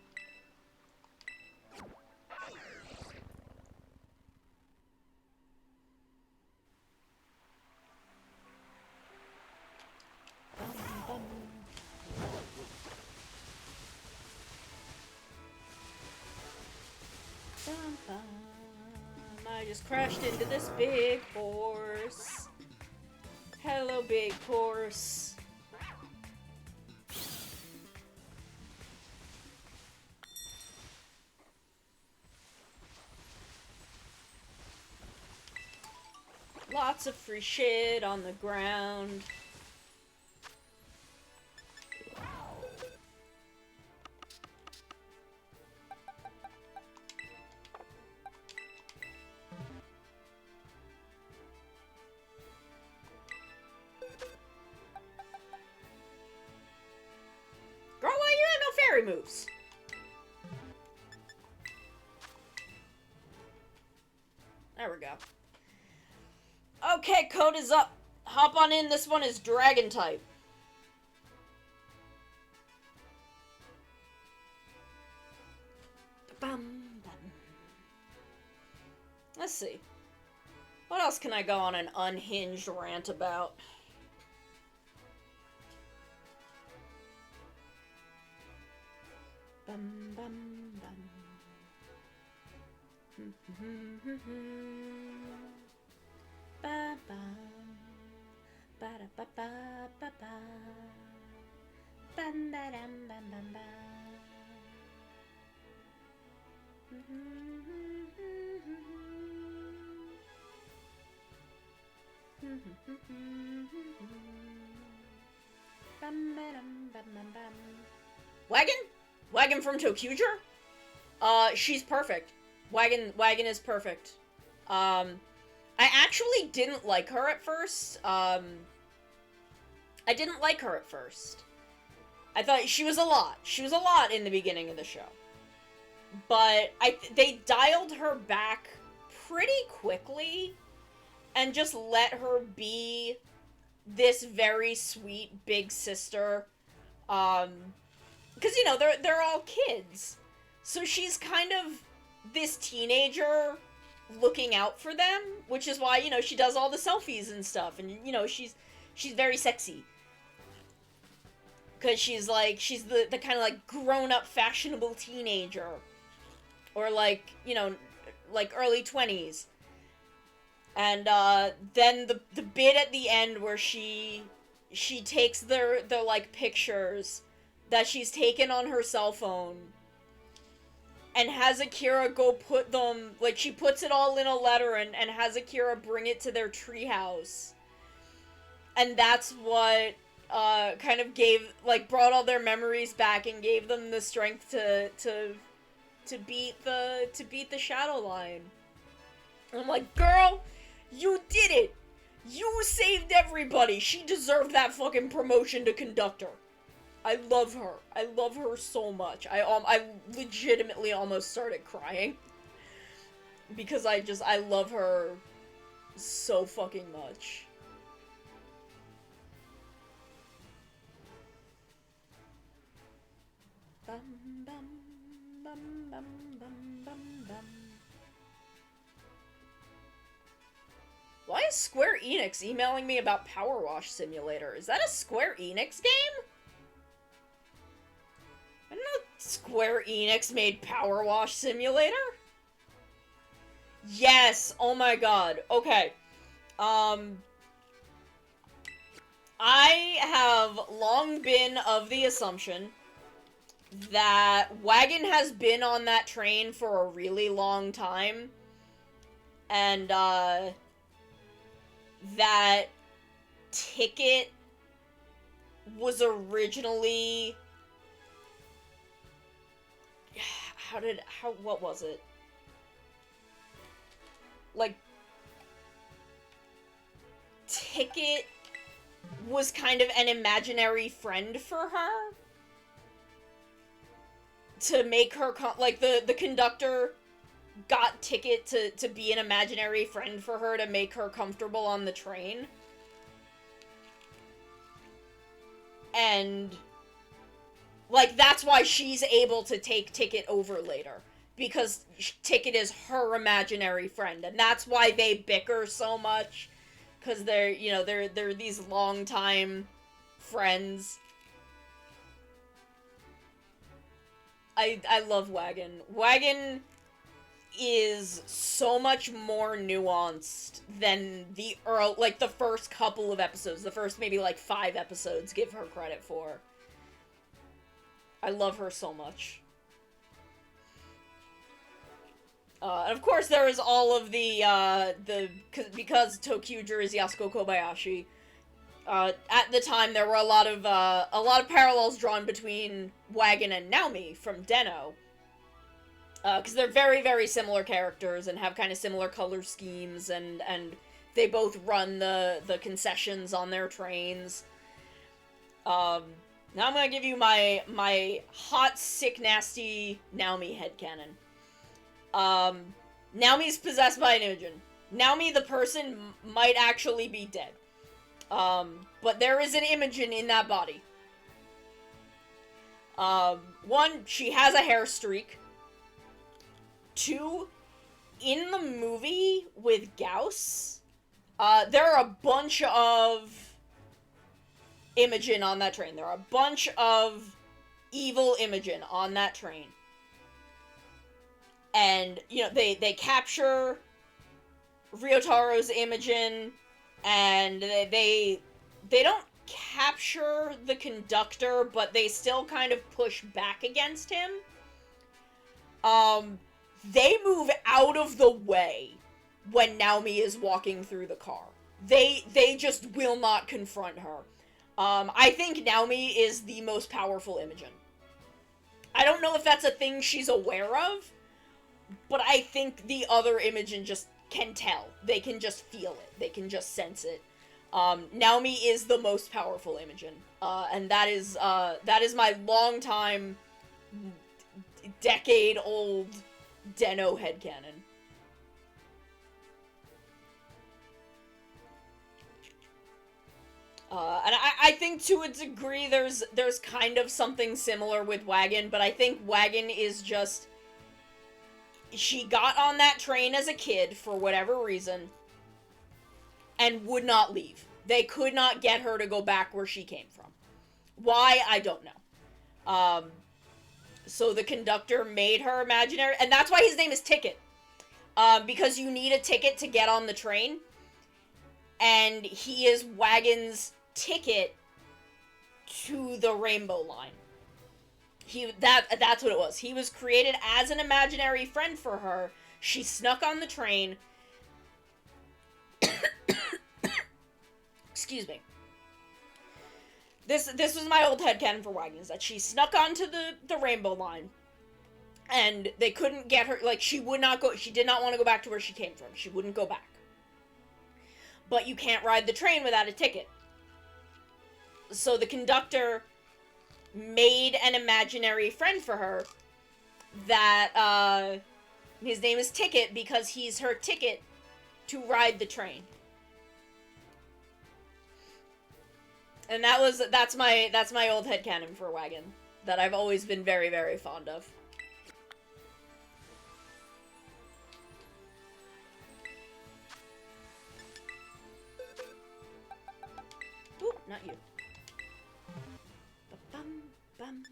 I just crashed into this big horse. Hello, big horse. Lots of free shit on the ground. Girl, why you had no fairy moves? There we go. Okay, code is up. Hop on in. This one is dragon type. Let's see. What else can I go on an unhinged rant about? Bum, bum, bum. Ba ba ba da ba ba ba ba bam ba dam bam bam ba. Bam ba dam bam bam bam. Wagon? Wagon from Tokuger? She's perfect. Wagon is perfect. I actually didn't like her at first. I didn't like her at first. I thought she was a lot. She was a lot in the beginning of the show. But they dialed her back pretty quickly and just let her be this very sweet big sister. Because, you know, they're all kids. So she's kind of this teenager looking out for them, which is why, you know, she does all the selfies and stuff, and, you know, she's very sexy. Because she's the kind of, like, grown-up, fashionable teenager. Or, like, you know, like, early 20s. And, then the bit at the end where she takes their like, pictures that she's taken on her cell phone and has Akira go put them, like, she puts it all in a letter and has Akira bring it to their treehouse. And that's what, kind of brought all their memories back and gave them the strength to beat the shadow line. And I'm like, girl, you did it! You saved everybody! She deserved that fucking promotion to conductor. I love her. I love her so much. I legitimately almost started crying. Because I love her so fucking much. Bum, bum, bum, bum, bum, bum, bum. Why is Square Enix emailing me about Power Wash Simulator? Is that a Square Enix game? I didn't know Square Enix made Power Wash Simulator? Yes! Oh my god. Okay. I have long been of the assumption that Wagon has been on that train for a really long time. And, that Ticket was originally... what was it? Like, Ticket was kind of an imaginary friend for her. To make her, like, the conductor got Ticket to be an imaginary friend for her to make her comfortable on the train. And, like, that's why she's able to take Ticket over later. Because Ticket is her imaginary friend. And that's why they bicker so much. Because they're, you know, they're these longtime friends. I love Wagon. Wagon is so much more nuanced than the first couple of episodes. The first maybe, like, 5 episodes give her credit for. I love her so much. And of course there is all of because ToQger is Yasuko Kobayashi. At the time there were a lot of parallels drawn between Wagon and Naomi from Den-O. Because they're very, very similar characters and have kind of similar color schemes, and they both run the concessions on their trains. Now I'm gonna give you my hot, sick, nasty Naomi headcanon. Naomi's possessed by an Imogen. Naomi, the person, might actually be dead. But there is an Imogen in that body. One, she has a hair streak. 2, in the movie with Gauss, there are a bunch of Imogen on that train. There are a bunch of evil Imogen on that train. And, you know, they capture Ryotaro's Imogen, and they don't capture the conductor, but they still kind of push back against him. They move out of the way when Naomi is walking through the car. They just will not confront her. I think Naomi is the most powerful Imogen. I don't know if that's a thing she's aware of, but I think the other Imogen just can tell. They can just feel it. They can just sense it. Naomi is the most powerful Imogen. And that is my longtime, decade-old Den-O headcanon. And I think to a degree there's kind of something similar with Wagon, but I think Wagon is just she got on that train as a kid for whatever reason and would not leave. They could not get her to go back where she came from. Why? I don't know. So the conductor made her imaginary, and that's why his name is Ticket. Because you need a ticket to get on the train, and he is Wagon's ticket to the Rainbow Line. That's what it was. He was created as an imaginary friend for her. She snuck on the train. Excuse me. This was my old headcanon for Wagon, is that she snuck onto the Rainbow Line. And they couldn't get her, like, she would not go, she did not want to go back to where she came from. She wouldn't go back. But you can't ride the train without a ticket. So the conductor made an imaginary friend for her that, his name is Ticket because he's her ticket to ride the train. And that's my old headcanon for Wagon that I've always been very, very fond of. Ooh, not you. Bum bum.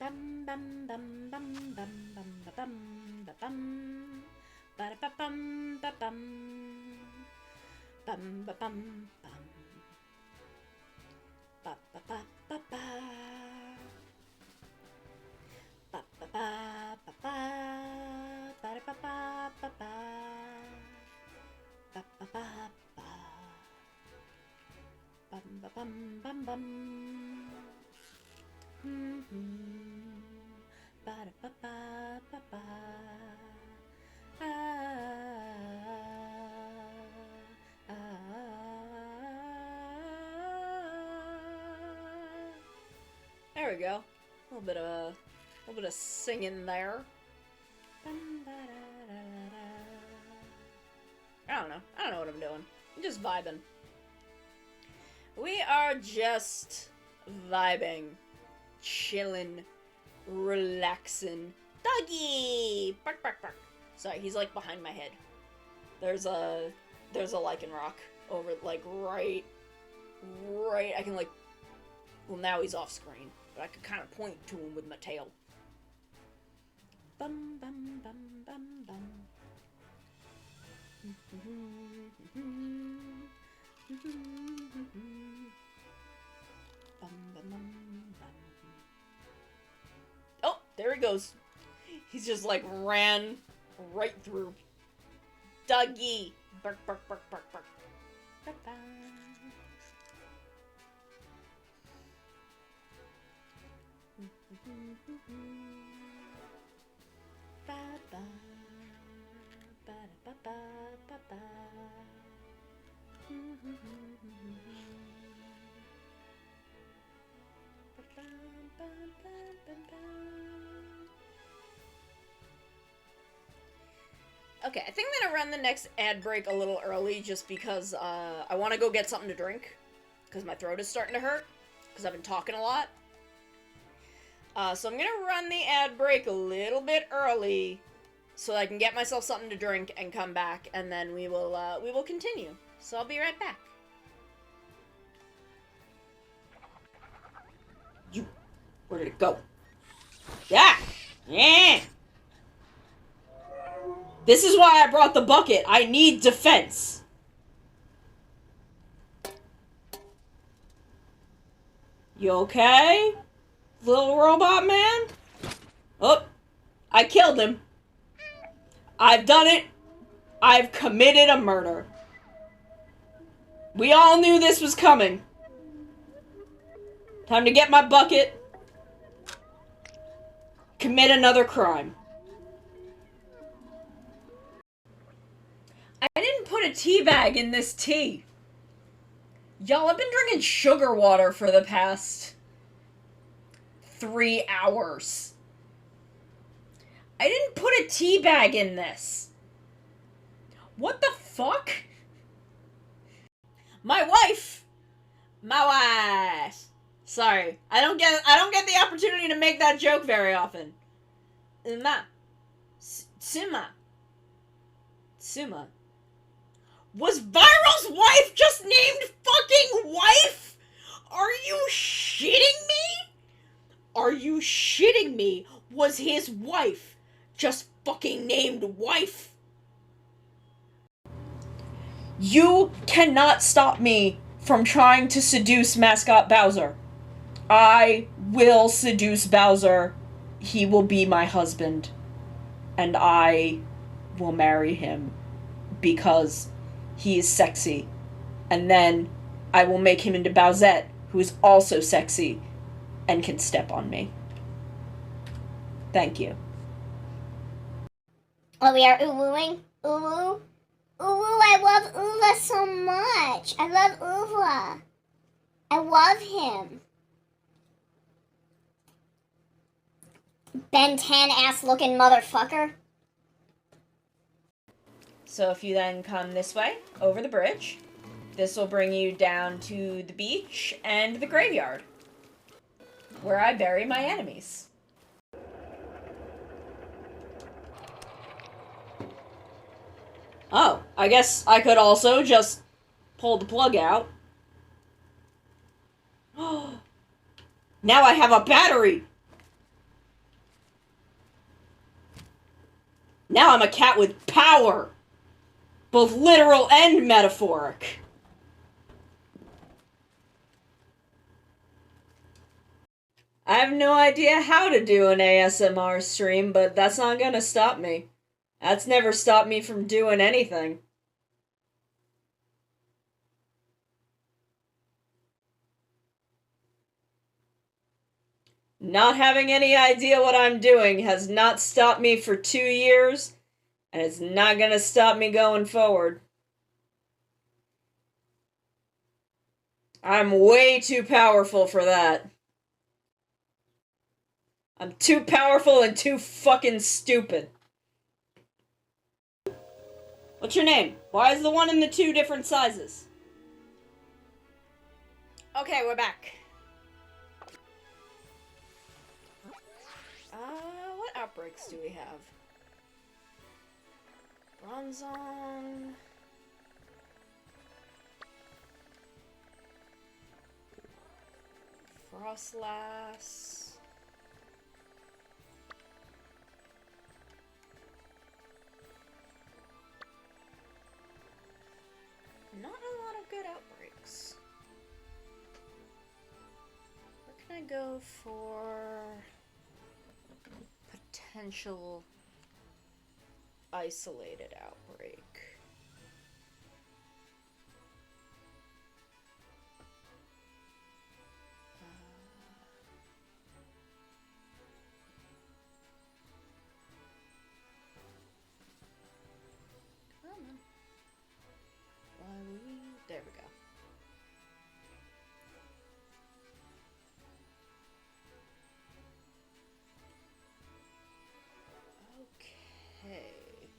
Bum bum bum bum bum bum bum bum ba da bum ba bum bum ba bum bum ba ba ba ba ba ba ba ba ba ba ba da ba ba ba ba ba ba ba ba bum ba bum bum bum ba da ba ba ba ba There we go. A little bit of singing there. I don't know what I'm doing. I'm just vibing. We are just vibing, chilling, relaxing. Doggy! Bark, bark, bark. Sorry, he's like behind my head. There's a lichen rock over, like, right, I can, like, well, now he's off screen, but I could kind of point to him with my tail. Bum, bum, bum, bum, bum. Bum, bum, bum, bum. Oh, there he goes. He's just, like, ran right through. Dougie! Bark, bark, bark, bark, bark. Ba-ba. Ba-ba. Ba-da-ba-ba-ba-ba. Okay, I think I'm gonna run the next ad break a little early just because I want to go get something to drink because my throat is starting to hurt because I've been talking a lot. So I'm gonna run the ad break a little bit early so I can get myself something to drink and come back, and then we will continue. So I'll be right back. Where did it go? Yeah! Yeah! This is why I brought the bucket. I need defense. You okay? Little robot man? Oh, I killed him. I've done it. I've committed a murder. We all knew this was coming. Time to get my bucket. Commit another crime. I didn't put a tea bag in this tea. Y'all, I've been drinking sugar water for the past 3 hours. I didn't put a tea bag in this. What the fuck? My wife. Sorry, I don't get the opportunity to make that joke very often. Tsuma. Was Viral's wife just named fucking wife? Are you shitting me? Are you shitting me? Was his wife just fucking named wife? You cannot stop me from trying to seduce Mascot Bowser. I will seduce Bowser. He will be my husband. And I will marry him because he is sexy. And then I will make him into Bowsette, who is also sexy and can step on me. Thank you.
Oh, we are uwooing? Uwoo? Uwoo, I love Uva so much. I love Uva. I love him. Ben 10 ass looking motherfucker.
So if you then come this way, over the bridge, this will bring you down to the beach and the graveyard, where I bury my enemies. Oh, I guess I could also just pull the plug out. Now I have a battery! Now I'm a cat with power! Both literal and metaphoric. I have no idea how to do an ASMR stream, but that's not gonna stop me. That's never stopped me from doing anything. Not having any idea what I'm doing has not stopped me for 2 years, and it's not gonna stop me going forward. I'm way too powerful for that. I'm too powerful and too fucking stupid. What's your name? Why is the one in the two different sizes? Okay, we're back. What outbreaks do we have? Bronzong. Frostlass. Not a lot of good outbreaks. Where can I go for potential isolated outbreak? Come on. There we go. Okay.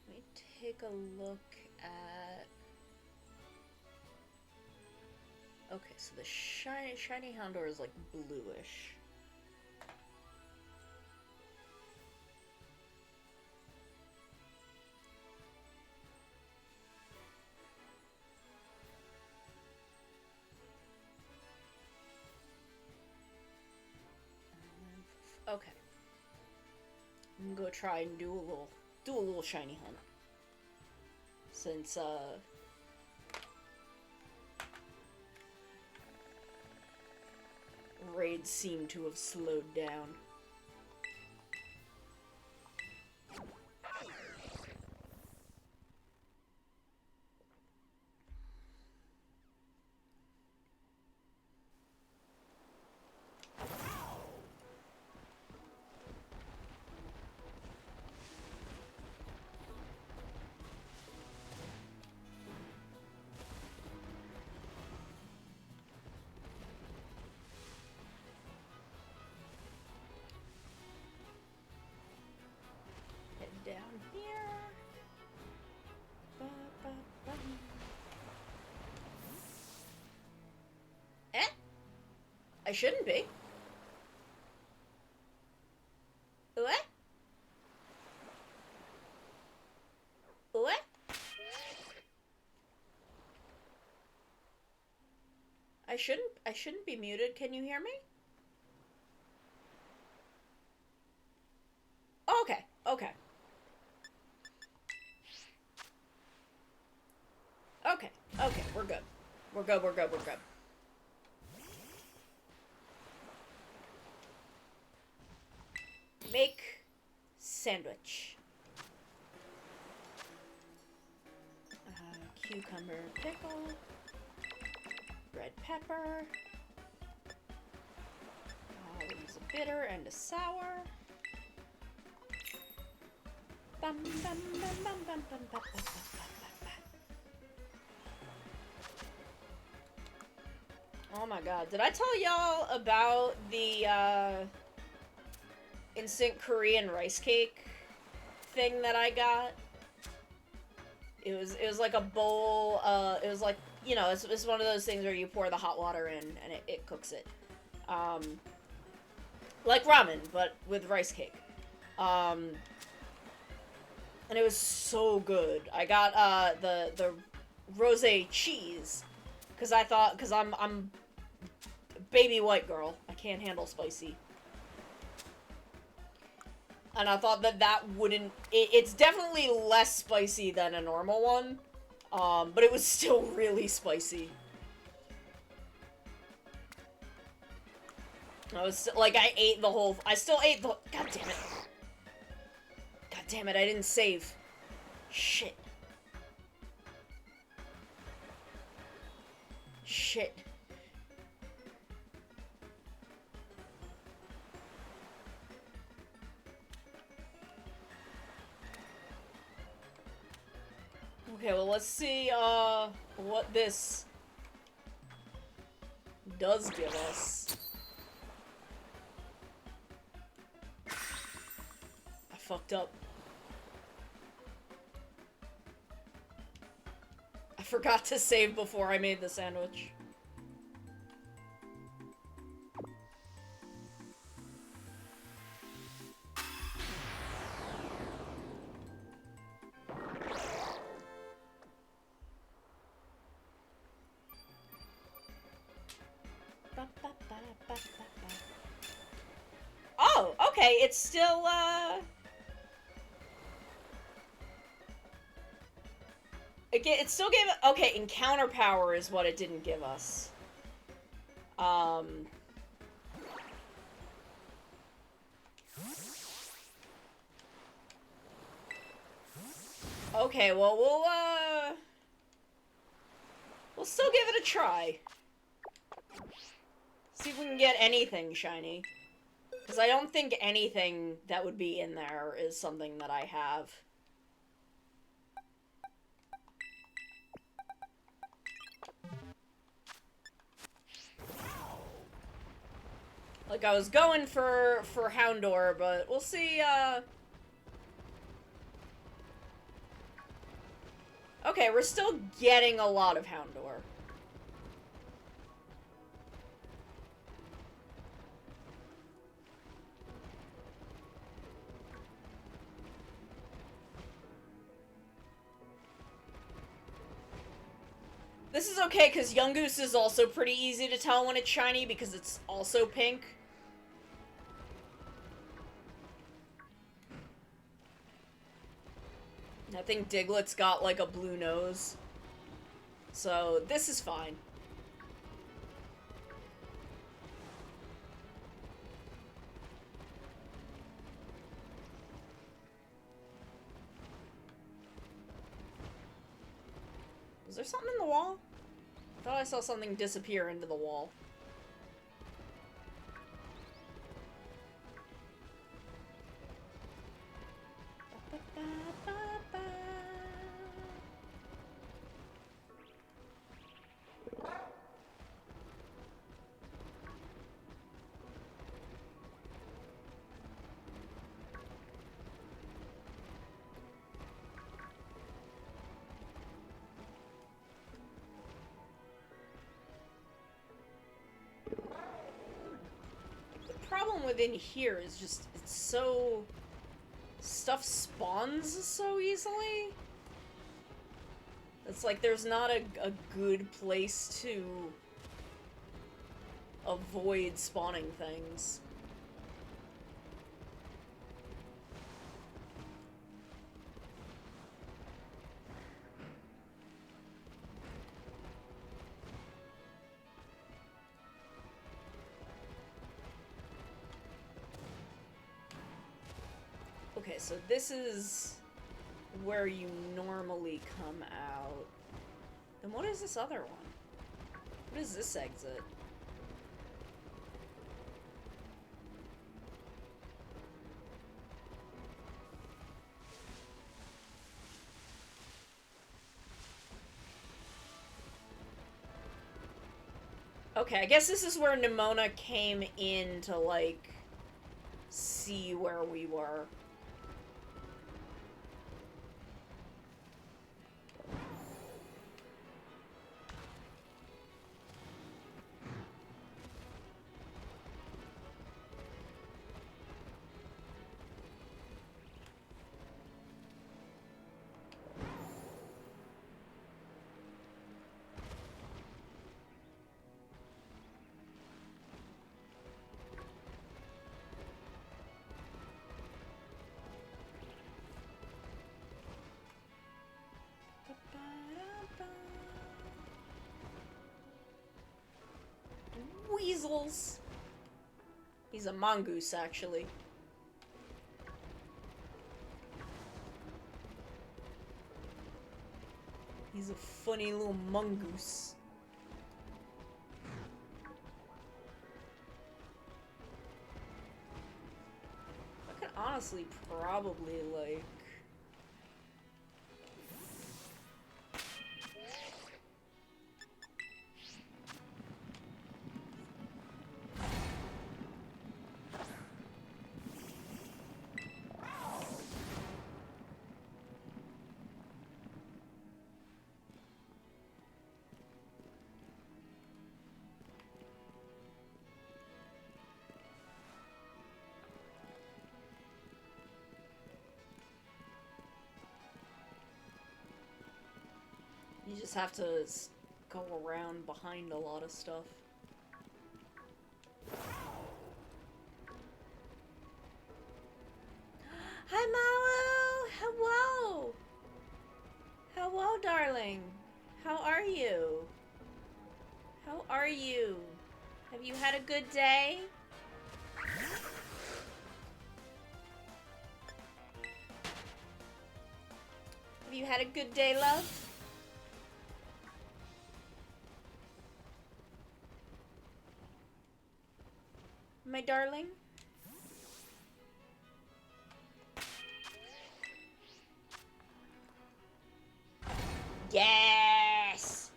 Let me take a look at... Okay, so the shiny Houndour is like bluish. Okay. I'm gonna go try and do a little shiny hunt. Since raids seem to have slowed down. Down here. Ba, ba, ba. I shouldn't be. I shouldn't be muted. Can you hear me? Okay, okay. Okay, okay, we're good. We're good, we're good, we're good. Make sandwich. Cucumber pickle. Red pepper. We'll use a bitter and a sour. Bum, bum, bum, bum, bum, bum, bum, bum, bum, bum. Oh my god, did I tell y'all about the instant Korean rice cake thing that I got? It was like a bowl, it was like, you know, it's one of those things where you pour the hot water in and it cooks it. Like ramen, but with rice cake. And it was so good. I got, the rosé cheese, cause I'm baby white girl. I can't handle spicy. And I thought that wouldn't... It's definitely less spicy than a normal one. But it was still really spicy. I ate the whole... I still ate the... God damn it. God damn it, I didn't save. Shit. Shit. Okay, well, let's see, what this does give us. I fucked up. I forgot to save before I made the sandwich. Oh, okay, it's still, it still gave... Okay, encounter power is what it didn't give us. Okay, well, we'll still give it a try. See if we can get anything shiny. Because I don't think anything that would be in there is something that I have. Like, I was going for Houndor, but we'll see, Okay, we're still getting a lot of Houndor. This is okay, because Yungoos is also pretty easy to tell when it's shiny, because it's also pink. I think Diglett's got, like, a blue nose. So, this is fine. Was there something in the wall? I thought I saw something disappear into the wall. Problem within here is just, it's so... Stuff spawns so easily. It's like there's not a good place to avoid spawning things. Okay, so this is where you normally come out. And what is this other one? What is this exit? Okay, I guess this is where Nimona came in to, like, see where we were. Weasels. He's a mongoose, actually. He's a funny little mongoose. I could honestly probably, like... You just have to go around behind a lot of stuff. Hi, Malo! Hello! Hello, darling. How are you? How are you? Have you had a good day? Have you had a good day, love? My darling? Yes!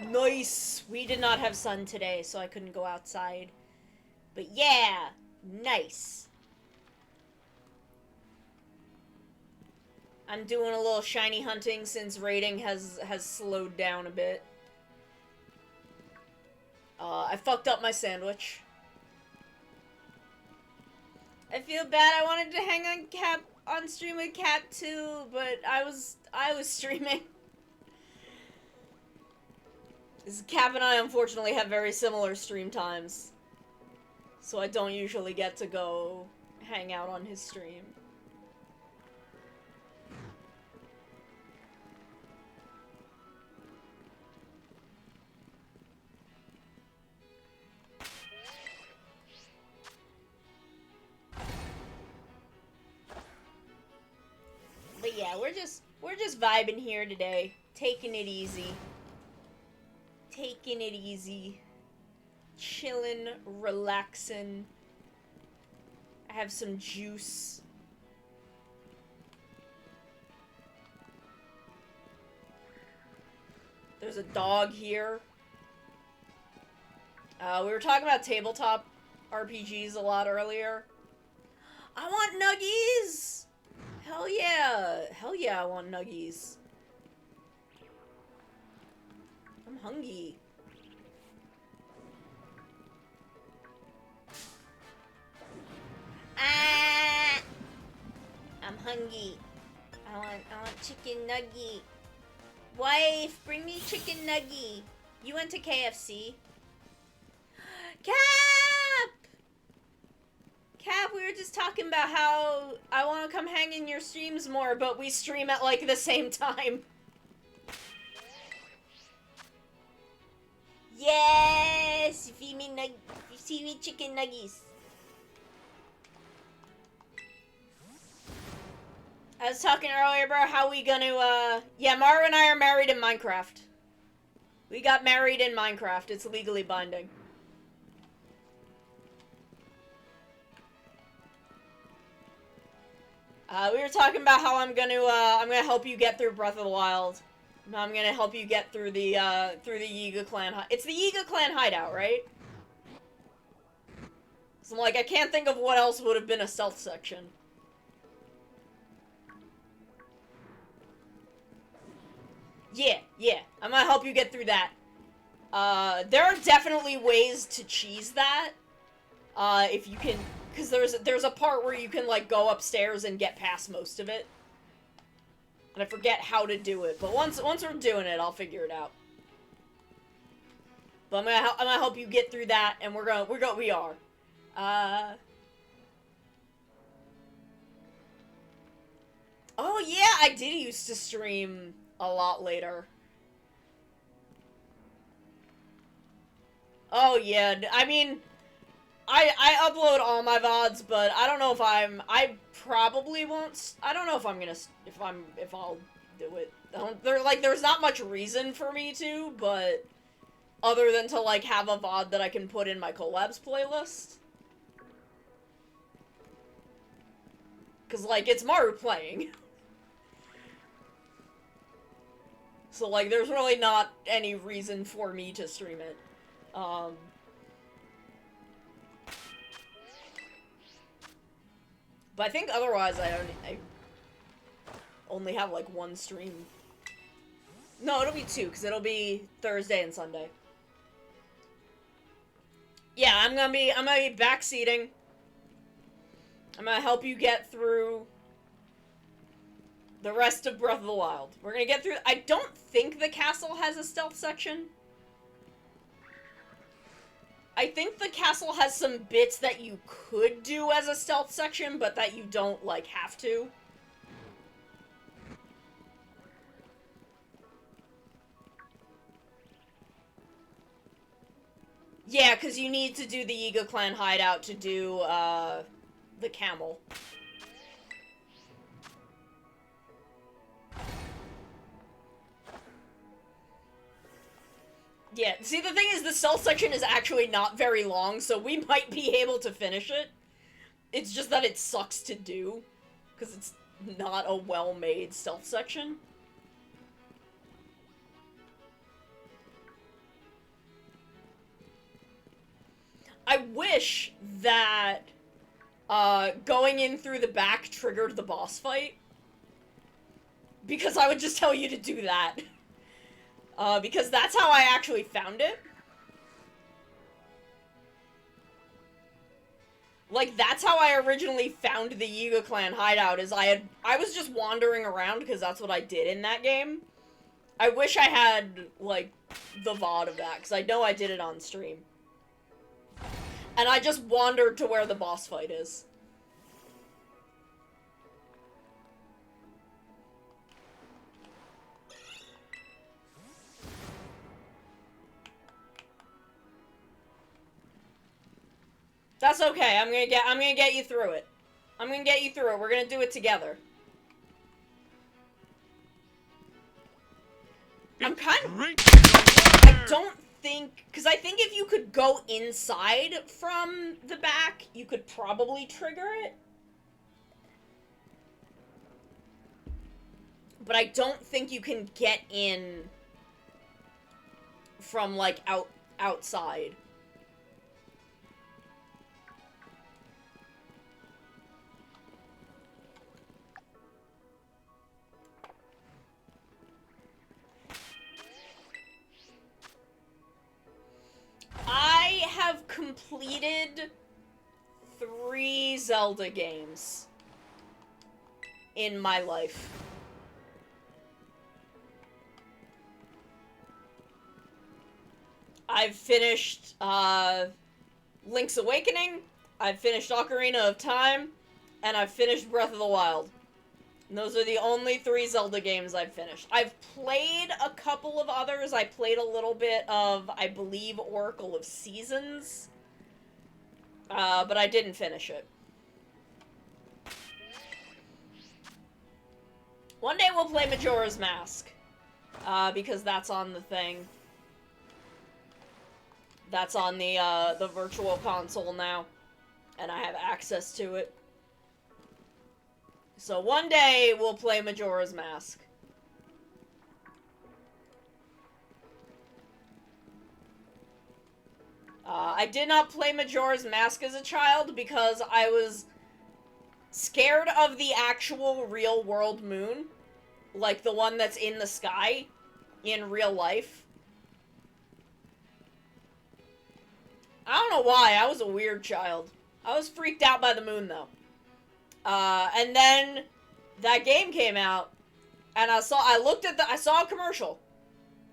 Nice! We did not have sun today, so I couldn't go outside. But yeah! Nice! I'm doing a little shiny hunting since raiding has slowed down a bit. I fucked up my sandwich. I feel bad. I wanted to hang on stream with Cap too, but I was streaming. Cap and I unfortunately have very similar stream times, so I don't usually get to go hang out on his stream. But yeah, we're just vibing here today, taking it easy. Taking it easy. Chilling, relaxing. I have some juice. There's a dog here. We were talking about tabletop RPGs a lot earlier. I want nuggies! Hell yeah! Hell yeah, I want nuggies. I'm hungry. Ah! I'm hungry. I want chicken nugget. Wife, bring me chicken nugget. You went to KFC? Cap! Cap, we were just talking about how I want to come hang in your streams more, but we stream at, like, the same time. Yes! You feed me chicken nuggies. I was talking earlier about how we gonna, yeah, Maru and I are married in Minecraft. We got married in Minecraft. It's legally binding. We were talking about how I'm gonna help you get through Breath of the Wild. I'm gonna help you get through the Yiga clan. It's the Yiga clan hideout, right? So, like, I can't think of what else would have been a stealth section. Yeah. I'm gonna help you get through that. There are definitely ways to cheese that. If you can, because there's a part where you can, like, go upstairs and get past most of it. And I forget how to do it, but once we're doing it, I'll figure it out. But I'm gonna help you get through that, and we are. Oh yeah, I did used to stream a lot later. Oh yeah, I mean, I upload all my VODs, but I don't know if I probably won't, I don't know if I'm gonna, if I'll do it. There's not much reason for me to, but other than to, like, have a VOD that I can put in my collabs playlist. Cause, like, it's Maru playing. So, like, there's really not any reason for me to stream it. But I think otherwise I only have, like, one stream. No, it'll be two, because it'll be Thursday and Sunday. Yeah, I'm gonna be backseating. I'm gonna help you get through the rest of Breath of the Wild. We're gonna get through. I don't think the castle has a stealth section. I think the castle has some bits that you could do as a stealth section, but that you don't, like, have to. Yeah, because you need to do the Yiga clan hideout to do, the camel. Yeah, see, the thing is, the stealth section is actually not very long, so we might be able to finish it. It's just that it sucks to do, because it's not a well-made stealth section. I wish that, going in through the back triggered the boss fight. Because I would just tell you to do that. Because that's how I actually found it. Like, that's how I originally found the Yiga clan hideout, is I was just wandering around, because that's what I did in that game. I wish I had, like, the VOD of that, because I know I did it on stream. And I just wandered to where the boss fight is. That's okay. I'm gonna get you through it. I'm gonna get you through it. We're gonna do it together. I'm kind of... I don't think... Because I think if you could go inside from the back, you could probably trigger it. But I don't think you can get in from, like, outside. I have completed 3 Zelda games in my life. I've finished, Link's Awakening, I've finished Ocarina of Time, and I've finished Breath of the Wild. And those are the only 3 Zelda games I've finished. I've played a couple of others. I played a little bit of, I believe, Oracle of Seasons. But I didn't finish it. One day we'll play Majora's Mask. Because that's on the thing. That's on the Virtual Console now. And I have access to it. So one day, we'll play Majora's Mask. I did not play Majora's Mask as a child because I was scared of the actual real-world moon. Like the one that's in the sky in real life. I don't know why, I was a weird child. I was freaked out by the moon, though. And then that game came out, and I saw a commercial.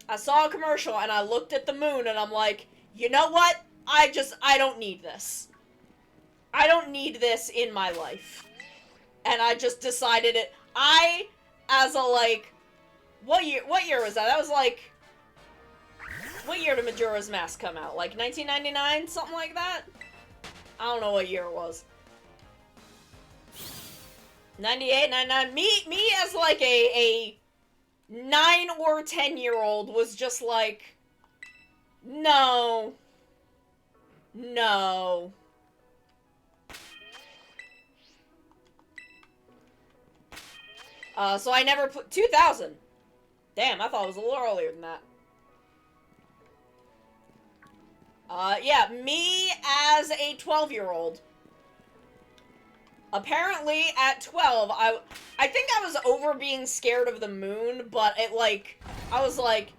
I saw a commercial, and I looked at the moon, and I'm like, you know what? I don't need this. I don't need this in my life. And I just decided it. What year was that? That was like, what year did Majora's Mask come out? Like 1999? Something like that? I don't know what year it was. 98, 99. Me as like a 9 or 10-year-old was just like, no. No. So I never put 2000. Damn, I thought it was a little earlier than that. Yeah, me as a 12-year-old. Apparently, at 12, I think I was over being scared of the moon, but I was like,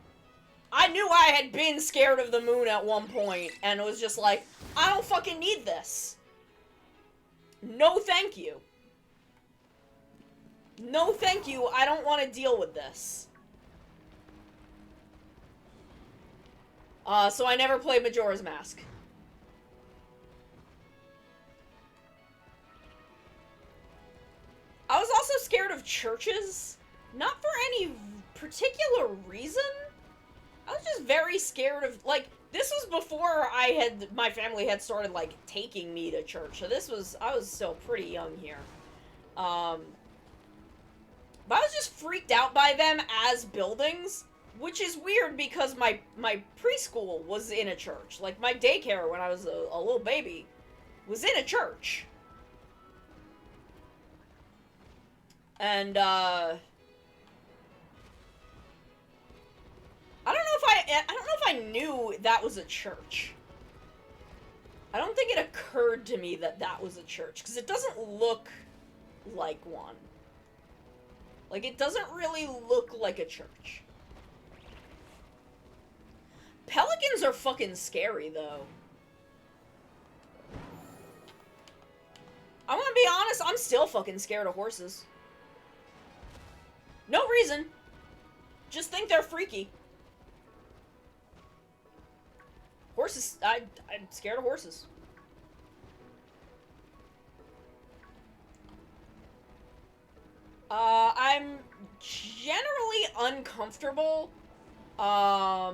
I knew I had been scared of the moon at one point, and it was just like, I don't fucking need this. No thank you. No thank you, I don't want to deal with this. So I never played Majora's Mask. I was also scared of churches. Not for any particular reason. I was just very scared of, like, this was before my family had started, like, taking me to church. So I was still pretty young here. But I was just freaked out by them as buildings, which is weird because my preschool was in a church. Like, my daycare when I was a little baby was in a church. And, I don't know if I knew that was a church. I don't think it occurred to me that that was a church, because it doesn't look like one. Like, it doesn't really look like a church. Pelicans are fucking scary, though. I'm gonna be honest, I'm still fucking scared of horses. No reason. Just think they're freaky. Horses, I'm scared of horses. I'm generally uncomfortable, around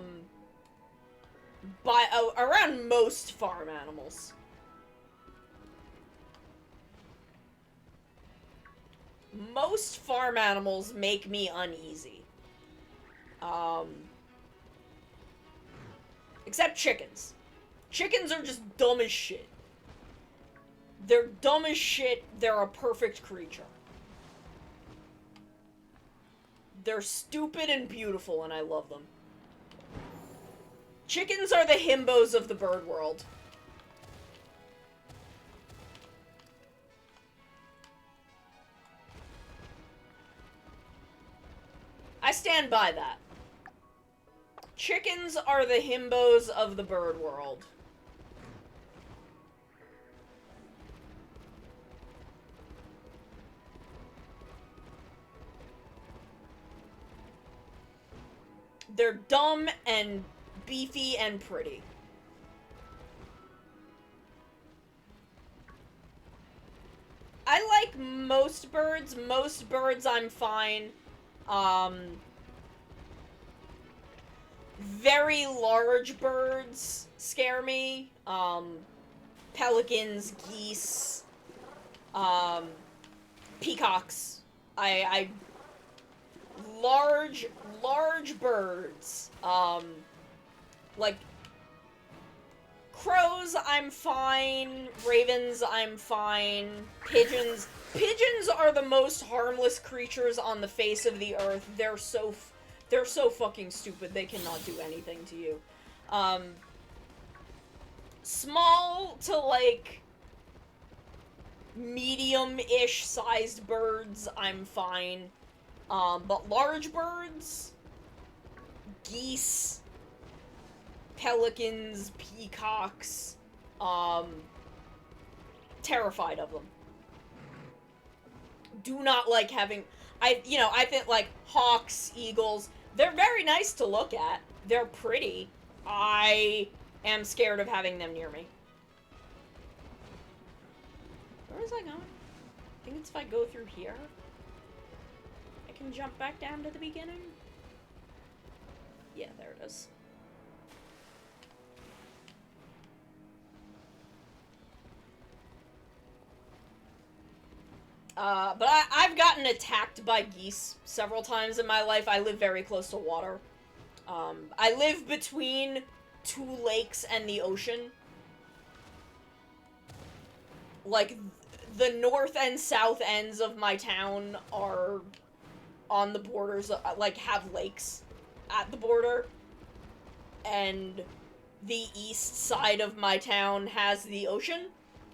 most farm animals. Most farm animals make me uneasy. Except chickens. Chickens are just dumb as shit. They're dumb as shit. They're a perfect creature. They're stupid and beautiful, and I love them. Chickens are the himbos of the bird world. I stand by that. Chickens are the himbos of the bird world. They're dumb and beefy and pretty. I like most birds. Most birds I'm fine. Very large birds scare me. Pelicans, geese, peacocks. I large birds. Like crows, I'm fine. Ravens, I'm fine. Pigeons. Pigeons are the most harmless creatures on the face of the earth. They're so fucking stupid. They cannot do anything to you. Small to, like, medium-ish sized birds, I'm fine. But large birds, geese, pelicans, peacocks, terrified of them. Do not like having, I think, like, hawks, eagles, they're very nice to look at. They're pretty. I am scared of having them near me. Where was I going? I think it's if I go through here, I can jump back down to the beginning. Yeah, there it is. But I've gotten attacked by geese several times in my life. I live very close to water. I live between 2 lakes and the ocean. Like, the north and south ends of my town are on the borders, like, have lakes at the border. And the east side of my town has the ocean.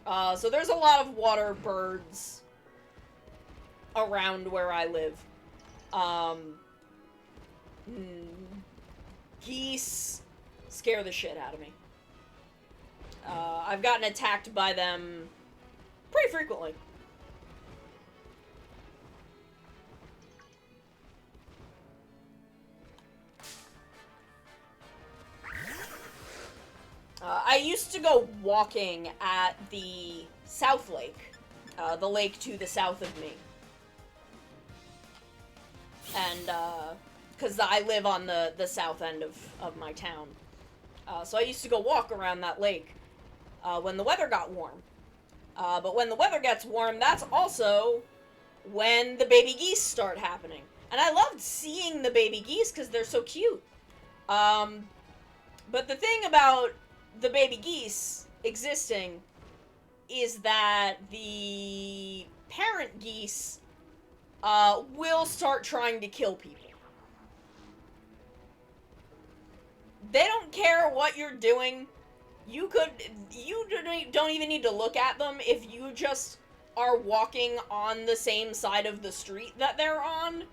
So there's a lot of water birds around where I live. Geese scare the shit out of me. I've gotten attacked by them pretty frequently. I used to go walking at the South Lake, the lake to the south of me. And, because I live on the south end of my town. So I used to go walk around that lake when the weather got warm. But when the weather gets warm, that's also when the baby geese start happening. And I loved seeing the baby geese because they're so cute. But the thing about the baby geese existing is that the parent geese will start trying to kill people. They don't care what you're doing. You don't even need to look at them. If you just are walking on the same side of the street that they're on,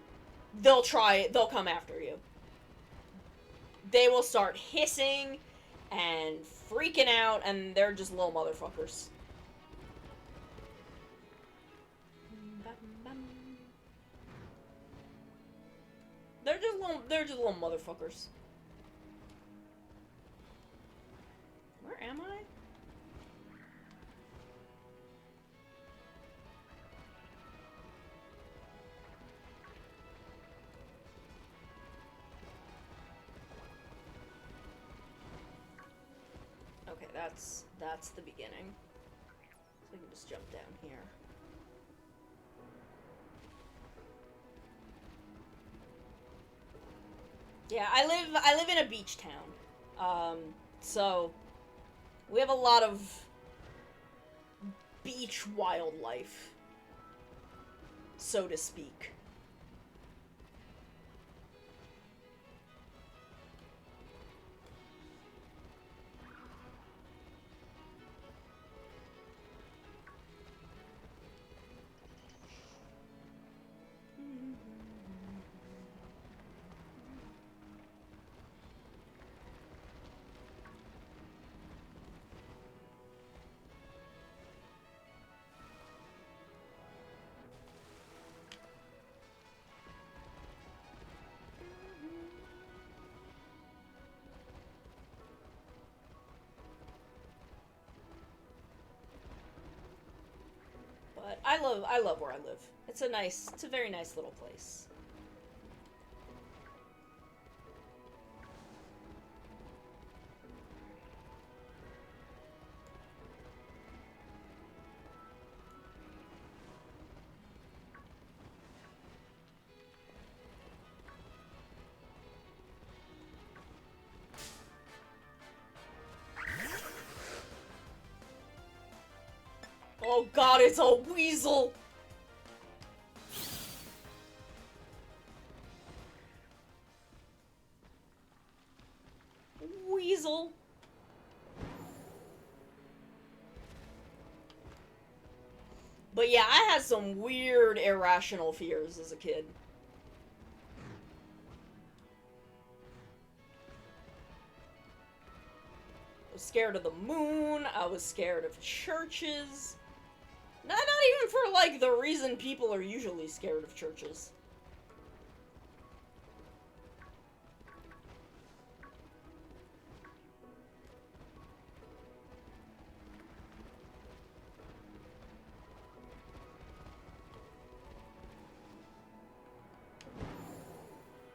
they'll come after you. They will start hissing and freaking out, and they're just little motherfuckers. They're just little motherfuckers. Where am I? Okay, that's the beginning. So I can just jump down here. Yeah, I live in a beach town. So we have a lot of beach wildlife, so to speak. I love where I live. It's a very nice little place. Oh god, it's a weasel! Weasel. But yeah, I had some weird, irrational fears as a kid. I was scared of the moon, I was scared of churches. Not even for, like, the reason people are usually scared of churches.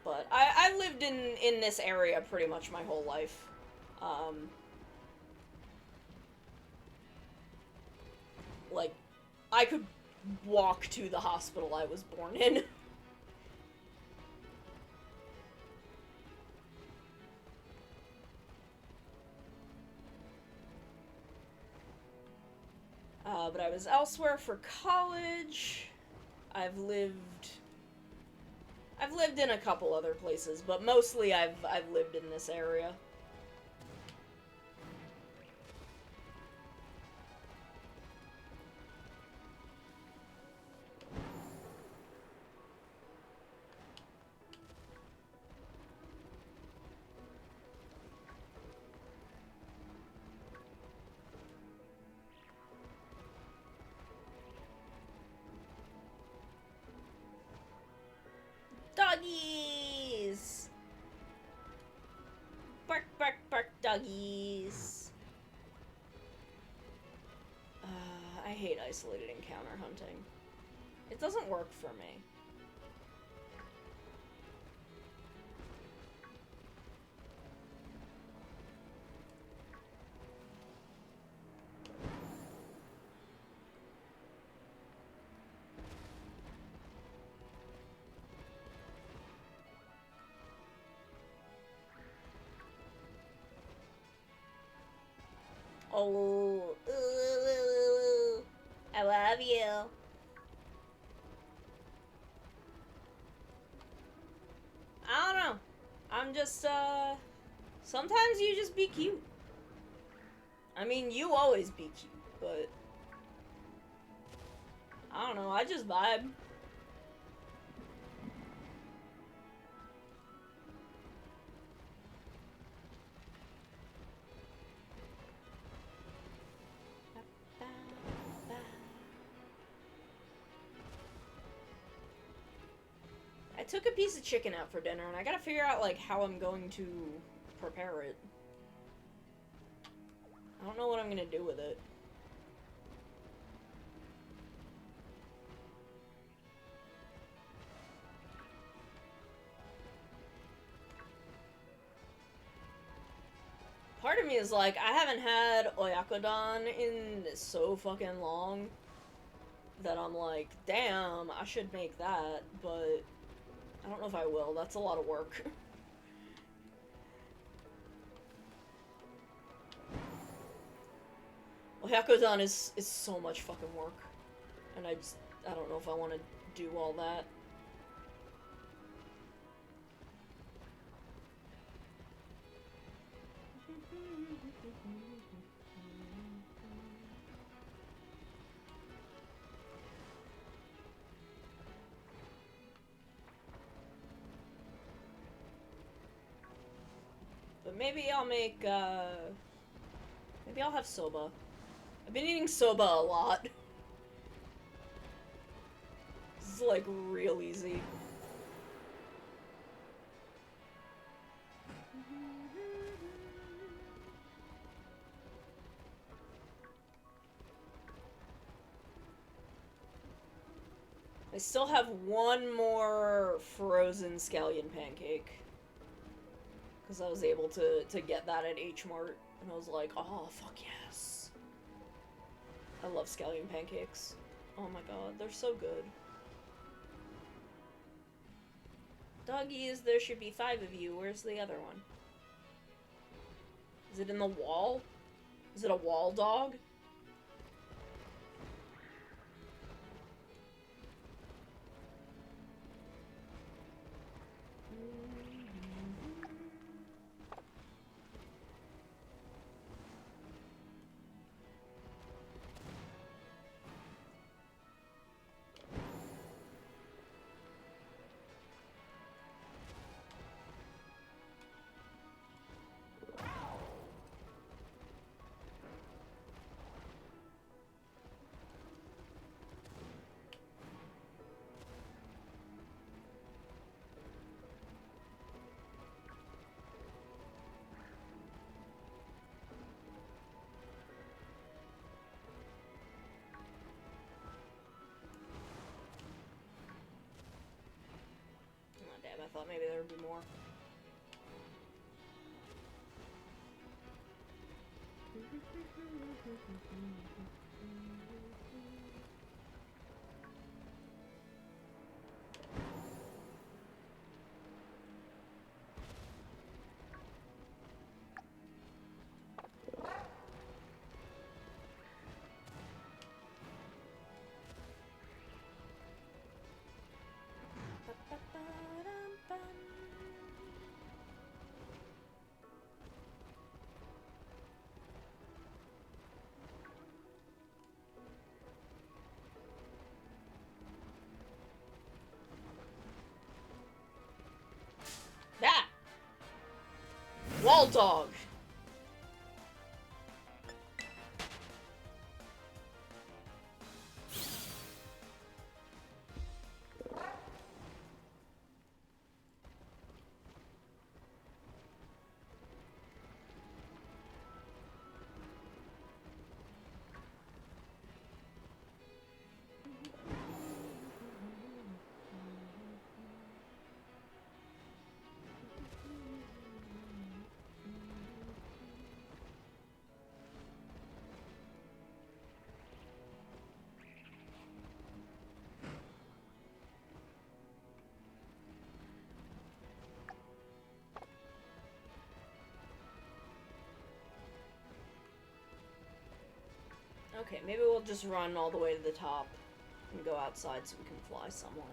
But I lived in this area pretty much my whole life. Like, I could walk to the hospital I was born in. But I was elsewhere for college. I've lived in a couple other places, but mostly I've lived in this area. Doggies! Bark, bark, bark, doggies. I hate isolated encounter hunting. It doesn't work for me. Oh, I love you. I don't know. I'm just, sometimes you just be cute. I mean, you always be cute, but I don't know, I just vibe. I took a piece of chicken out for dinner, and I gotta figure out, like, how I'm going to prepare it. I don't know what I'm gonna do with it. Part of me is like, I haven't had oyakodon in so fucking long that I'm like, damn, I should make that, but I don't know if I will. That's a lot of work. Oyakodon is so much fucking work. And I don't know if I want to do all that. But maybe I'll make, maybe I'll have soba. I've been eating soba a lot. This is, like, real easy. I still have one more frozen scallion pancake. Because I was able to get that at H Mart. And I was like, oh, fuck yes. I love scallion pancakes. Oh my god, they're so good. Doggies, there should be 5 of you. Where's the other one? Is it in the wall? Is it a wall dog? Oh, damn, I thought maybe there would be more. Ah! Wall dog! Okay, maybe we'll just run all the way to the top and go outside so we can fly somewhere.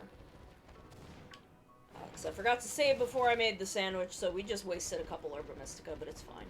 Because I forgot to save before I made the sandwich, so we just wasted a couple Herba Mystica, but it's fine.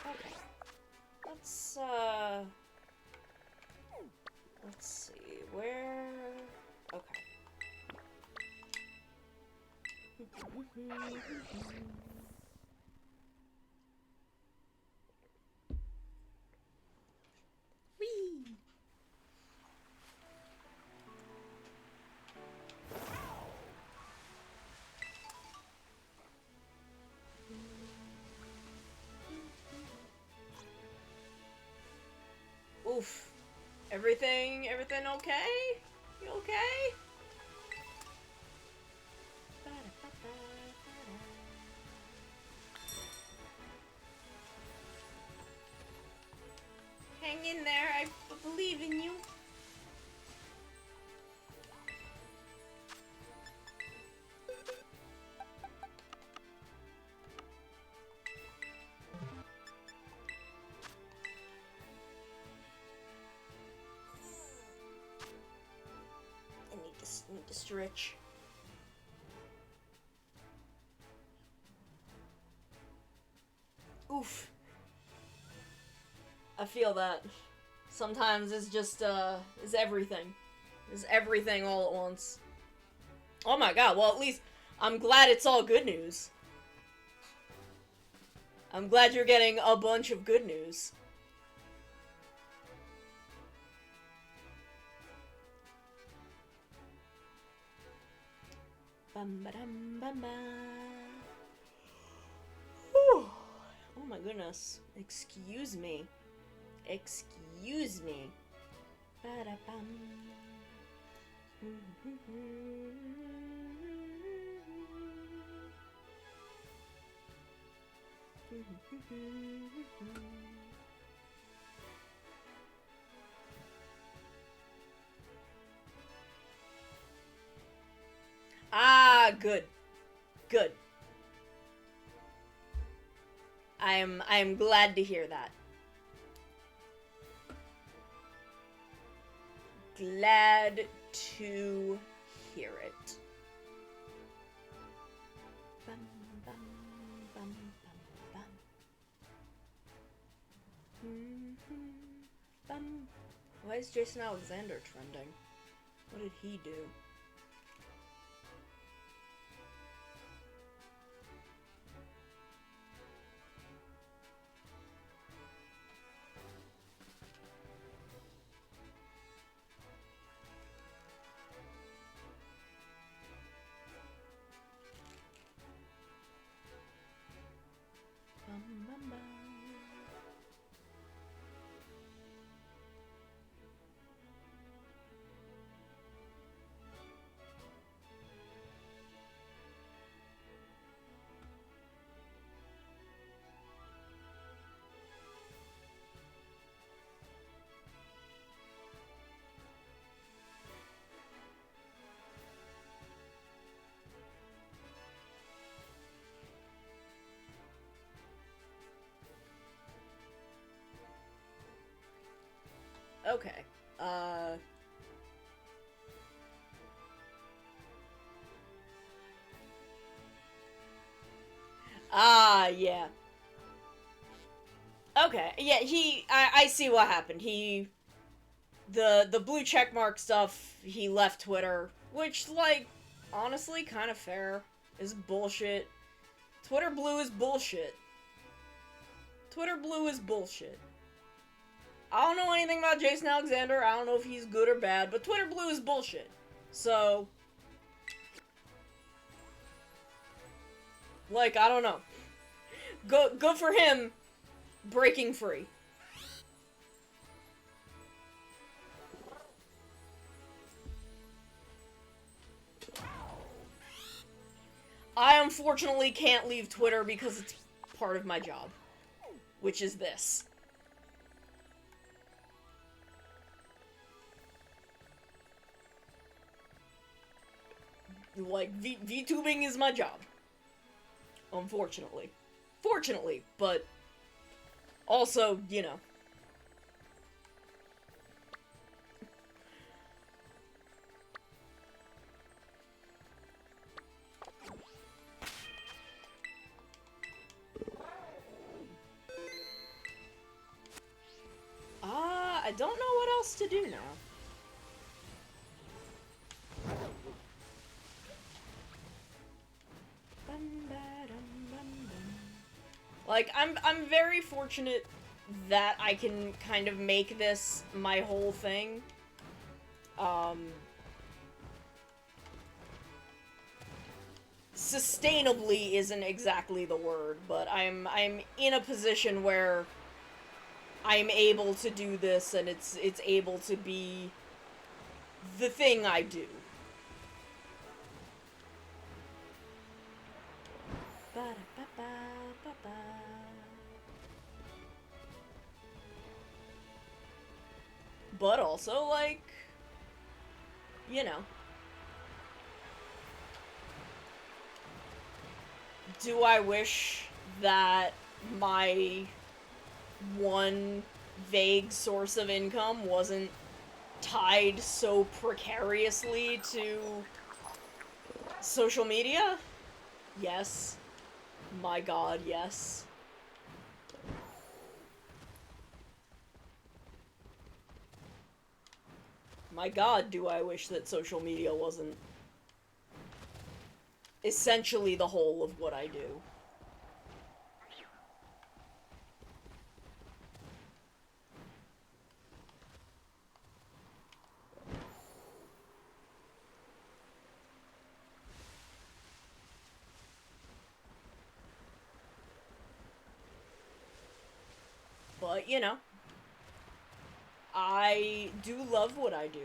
Okay. Let's see, where... Okay. Whee! Oof. Everything okay? You okay? Hang in there, I believe in you. I need to stretch. Oof. I feel that. Sometimes it's just, is everything. Is everything all at once. Oh my god, well at least I'm glad it's all good news. I'm glad you're getting a bunch of good news. Bum ba dum bum ba. Whew. Oh my goodness. Excuse me. Excuse me. Ba-da-bum. Ah, good. Good. I am glad to hear that. Glad to hear it. Bum, bum, bum, bum, bum. Bum. Why is Jason Alexander trending? What did he do? Bum, bum, bum. Okay. Ah, yeah. Okay, yeah, I see what happened. The blue checkmark stuff, he left Twitter, which, like, honestly, kind of fair. Is bullshit. Twitter blue is bullshit. Twitter blue is bullshit. I don't know anything about Jason Alexander. I don't know if he's good or bad, but Twitter blue is bullshit. So, like, I don't know. Good for him breaking free. I unfortunately can't leave Twitter because it's part of my job, which is this. Like, VTubing is my job. Unfortunately. Fortunately, but also, you know. I don't know what else to do now. Like, I'm very fortunate that I can kind of make this my whole thing. Sustainably isn't exactly the word, but I'm in a position where I'm able to do this, and it's able to be the thing I do. But also, like, you know, do I wish that my one vague source of income wasn't tied so precariously to social media? Yes. My god, yes. My god, do I wish that social media wasn't essentially the whole of what I do. But, you know, I do love what I do.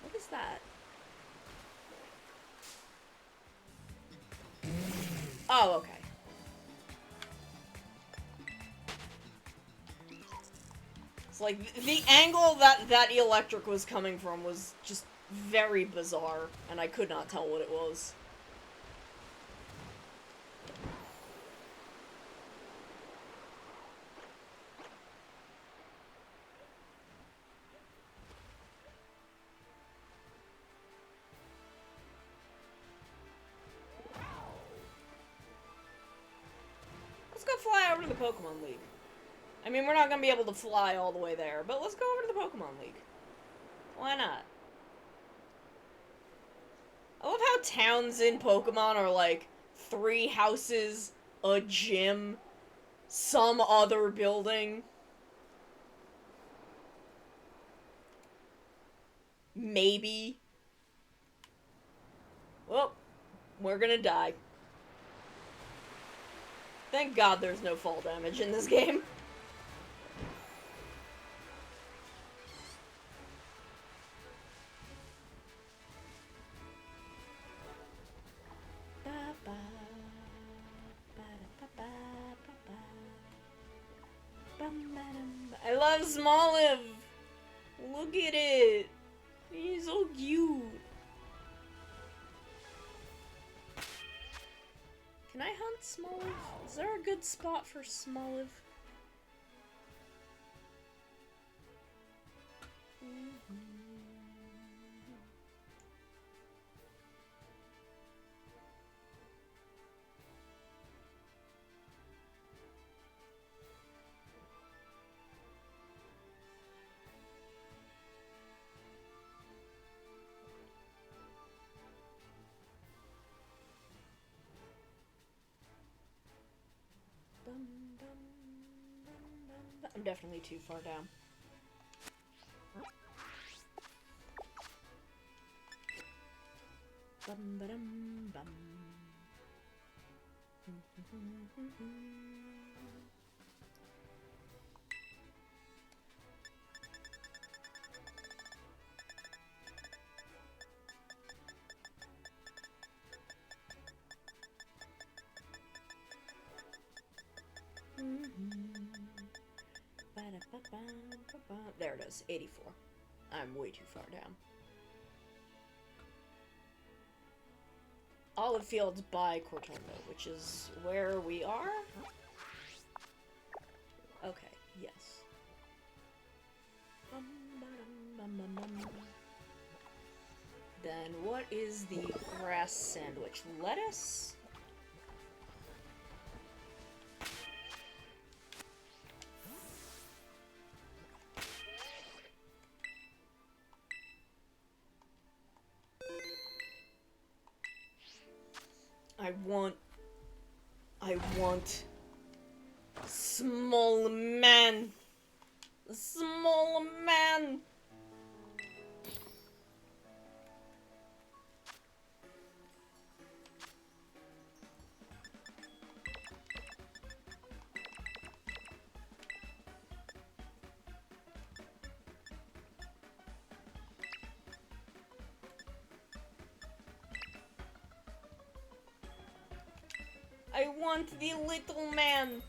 What is that? Oh, okay. It's like, the angle that electric was coming from was just very bizarre, and I could not tell what it was. Let's go fly over to the Pokemon League. I mean, we're not gonna be able to fly all the way there, but let's go over to the Pokemon League. Why not? I love how towns in Pokemon are like 3 houses, a gym, some other building. Maybe. Well, we're gonna die. Thank God there's no fall damage in this game. I love Smoliv! Look at it! He's so cute! Can I hunt Smoliv? Is there a good spot for Smoliv? I'm definitely too far down. Bum ba-dum bum. There it is, 84. I'm way too far down. Olive Fields by Cortondo, which is where we are? Okay, yes. Then what is the grass sandwich? Lettuce? I want small man. Small man. I want the little man.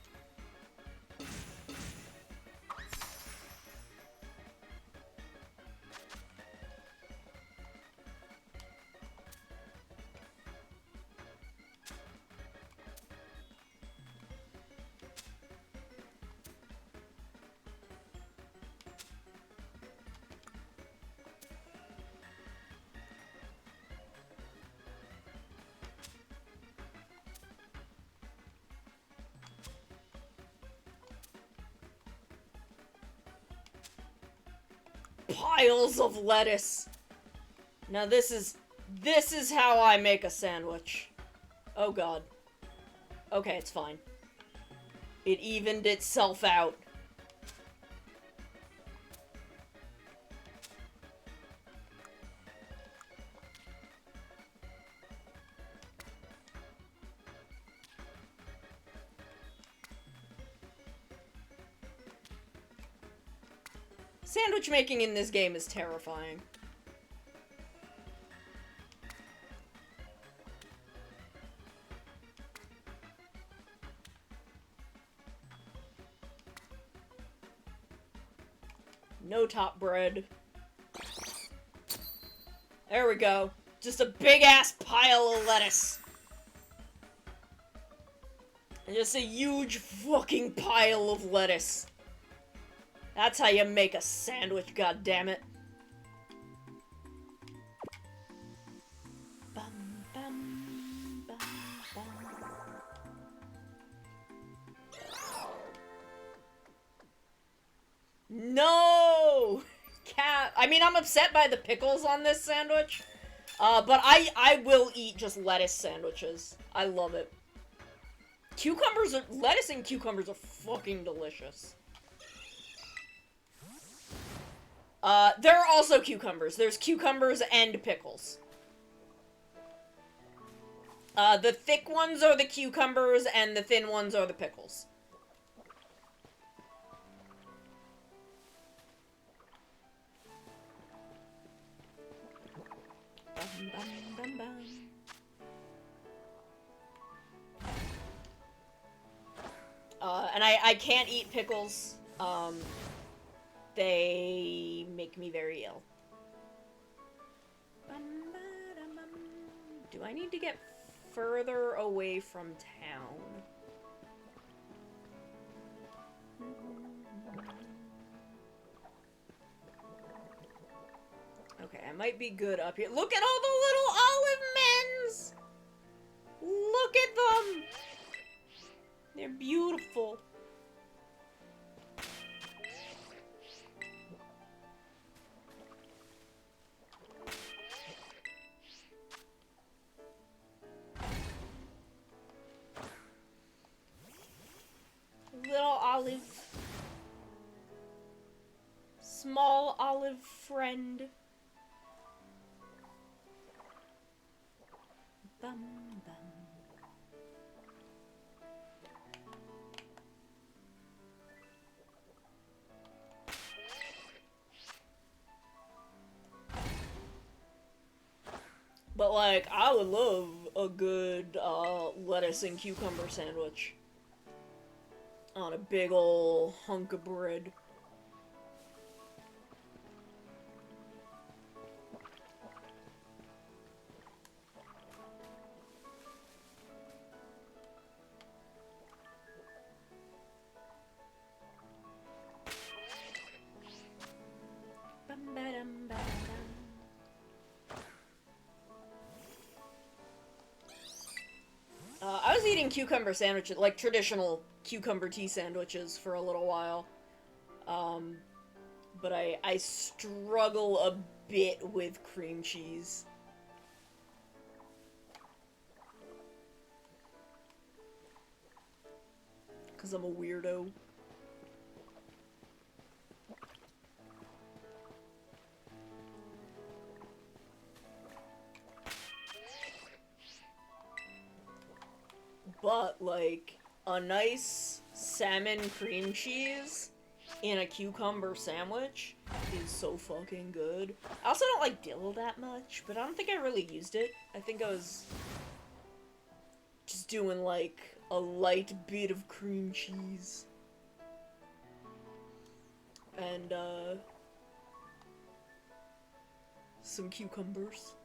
Piles of lettuce. Now this is how I make a sandwich. Oh god. Okay, it's fine. It evened itself out. Sandwich making in this game is terrifying. No top bread. There we go. Just a big-ass pile of lettuce. And just a huge fucking pile of lettuce. That's how you make a sandwich, goddammit. Bum, bum, bum, bum. No! Cat. I mean, I'm upset by the pickles on this sandwich. But I will eat just lettuce sandwiches. I love it. Lettuce and cucumbers are fucking delicious. There are also cucumbers. There's cucumbers and pickles. The thick ones are the cucumbers, and the thin ones are the pickles. Bum, bum, bum, bum. And I can't eat pickles. They make me very ill. Do I need to get further away from town? Okay, I might be good up here. Look at all the little olive men's! Look at them! They're beautiful. Little olive. Small olive friend. Bum, bum. But, like, I would love a good, lettuce and cucumber sandwich. On a big ol' hunk of bread. I was eating cucumber sandwiches, like traditional cucumber tea sandwiches for a little while. But I struggle a bit with cream cheese. Because I'm a weirdo. But, like, a nice salmon cream cheese in a cucumber sandwich is so fucking good. I also don't like dill that much, but I don't think I really used it. I think I was just doing, like, a light bit of cream cheese. And, some cucumbers.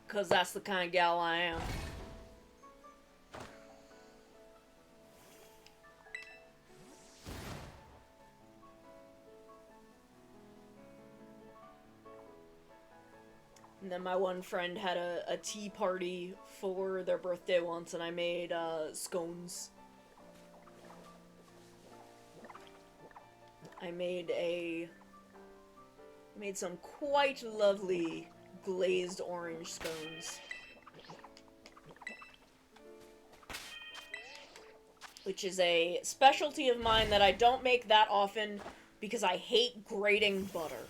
'Cause that's the kind of gal I am. And then my one friend had a tea party for their birthday once, and I made, scones. I made some quite lovely glazed orange scones. Which is a specialty of mine that I don't make that often because I hate grating butter.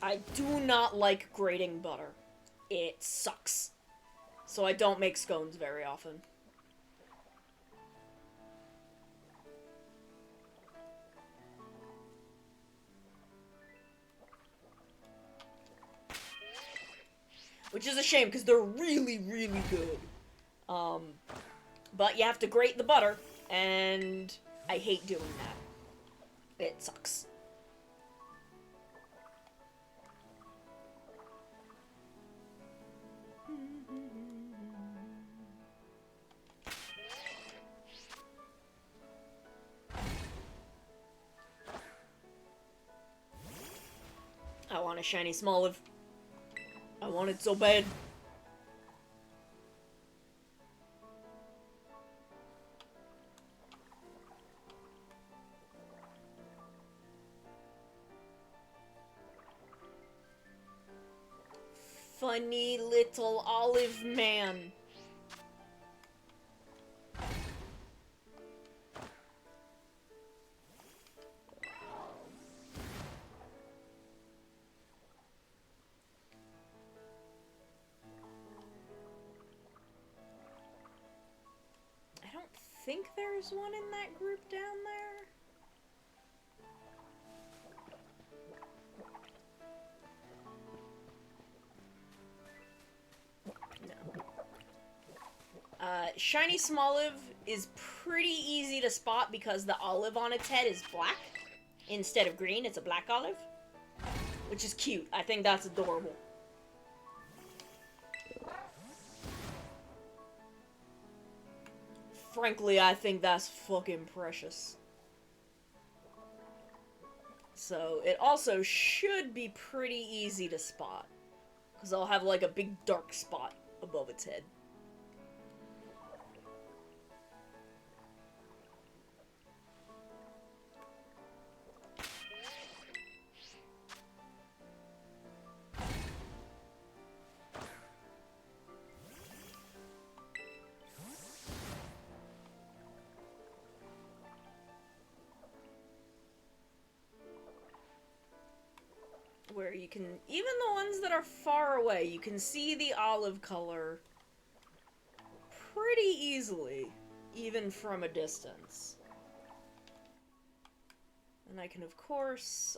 I do not like grating butter. It sucks. So I don't make scones very often. Which is a shame, because they're really, really good. But you have to grate the butter, and I hate doing that. It sucks. I want a shiny Smoliv. I want it so bad. Funny little olive man. I don't think there's one in that group down there. Shiny Smoliv is pretty easy to spot because the olive on its head is black. Instead of green, it's a black olive. Which is cute. I think that's adorable. Frankly, I think that's fucking precious. So, it also should be pretty easy to spot. Because I'll have like a big dark spot above its head. Where you can, even the ones that are far away, you can see the olive color pretty easily, even from a distance. And I can, of course,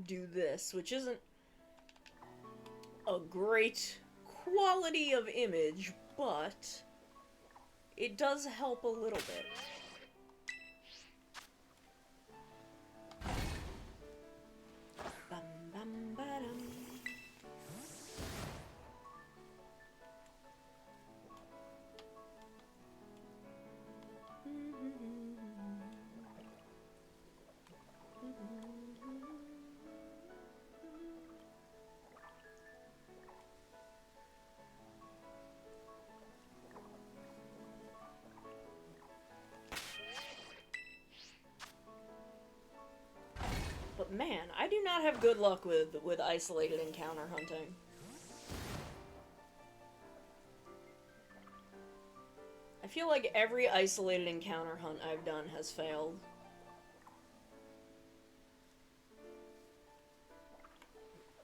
do this, which isn't a great quality of image, but it does help a little bit. But man, I do not have good luck with isolated encounter hunting. I feel like every isolated encounter hunt I've done has failed.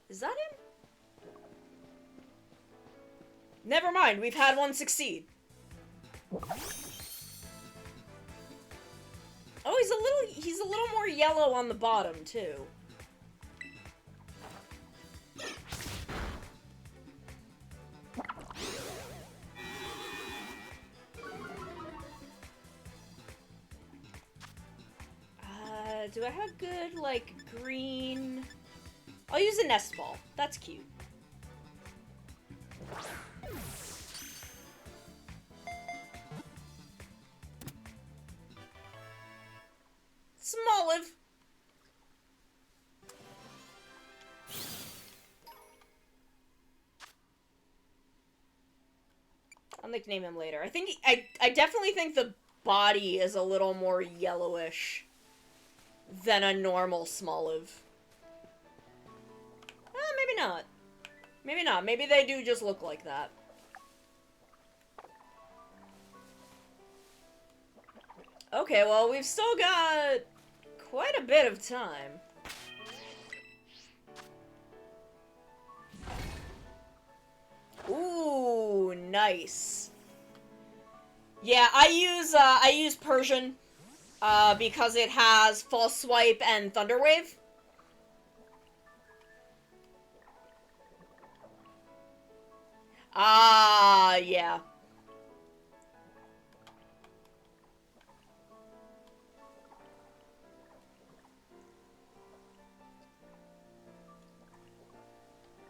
Is that him? Never mind, we've had one succeed. Oh, he's a little more yellow on the bottom, too. do I have good, like, green... I'll use a nest ball. That's cute. Smoliv. I'll nickname him later. I definitely think the body is a little more yellowish than a normal Smoliv. Maybe not. Maybe not. Maybe they do just look like that. Okay, well, we've still got quite a bit of time. Ooh, nice. Yeah, I use Persian, because it has False Swipe and Thunder Wave. Ah, yeah.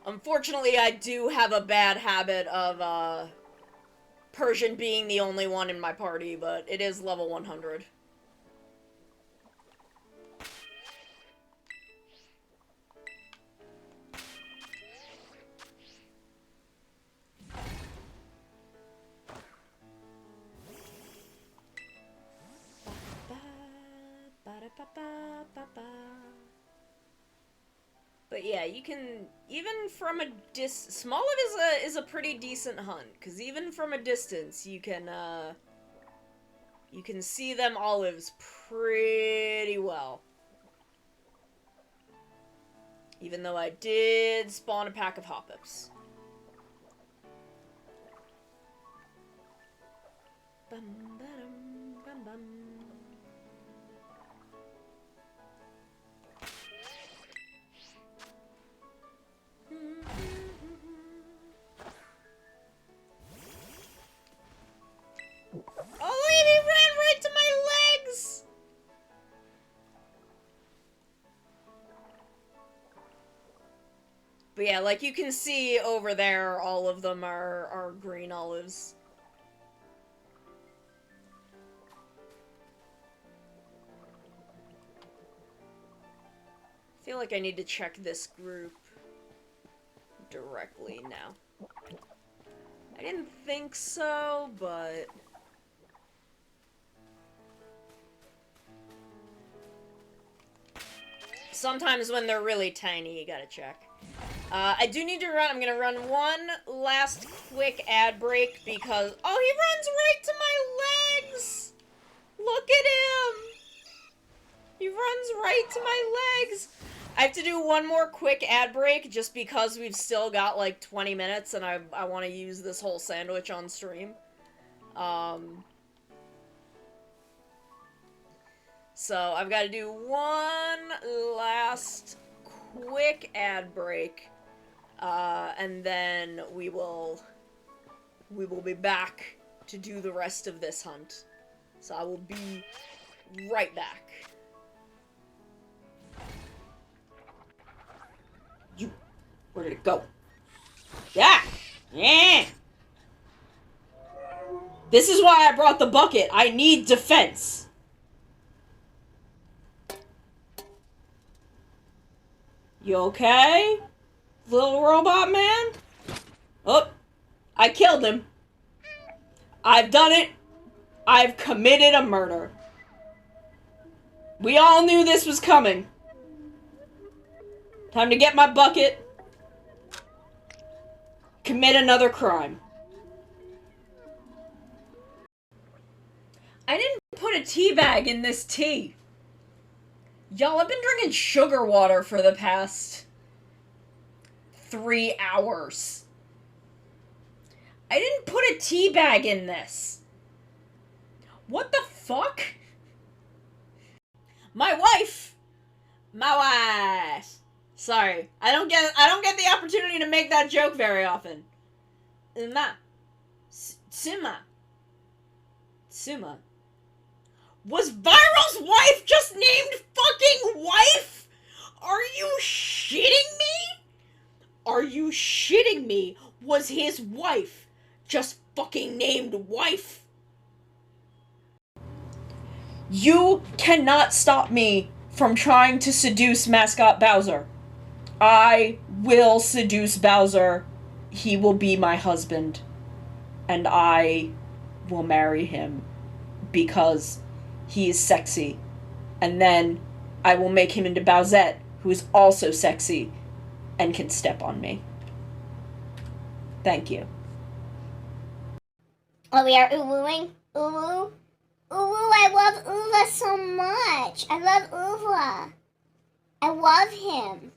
Unfortunately, I do have a bad habit of, Persian being the only one in my party, but it is level 100. But yeah, you can, even from a Smoliv is a pretty decent hunt, because even from a distance, you can see them olives pretty well. Even though I did spawn a pack of Hoppips. Bum, ba-dum, bum, bum. Oh, he ran right to my legs! But yeah, like you can see over there, all of them are green olives. I feel like I need to check this group directly now. I didn't think so, but... Sometimes when they're really tiny, you gotta check. I do need to run. I'm gonna run one last quick ad break because... Oh, he runs right to my legs! Look at him! He runs right to my legs! I have to do one more quick ad break just because we've still got like 20 minutes and I want to use this whole sandwich on stream. So I've got to do one last quick ad break, and then we will be back to do the rest of this hunt. So I will be right back. Where did it go? Yeah! Yeah! This is why I brought the bucket. I need defense. You okay? Little robot man? Oh, I killed him. I've done it. I've committed a murder. We all knew this was coming. Time to get my bucket. Commit another crime. I didn't put a tea bag in this tea. Y'all, I've been drinking sugar water for the past 3 hours. I didn't put a tea bag in this. What the fuck? My wife! Sorry. I don't get the opportunity to make that joke very often. Suma. Was Viral's wife just named fucking wife? Are you shitting me? Are you shitting me? Was his wife just fucking named wife? You cannot stop me from trying to seduce Mascot Bowser. I will seduce Bowser. He will be my husband. And I will marry him because he is sexy. And then I will make him into Bowsette, who is also sexy and can step on me. Thank you.
Oh, we are ooh-wooing? Ooh-woo? Ooh, I love Uva so much. I love Uva. I love him.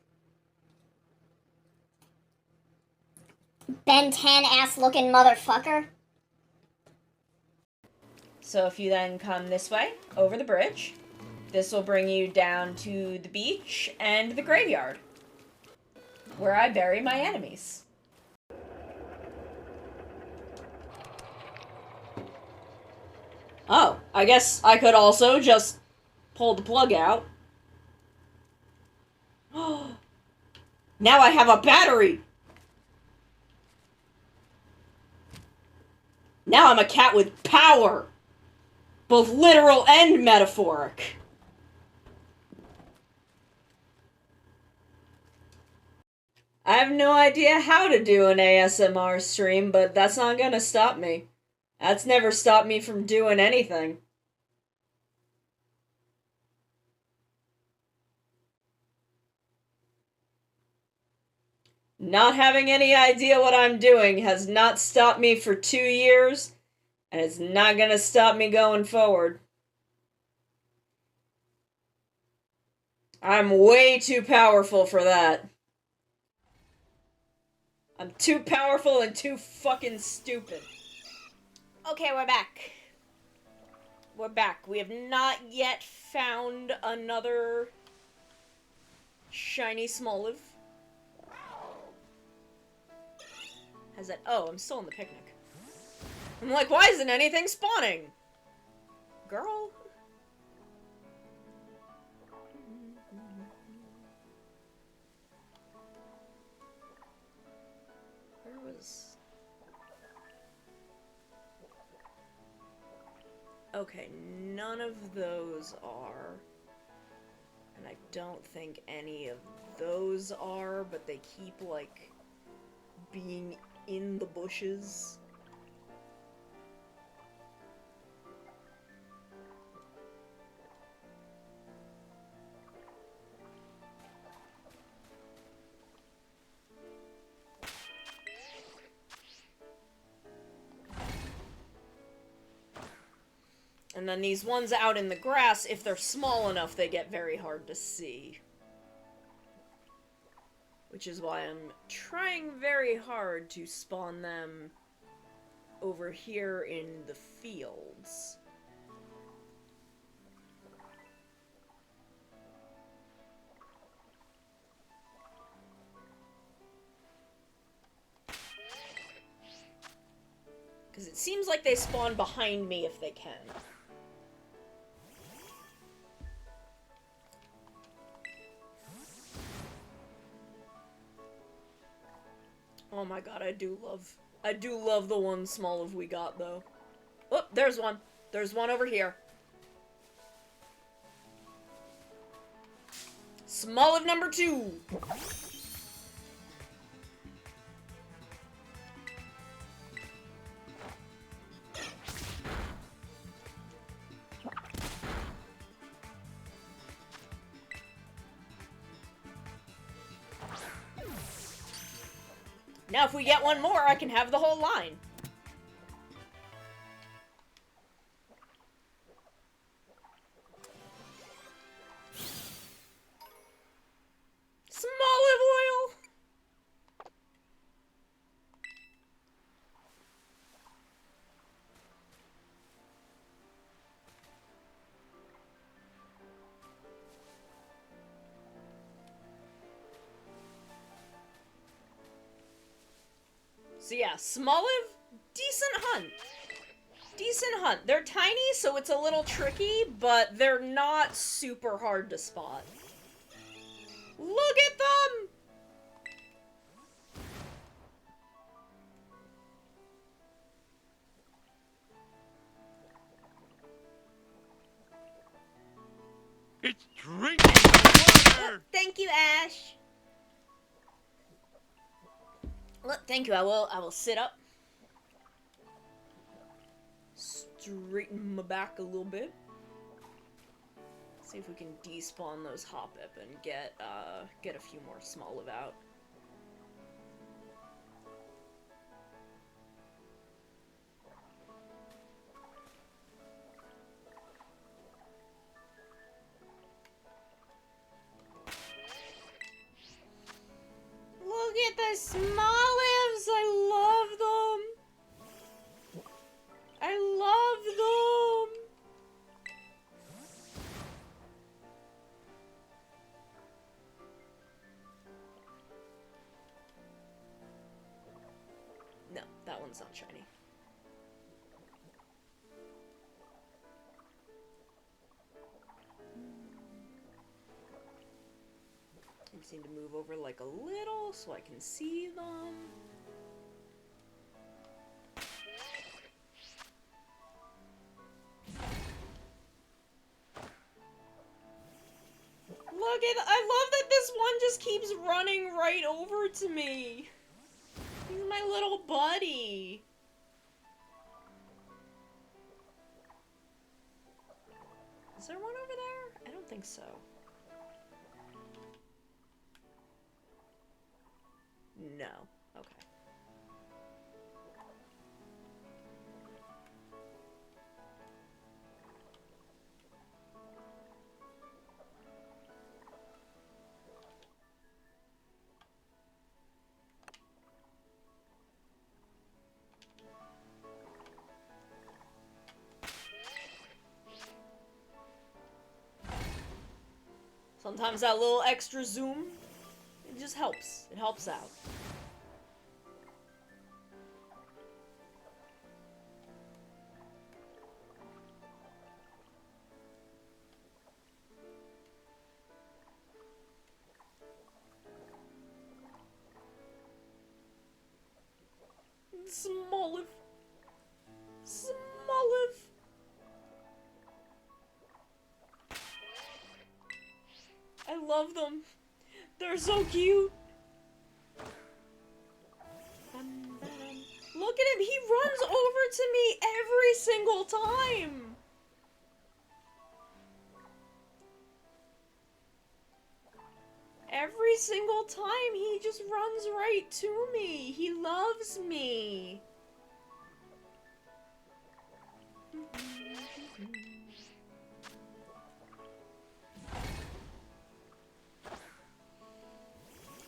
Ben 10 ass looking motherfucker.
So if you then come this way, over the bridge, this will bring you down to the beach and the graveyard, where I bury my enemies. Oh, I guess I could also just pull the plug out. Now I have a battery! Now I'm a cat with power! Both literal and metaphoric. I have no idea how to do an ASMR stream, but that's not gonna stop me. That's never stopped me from doing anything. Not having any idea what I'm doing has not stopped me for 2 years, and it's not gonna stop me going forward. I'm way too powerful for that. I'm too powerful and too fucking stupid. Okay, we're back. We're back. We have not yet found another shiny Smoliv. Has that? Oh, I'm still in the picnic. I'm like, why isn't anything spawning? Girl. Where was... Okay, none of those are. And I don't think any of those are, but they keep, like, being in the bushes. And then these ones out in the grass, if they're small enough, they get very hard to see. Which is why I'm trying very hard to spawn them over here in the fields. Because it seems like they spawn behind me if they can. Oh my god, I do love the one Smoliv we got, though. Oh, there's one. There's one over here. Smoliv number 2! Now if we get one more, I can have the whole line. Small olive oil! So yeah, Smoliv, decent hunt. decent hunt. They're tiny, so it's a little tricky, but they're not super hard to spot. Look at them!
It's drinking water!
Thank you, Ash. Look, thank you. I will sit up. Straighten my back a little bit. See if we can despawn those Hoppip and get a few more Smoliv out. Look at the Smolivs! I love them! I love them! No, that one's not shiny. I just need to move over like a little so I can see them. Look at, I love that this one just keeps running right over to me. He's my little buddy. Is there one over there? I don't think so. No. Okay. Sometimes that little extra zoom, it just helps. It helps out. Smoliv. Smoliv. I love them. They're so cute. Look at him. He runs over to me every single time. Every single time he just runs right to me. He loves me.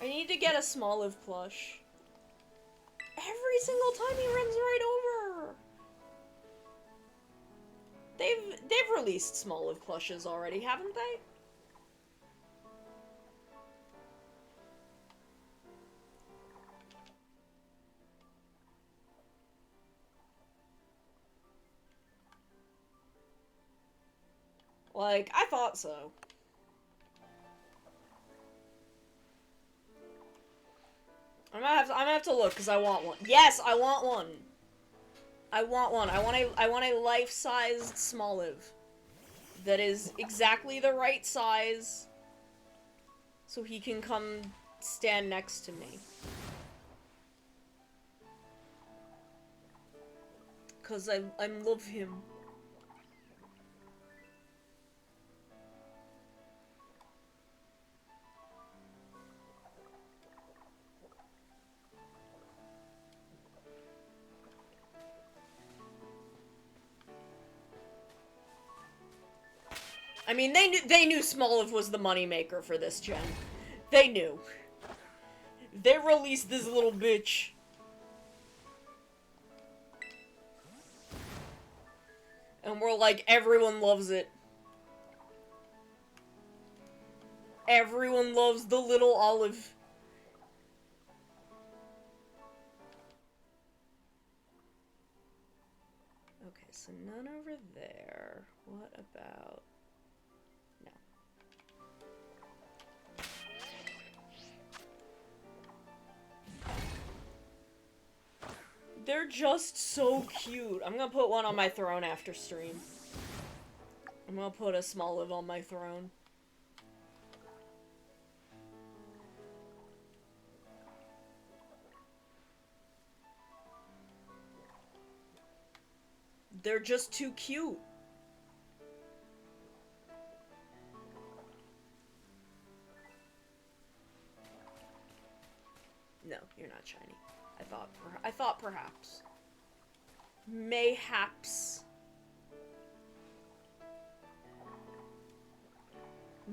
I need to get a Smoliv plush. Every single time he runs right over. They've released Smoliv plushes already, haven't they? Like, I thought so. I'm gonna have to look because I want one. Yes, I want one. I want one. I want a life-sized Smoliv that is exactly the right size, so he can come stand next to me. Cause I love him. I mean, they knew Smoliv was the moneymaker for this gen. They knew. They released this little bitch. And we're like, everyone loves it. Everyone loves the little olive. Okay, So none over there. What about... No. They're just so cute. I'm gonna put one on my throne after stream. I'm gonna put a small live on my throne. They're just too cute. No, you're not shiny. I thought perhaps. Mayhaps.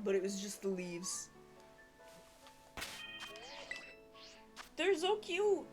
But it was just the leaves. They're so cute.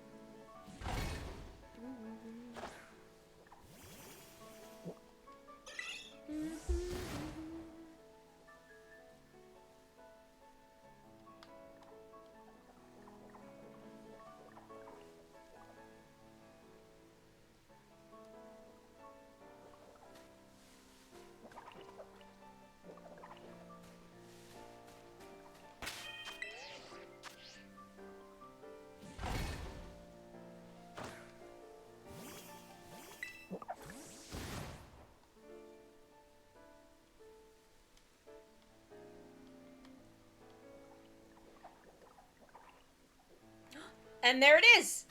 And there it is!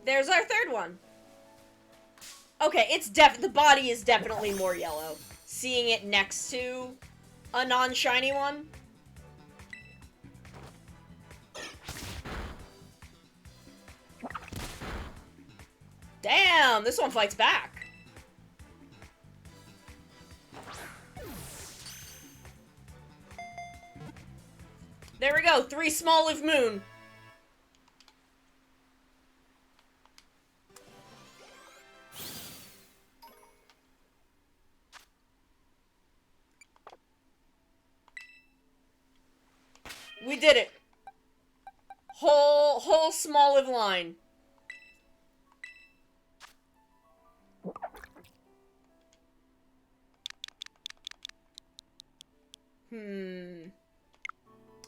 There's our third one. Okay, it's the body is definitely more yellow. Seeing it next to a non-shiny one. Damn, this one fights back. There we go, 3 small live moon. We did it. Whole small live line.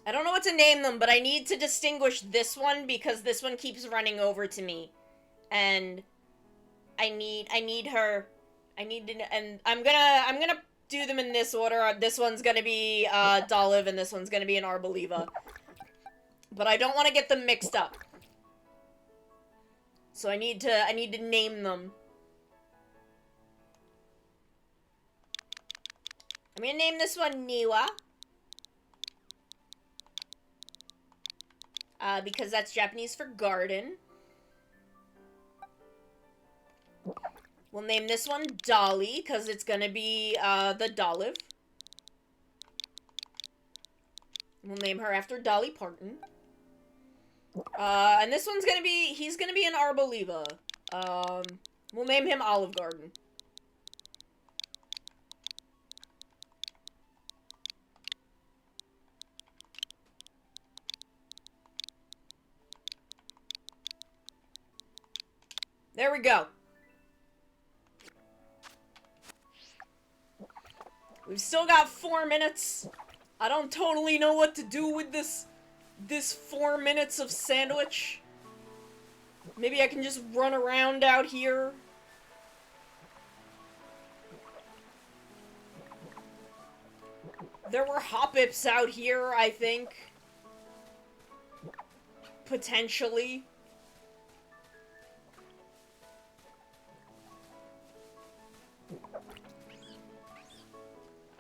I don't know what to name them, but I need to distinguish this one because this one keeps running over to me. And I need her. And I'm gonna do them in this order. This one's gonna be Dolive and this one's gonna be an Arboliva. But I don't want to get them mixed up. So I need to name them. I'm gonna name this one Niwa. Because that's Japanese for garden. We'll name this one Dolly, because it's gonna be, the Dolive. We'll name her after Dolly Parton. And this one's gonna be, he's gonna be an Arboliva. We'll name him Olive Garden. There we go. We've still got 4 minutes. I don't totally know what to do with this 4 minutes of sandwich. Maybe I can just run around out here. There were Hoppips out here, I think. Potentially.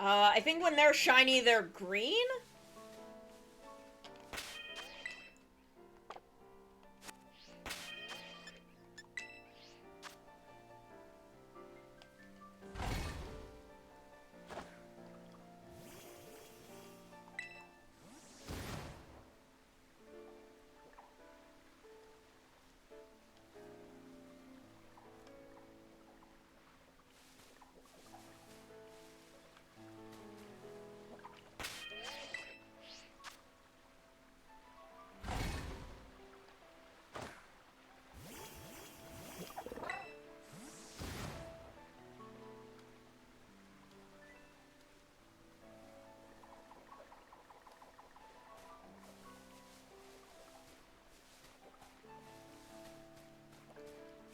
I think when they're shiny, they're green?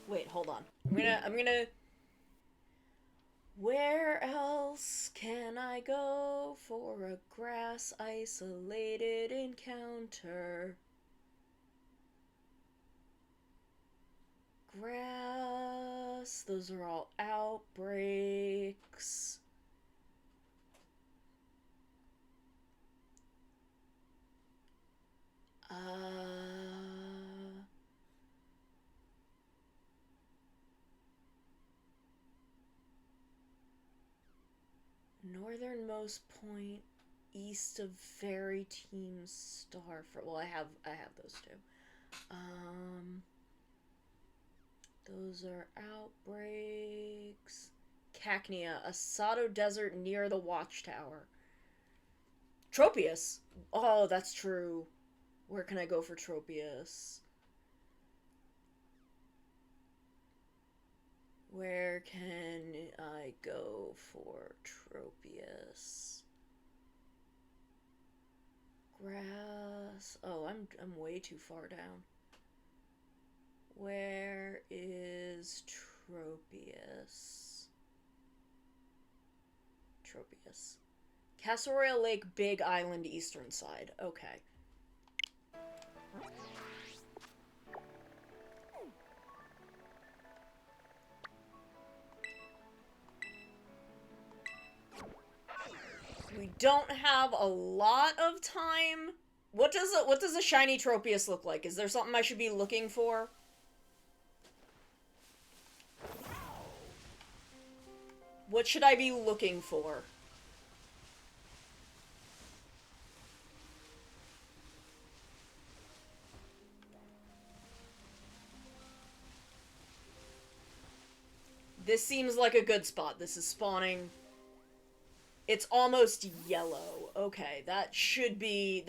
Wait, hold on. I'm gonna... Where else can I go for a grass isolated encounter? Grass, those are all outbreaks. Northernmost point east of Fairy Team Starford. Well, I have those two. Those are outbreaks. Cacnea, a Sato desert near the Watchtower. Tropius. Oh, that's true. Where can I go for Tropius? Where can I go for Tropius? Grass. Oh, I'm way too far down. Where is Tropius? Tropius. Castle Royale Lake, Big Island, eastern side. Okay. We don't have a lot of time. What does a shiny Tropius look like? Is there something I should be looking for? What should I be looking for? This seems like a good spot. This is spawning. It's almost yellow. Okay, that should be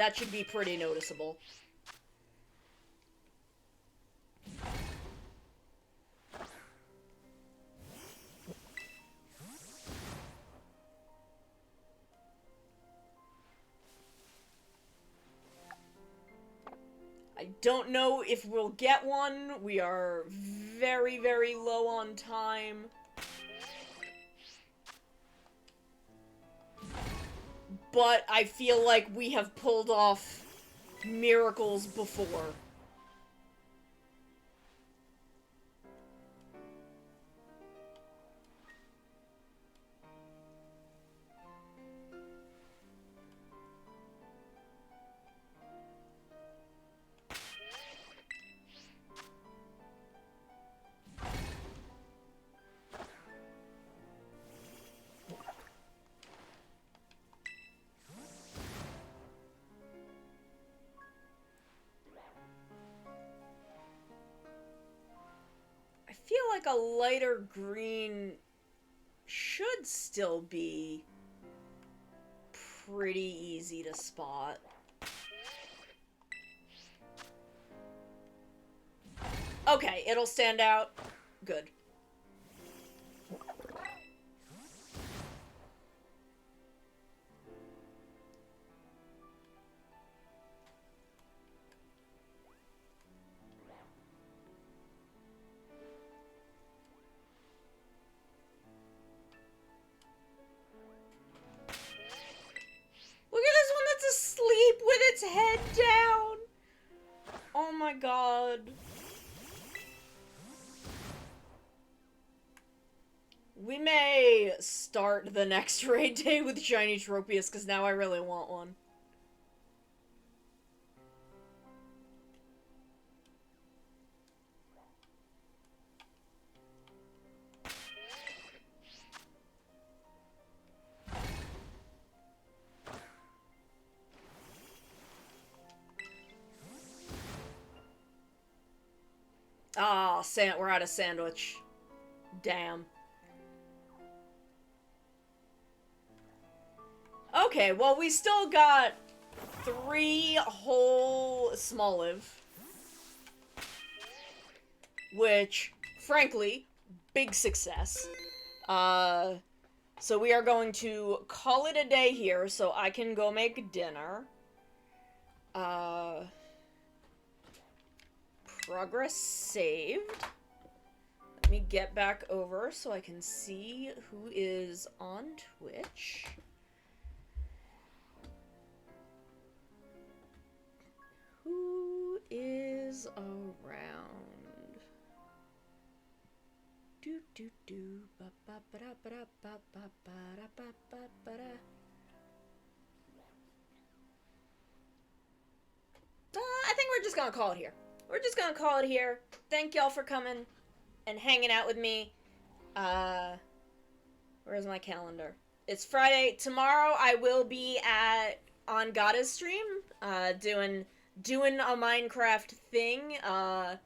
pretty noticeable. I don't know if we'll get one. We are very, very low on time. But I feel like we have pulled off miracles before. I feel like a lighter green should still be pretty easy to spot. Okay, it'll stand out. Good. Look at this one that's asleep with its head down! Oh my god. We may start the next raid day with Shiny Tropius, because now I really want one. Ah, we're out of sandwich. Damn. Okay, well, we still got 3 whole Smoliv. Which, frankly, big success. So we are going to call it a day here so I can go make dinner. Progress saved. Let me get back over so I can see who is on Twitch. Who is around? Do do do ba ba ba da ba da ba ba ba da ba ba ba da. I think we're just gonna call it here. We're just gonna call it here. Thank y'all for coming and hanging out with me. Where's my calendar? It's Friday. Tomorrow I will be on Goddess stream, doing a Minecraft thing. I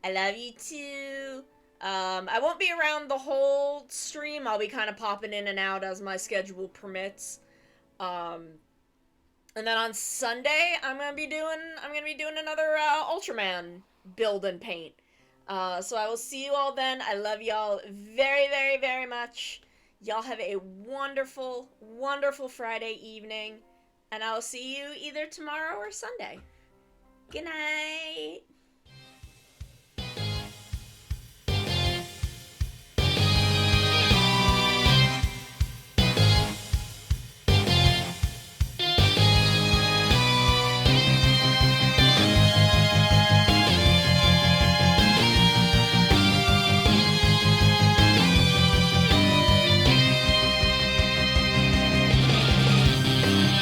love you too. I won't be around the whole stream. I'll be kind of popping in and out as my schedule permits. And then on Sunday, I'm gonna be doing another Ultraman build and paint. So I will see you all then. I love y'all very, very, very much. Y'all have a wonderful, wonderful Friday evening, and I'll see you either tomorrow or Sunday. Good night.